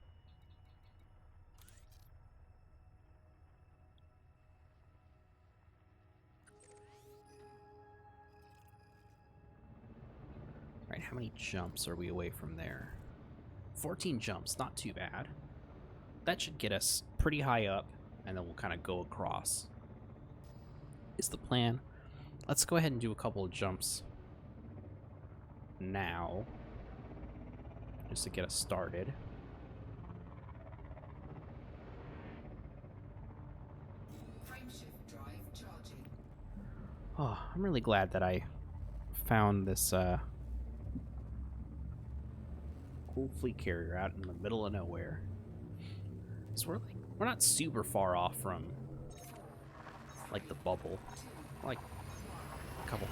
Right, how many jumps are we away from there? 14 jumps, not too bad. That should get us pretty high up, and then we'll kind of go across. Is the plan. Let's go ahead and do a couple of jumps now, just to get us started. Frameshift drive charging. Oh, I'm really glad that I found this cool fleet carrier out in the middle of nowhere. So we're not super far off from like the bubble, like a couple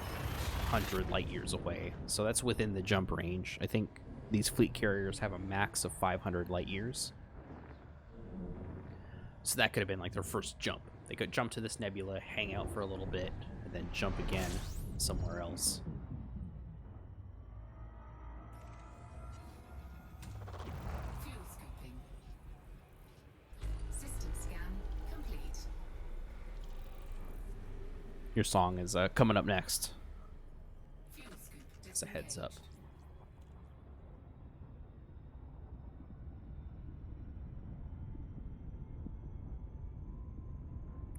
hundred light years away. So that's within the jump range. I think these fleet carriers have a max of 500 light years. So that could have been like their first jump. They could jump to this nebula, hang out for a little bit, and then jump again somewhere else. Fuel scooping. System scan complete. Your song is coming up next. As a heads up.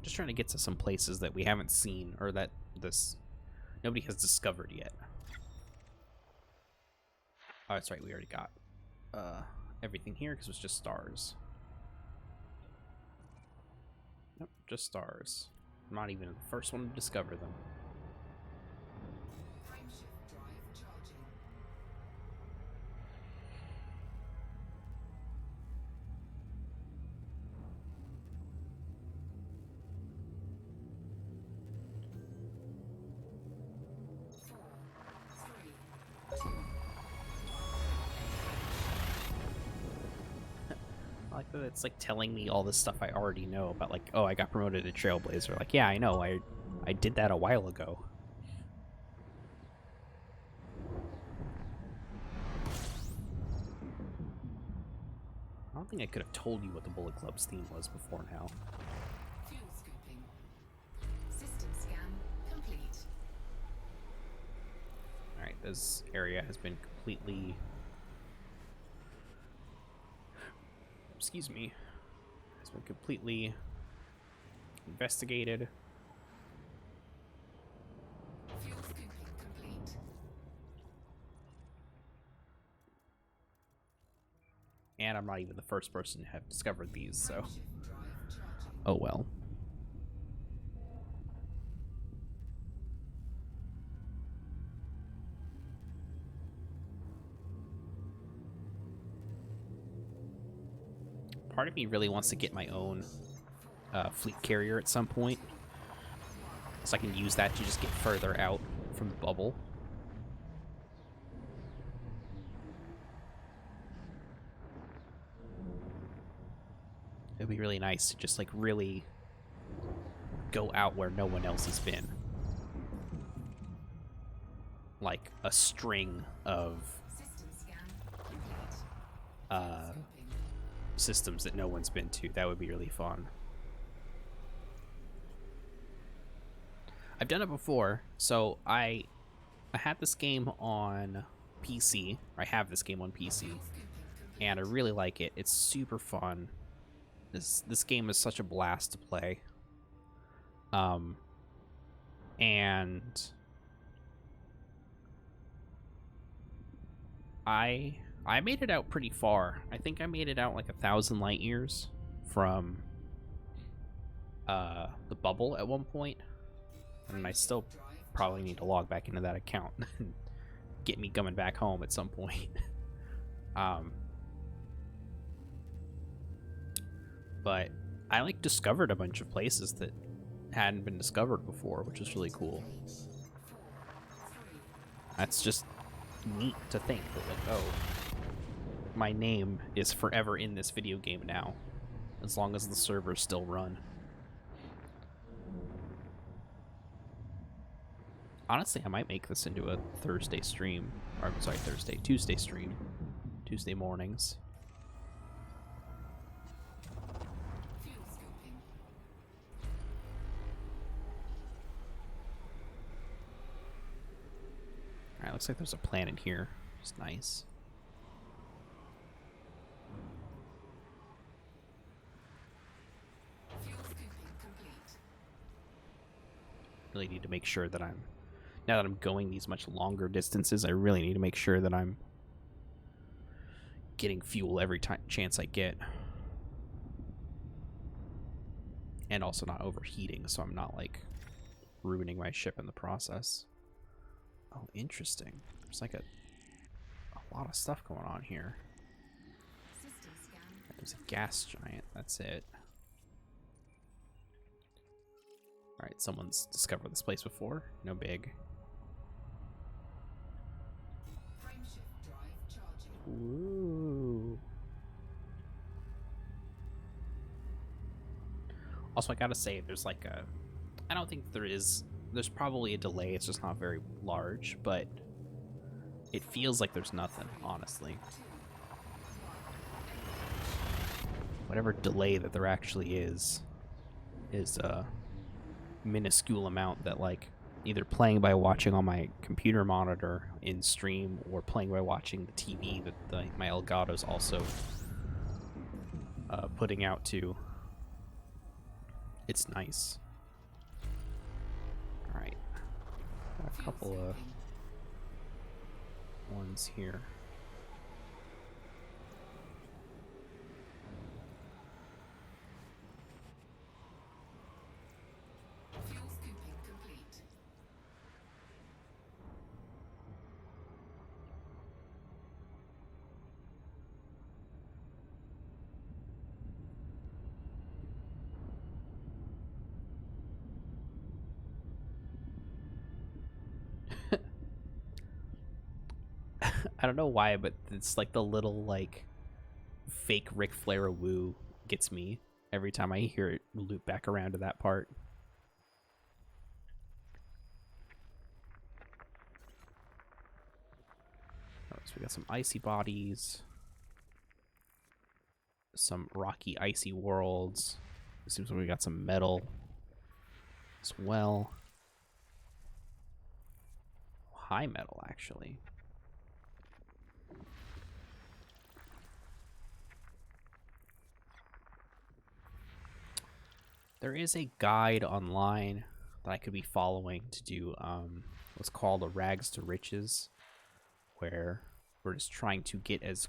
Just trying to get to some places that we haven't seen, or that nobody has discovered yet. Oh, that's right, we already got everything here because it was just stars. Nope, just stars. I'm not even the first one to discover them. Frameshift drive charging. I like that it's like telling me all this stuff I already know about, like, oh, I got promoted to Trailblazer. Like, yeah, I know, I did that a while ago. I don't think I could have told you what the Bullet Club's theme was before now. Fuel scooping. System scan complete. Alright, this area has been completely... Excuse me. Has been completely investigated. Fuel scooping complete. And I'm not even the first person to have discovered these, so... Frameshift drive charging. Oh well. Part of me really wants to get my own fleet carrier at some point, so I can use that to just get further out from the bubble. It'd be really nice to just like really go out where no one else has been. Like a string of System scan complete. Scooping. systems that no one's been to. That would be really fun. I've done it before, so I had this game on PC. I have this game on PC, and I really like it. It's super fun. This game is such a blast to play. And I made it out pretty far. I think I made it out like 1,000 light years from the bubble at one point, and I still probably need to log back into that account and get me coming back home at some point. But I like discovered a bunch of places that hadn't been discovered before, which is really cool. That's just neat to think that, like, oh, my name is forever in this video game now, as long as the servers still run. Honestly, I might make this into a Thursday stream, or sorry, Tuesday stream, Tuesday mornings. Fuel scooping. Alright, looks like there's a planet here. It's nice. Fuel scooping complete. Really need to make sure that I'm, now that I'm going these much longer distances, I really need to make sure that I'm getting fuel every chance I get. And also not overheating, so I'm not, like, ruining my ship in the process. Oh, interesting. There's like a lot of stuff going on here. System scan. There's a gas giant. That's it. Alright, someone's discovered this place before. No big. Frameshift drive charging. Ooh. Also, I gotta say, there's like a... I don't think there's probably a delay, it's just not very large, but it feels like there's nothing, honestly. Whatever delay that there actually is a minuscule amount that, like, either playing by watching on my computer monitor in stream or playing by watching the TV that my Elgato's also putting out to. It's nice. All right, got a couple of ones here. Fuel scooping complete. I don't know why, but it's like the little like fake Ric Flair woo gets me every time I hear it loop back around to that part. Oh, so we got some icy bodies, some rocky icy worlds. It seems like we got some metal as well. High metal, actually. There is a guide online that I could be following to do what's called a rags to riches, where we're just trying to get as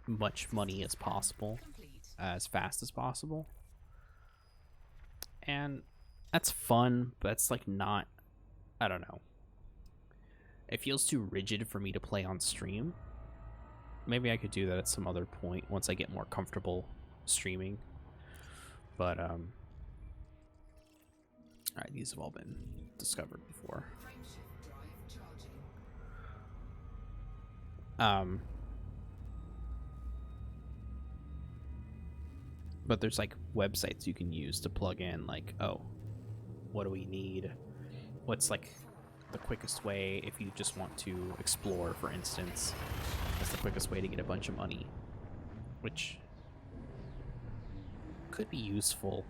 much money as possible, as fast as possible. And that's fun, but it's like not, I don't know. It feels too rigid for me to play on stream. Maybe I could do that at some other point once I get more comfortable streaming. But alright, these have all been discovered before. But there's like websites you can use to plug in, like, oh, what do we need? What's like the quickest way if you just want to explore, for instance? That's the quickest way to get a bunch of money, which could be useful.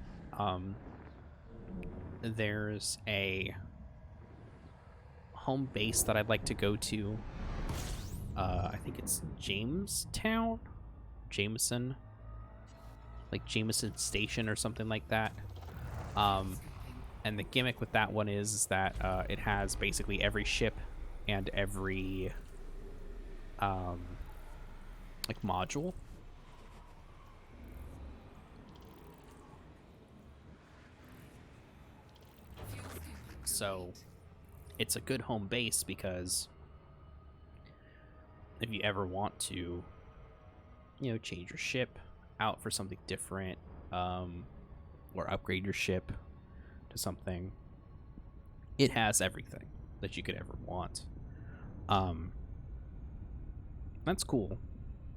There's a home base that I'd like to go to. I think it's Jamestown? Jameson? Like Jameson Station or something like that. And the gimmick with that one is that it has basically every ship and every like module. So it's a good home base because if you ever want to, you know, change your ship out for something different, or upgrade your ship to something, it has everything that you could ever want. That's cool.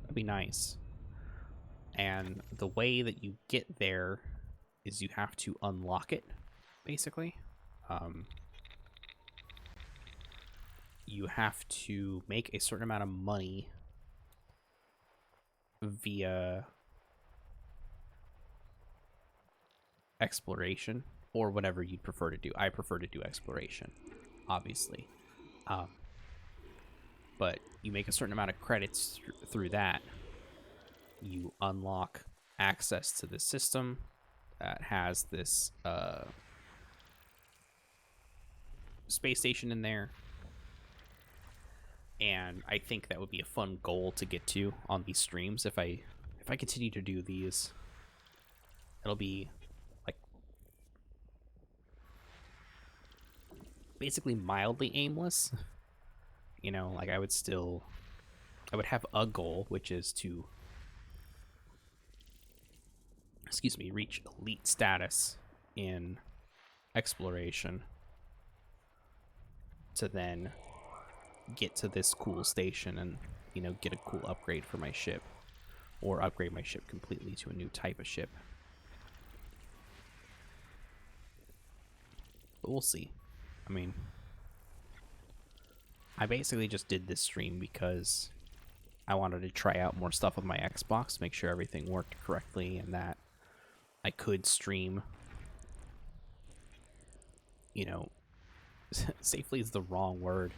That'd be nice. And the way that you get there is you have to unlock it, basically. You have to make a certain amount of money via exploration, or whatever you'd prefer to do. I prefer to do exploration, obviously. But you make a certain amount of credits through that. You unlock access to the system that has this space station in there. And I think that would be a fun goal to get to on these streams. If I continue to do these, it'll be like basically mildly aimless. You know, like I would have a goal, which is to, reach elite status in exploration to then get to this cool station and, you know, get a cool upgrade for my ship, or upgrade my ship completely to a new type of ship. But we'll see. I mean, I basically just did this stream because I wanted to try out more stuff with my Xbox, make sure everything worked correctly and that I could stream, you know, safely is the wrong word,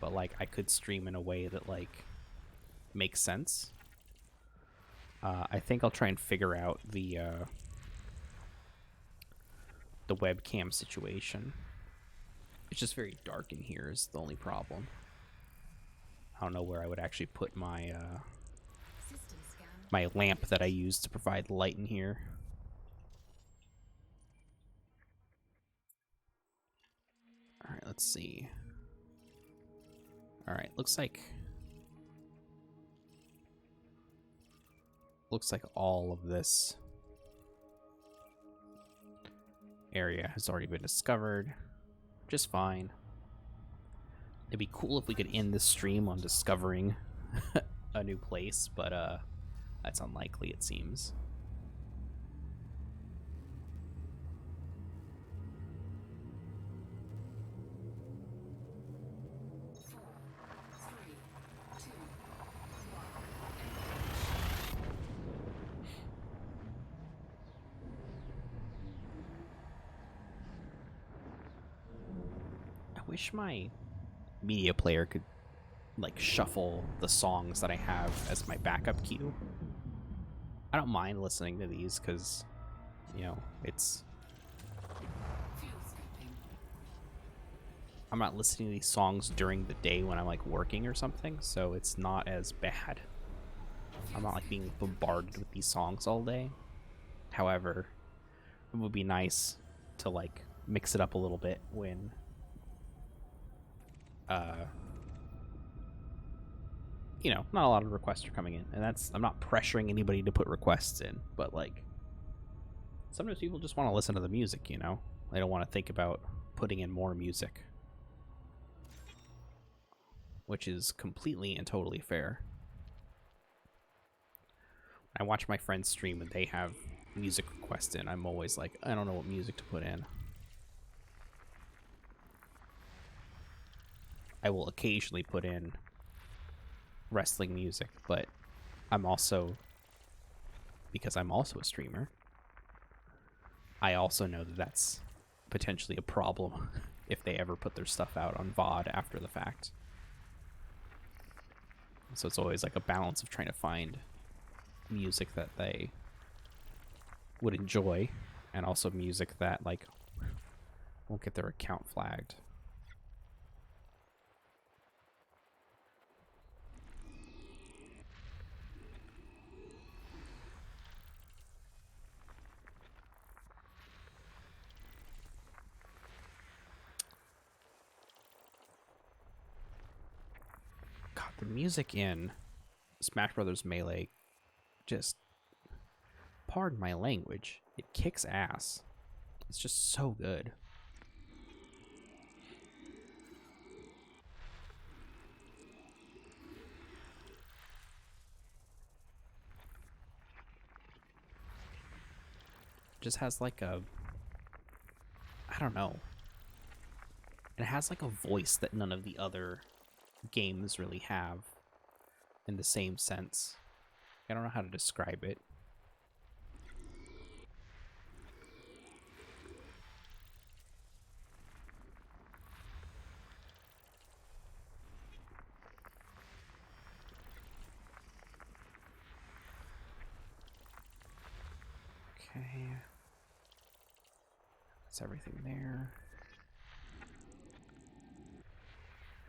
but like I could stream in a way that like makes sense. I think I'll try and figure out the webcam situation. It's just very dark in here is the only problem. I don't know where I would actually put my System scan. my lamp that I use to provide light in here. All right, let's see. All right, looks like all of this area has already been discovered. Just fine. It'd be cool if we could end this stream on discovering a new place, but that's unlikely, it seems. I wish my media player could like shuffle the songs that I have as my backup queue. I don't mind listening to these because, you know, it's... I'm not listening to these songs during the day when I'm like working or something, so it's not as bad. I'm not like being bombarded with these songs all day. However, it would be nice to like mix it up a little bit when you know, not a lot of requests are coming in, and that's, I'm not pressuring anybody to put requests in, but like sometimes people just want to listen to the music, you know, they don't want to think about putting in more music, which is completely and totally fair. I watch my friends stream and they have music requests in, I'm always like, I don't know what music to put in. I will occasionally put in wrestling music, but I'm also, because I'm also a streamer, I also know that that's potentially a problem if they ever put their stuff out on VOD after the fact. So it's always like a balance of trying to find music that they would enjoy and also music that like won't get their account flagged. God, the music in Smash Brothers Melee, just, pardon my language, it kicks ass. It's just so good. Just has like a, I don't know. It has like a voice that none of the other games really have in the same sense. I don't know how to describe it. Okay. That's everything there.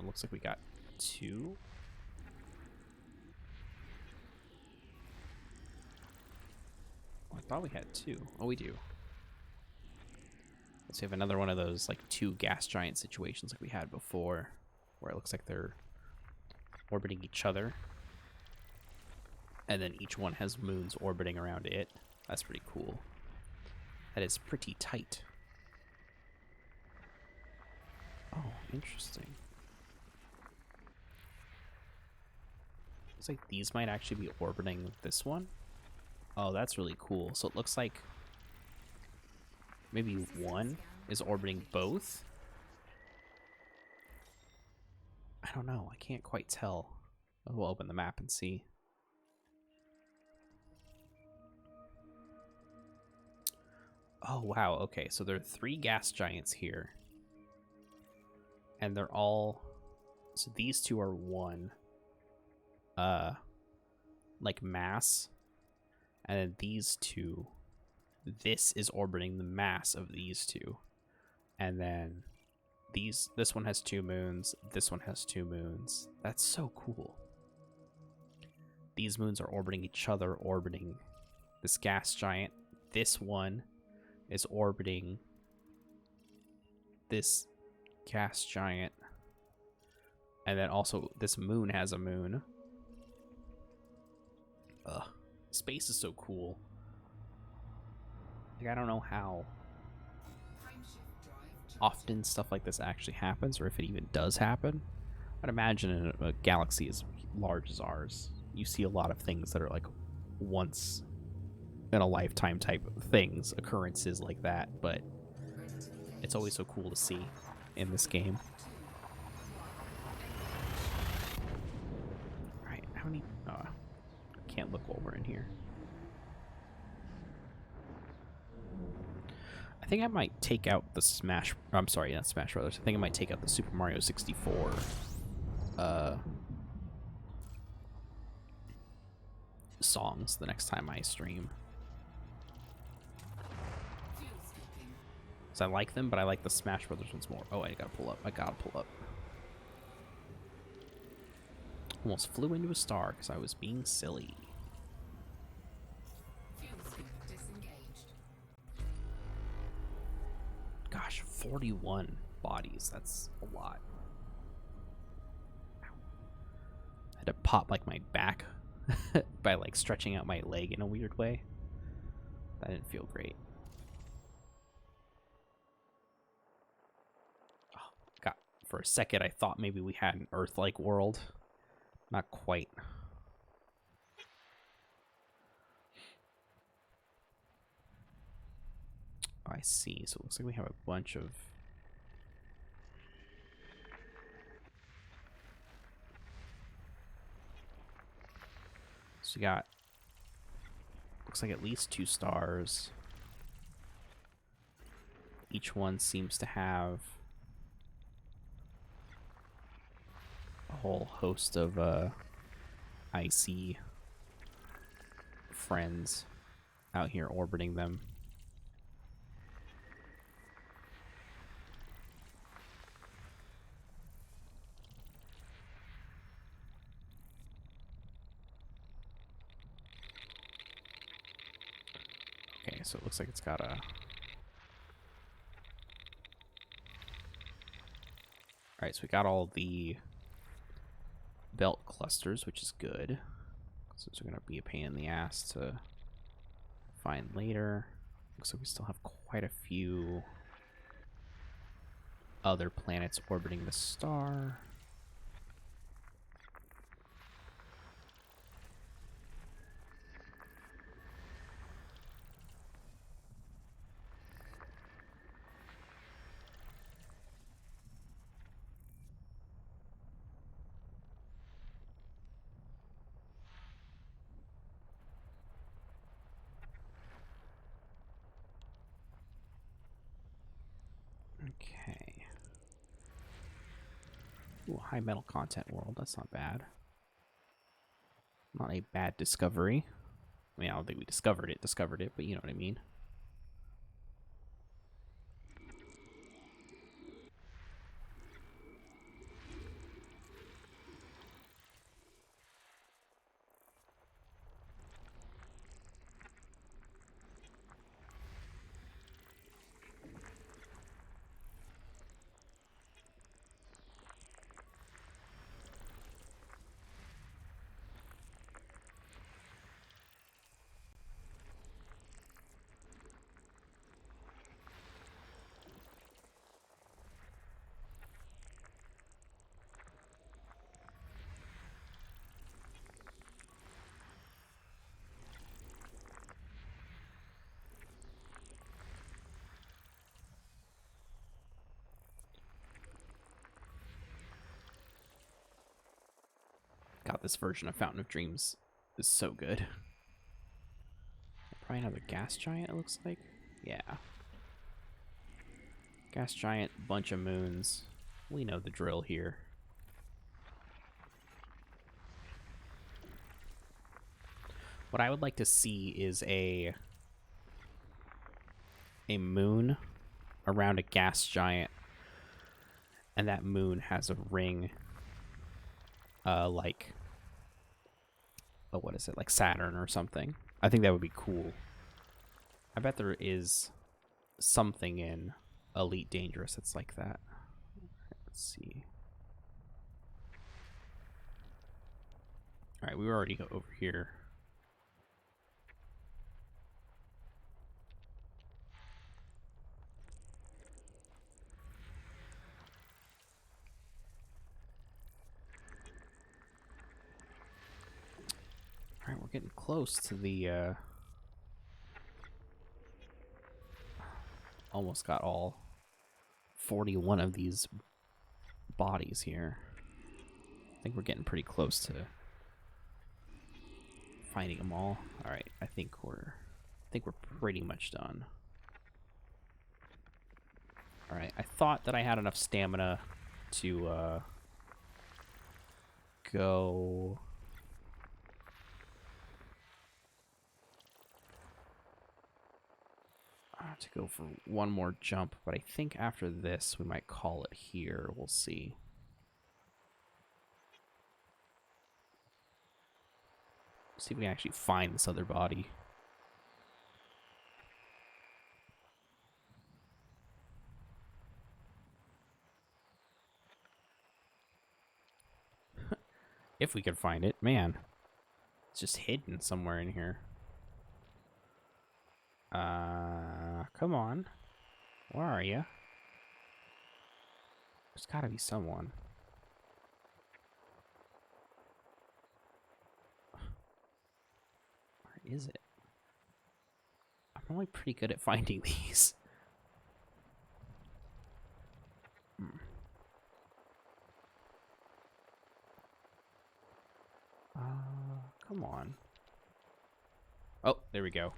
It looks like we got 2. Oh, I thought we had 2. Oh, we do. Let's have another one of those like 2 gas giant situations like we had before, where it looks like they're orbiting each other, and then each one has moons orbiting around it. That's pretty cool. That is pretty tight. Oh, interesting. Looks like these might actually be orbiting this one. Oh, that's really cool. So it looks like maybe one is orbiting both? I don't know. I can't quite tell. We'll open the map and see. Oh, wow. Okay, so there are 3 gas giants here. and they're all, so these two are one like mass, and then these two, this is orbiting the mass of these two, and then this one has 2 moons, this one has 2 moons. That's so cool. These moons are orbiting each other, orbiting this gas giant. This one is orbiting this gas giant, and then also this moon has a moon. Ugh, space is so cool. Like, I don't know how often stuff like this actually happens, or if it even does happen. I'd imagine in a galaxy as large as ours, you see a lot of things that are like once in a lifetime type of things, occurrences like that, but it's always so cool to see in this game. Alright, how many... can't look while we're in here. I think I might take out the Smash... I'm sorry, not Smash Brothers. I think I might take out the Super Mario 64 songs the next time I stream. I like them, but I like the Smash Brothers ones more. Oh, I gotta pull up. I gotta pull up. Almost flew into a star because I was being silly. Gosh, 41 bodies. That's a lot. Ow. I had to pop like my back by like stretching out my leg in a weird way. That didn't feel great. For a second, I thought maybe we had an Earth-like world. Not quite. Oh, I see. So it looks like we have a bunch of... So we got... Looks like at least 2 stars. Each one seems to have a whole host of icy friends out here orbiting them. Okay, so it looks like it's got a... Alright, so we got all the belt clusters, which is good. So those are going to be a pain in the ass to find later. Looks like we still have quite a few other planets orbiting the star. Okay. Ooh, high metal content world. That's not bad. Not a bad discovery. I mean, I don't think we discovered it, but you know what I mean. God, this version of Fountain of Dreams is so good. Probably another gas giant, it looks like. Yeah. Gas giant, bunch of moons. We know the drill here. What I would like to see is a moon around a gas giant, and that moon has a ring, like, oh, what is it, like Saturn or something. I think that would be cool. I bet there is something in Elite Dangerous that's like that. Let's see. All right, we were already over here. All right, we're getting close to the, almost got all 41 of these bodies here. I think we're getting pretty close to finding them all. All right, I think we're pretty much done. All right, I thought that I had enough stamina to go. To go for one more jump, but I think after this we might call it here. We'll see. See if we can actually find this other body. If we could find it, man. It's just hidden somewhere in here. Come on. Where are you? There's gotta be someone. Where is it? I'm only pretty good at finding these. Come on. Oh, there we go.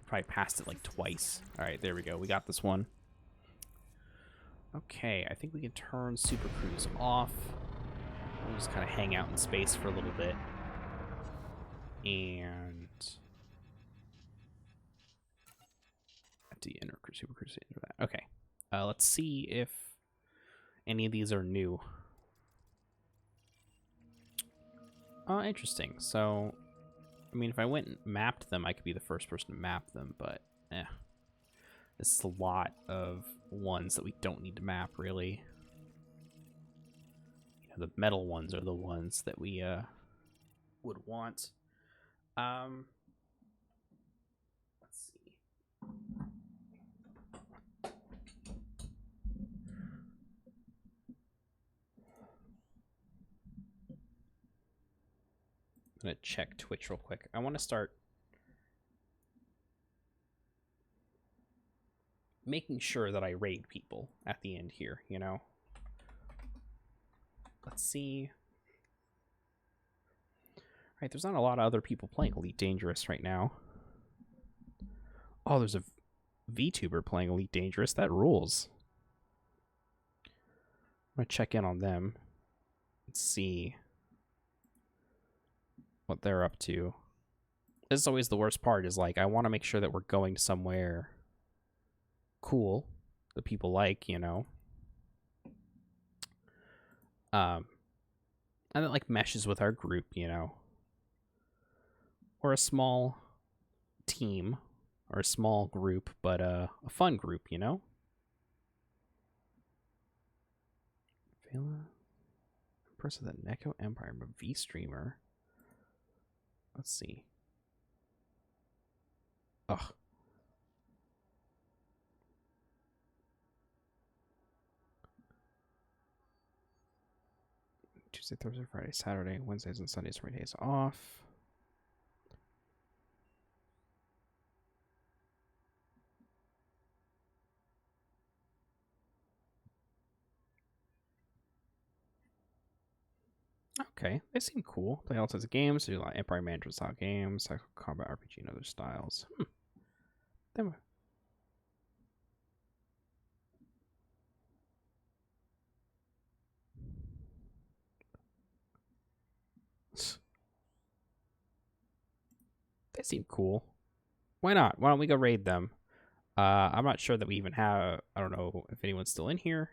Probably passed it like twice. Alright, there we go. We got this one. Okay, I think we can turn Super Cruise off. We'll just kind of hang out in space for a little bit. And to enter Super Cruise into that. Okay. Let's see if any of these are new. Interesting. So, I mean, if I went and mapped them, I could be the first person to map them, but this is a lot of ones that we don't need to map, really. You know, the metal ones are the ones that we would want. Let's see. I'm gonna check Twitch real quick. I want to start making sure that I raid people at the end here, you know? Let's see. All right, there's not a lot of other people playing Elite Dangerous right now. Oh, there's a VTuber playing Elite Dangerous. That rules. I'm gonna check in on them. Let's see what they're up to. This is always the worst part, is like, I want to make sure that we're going somewhere cool that people like, you know. And it like meshes with our group, you know. Or a small team or a small group, but a fun group, you know. Empress of the Neko Empire, I'm a V streamer. Let's see. Ugh. Tuesday, Thursday, Friday, Saturday, Wednesdays, and Sundays, 3 days off. Okay, they seem cool. Play all sorts of games. Do a lot of Empire Management style games, Cycle Combat RPG, and other styles. They seem cool. Why not? Why don't we go raid them? I'm not sure that we even have... I don't know if anyone's still in here.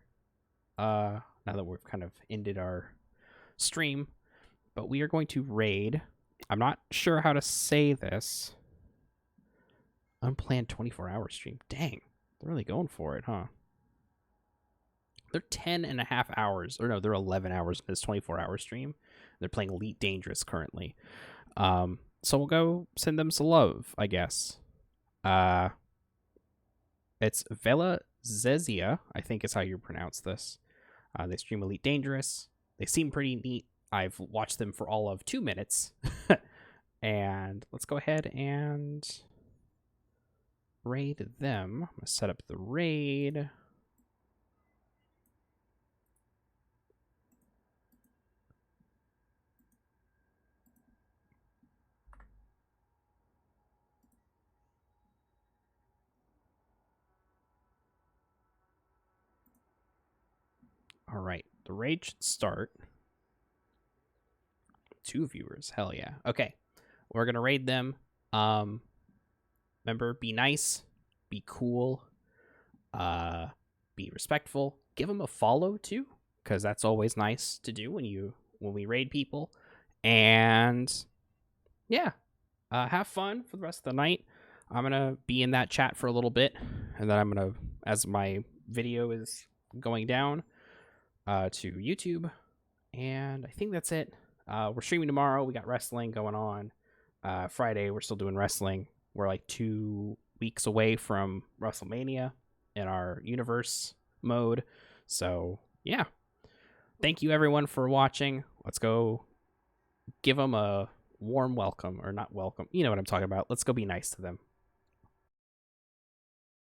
Now that we've kind of ended our stream. But we are going to raid. I'm not sure how to say this. Unplanned 24-hour stream. Dang. They're really going for it, huh? They're 10.5 hours. Or no, they're 11 hours in this 24-hour stream. They're playing Elite Dangerous currently. So we'll go send them some love, I guess. It's Vela Zezia, I think is how you pronounce this. They stream Elite Dangerous. They seem pretty neat. I've watched them for all of 2 minutes. And let's go ahead and raid them. I'm going to set up the raid. All right, the raid should start. 2 viewers, hell yeah. Okay, we're gonna raid them. Remember, be nice, be cool, be respectful. Give them a follow too, because that's always nice to do when we raid people. And yeah, have fun for the rest of the night. I'm gonna be in that chat for a little bit, and then I'm gonna, as my video is going down to YouTube, and I think that's it. We're streaming tomorrow. We got wrestling going on. Friday, we're still doing wrestling. We're like 2 weeks away from WrestleMania in our universe mode. So, yeah. Thank you, everyone, for watching. Let's go give them a warm welcome. Or not welcome. You know what I'm talking about. Let's go be nice to them.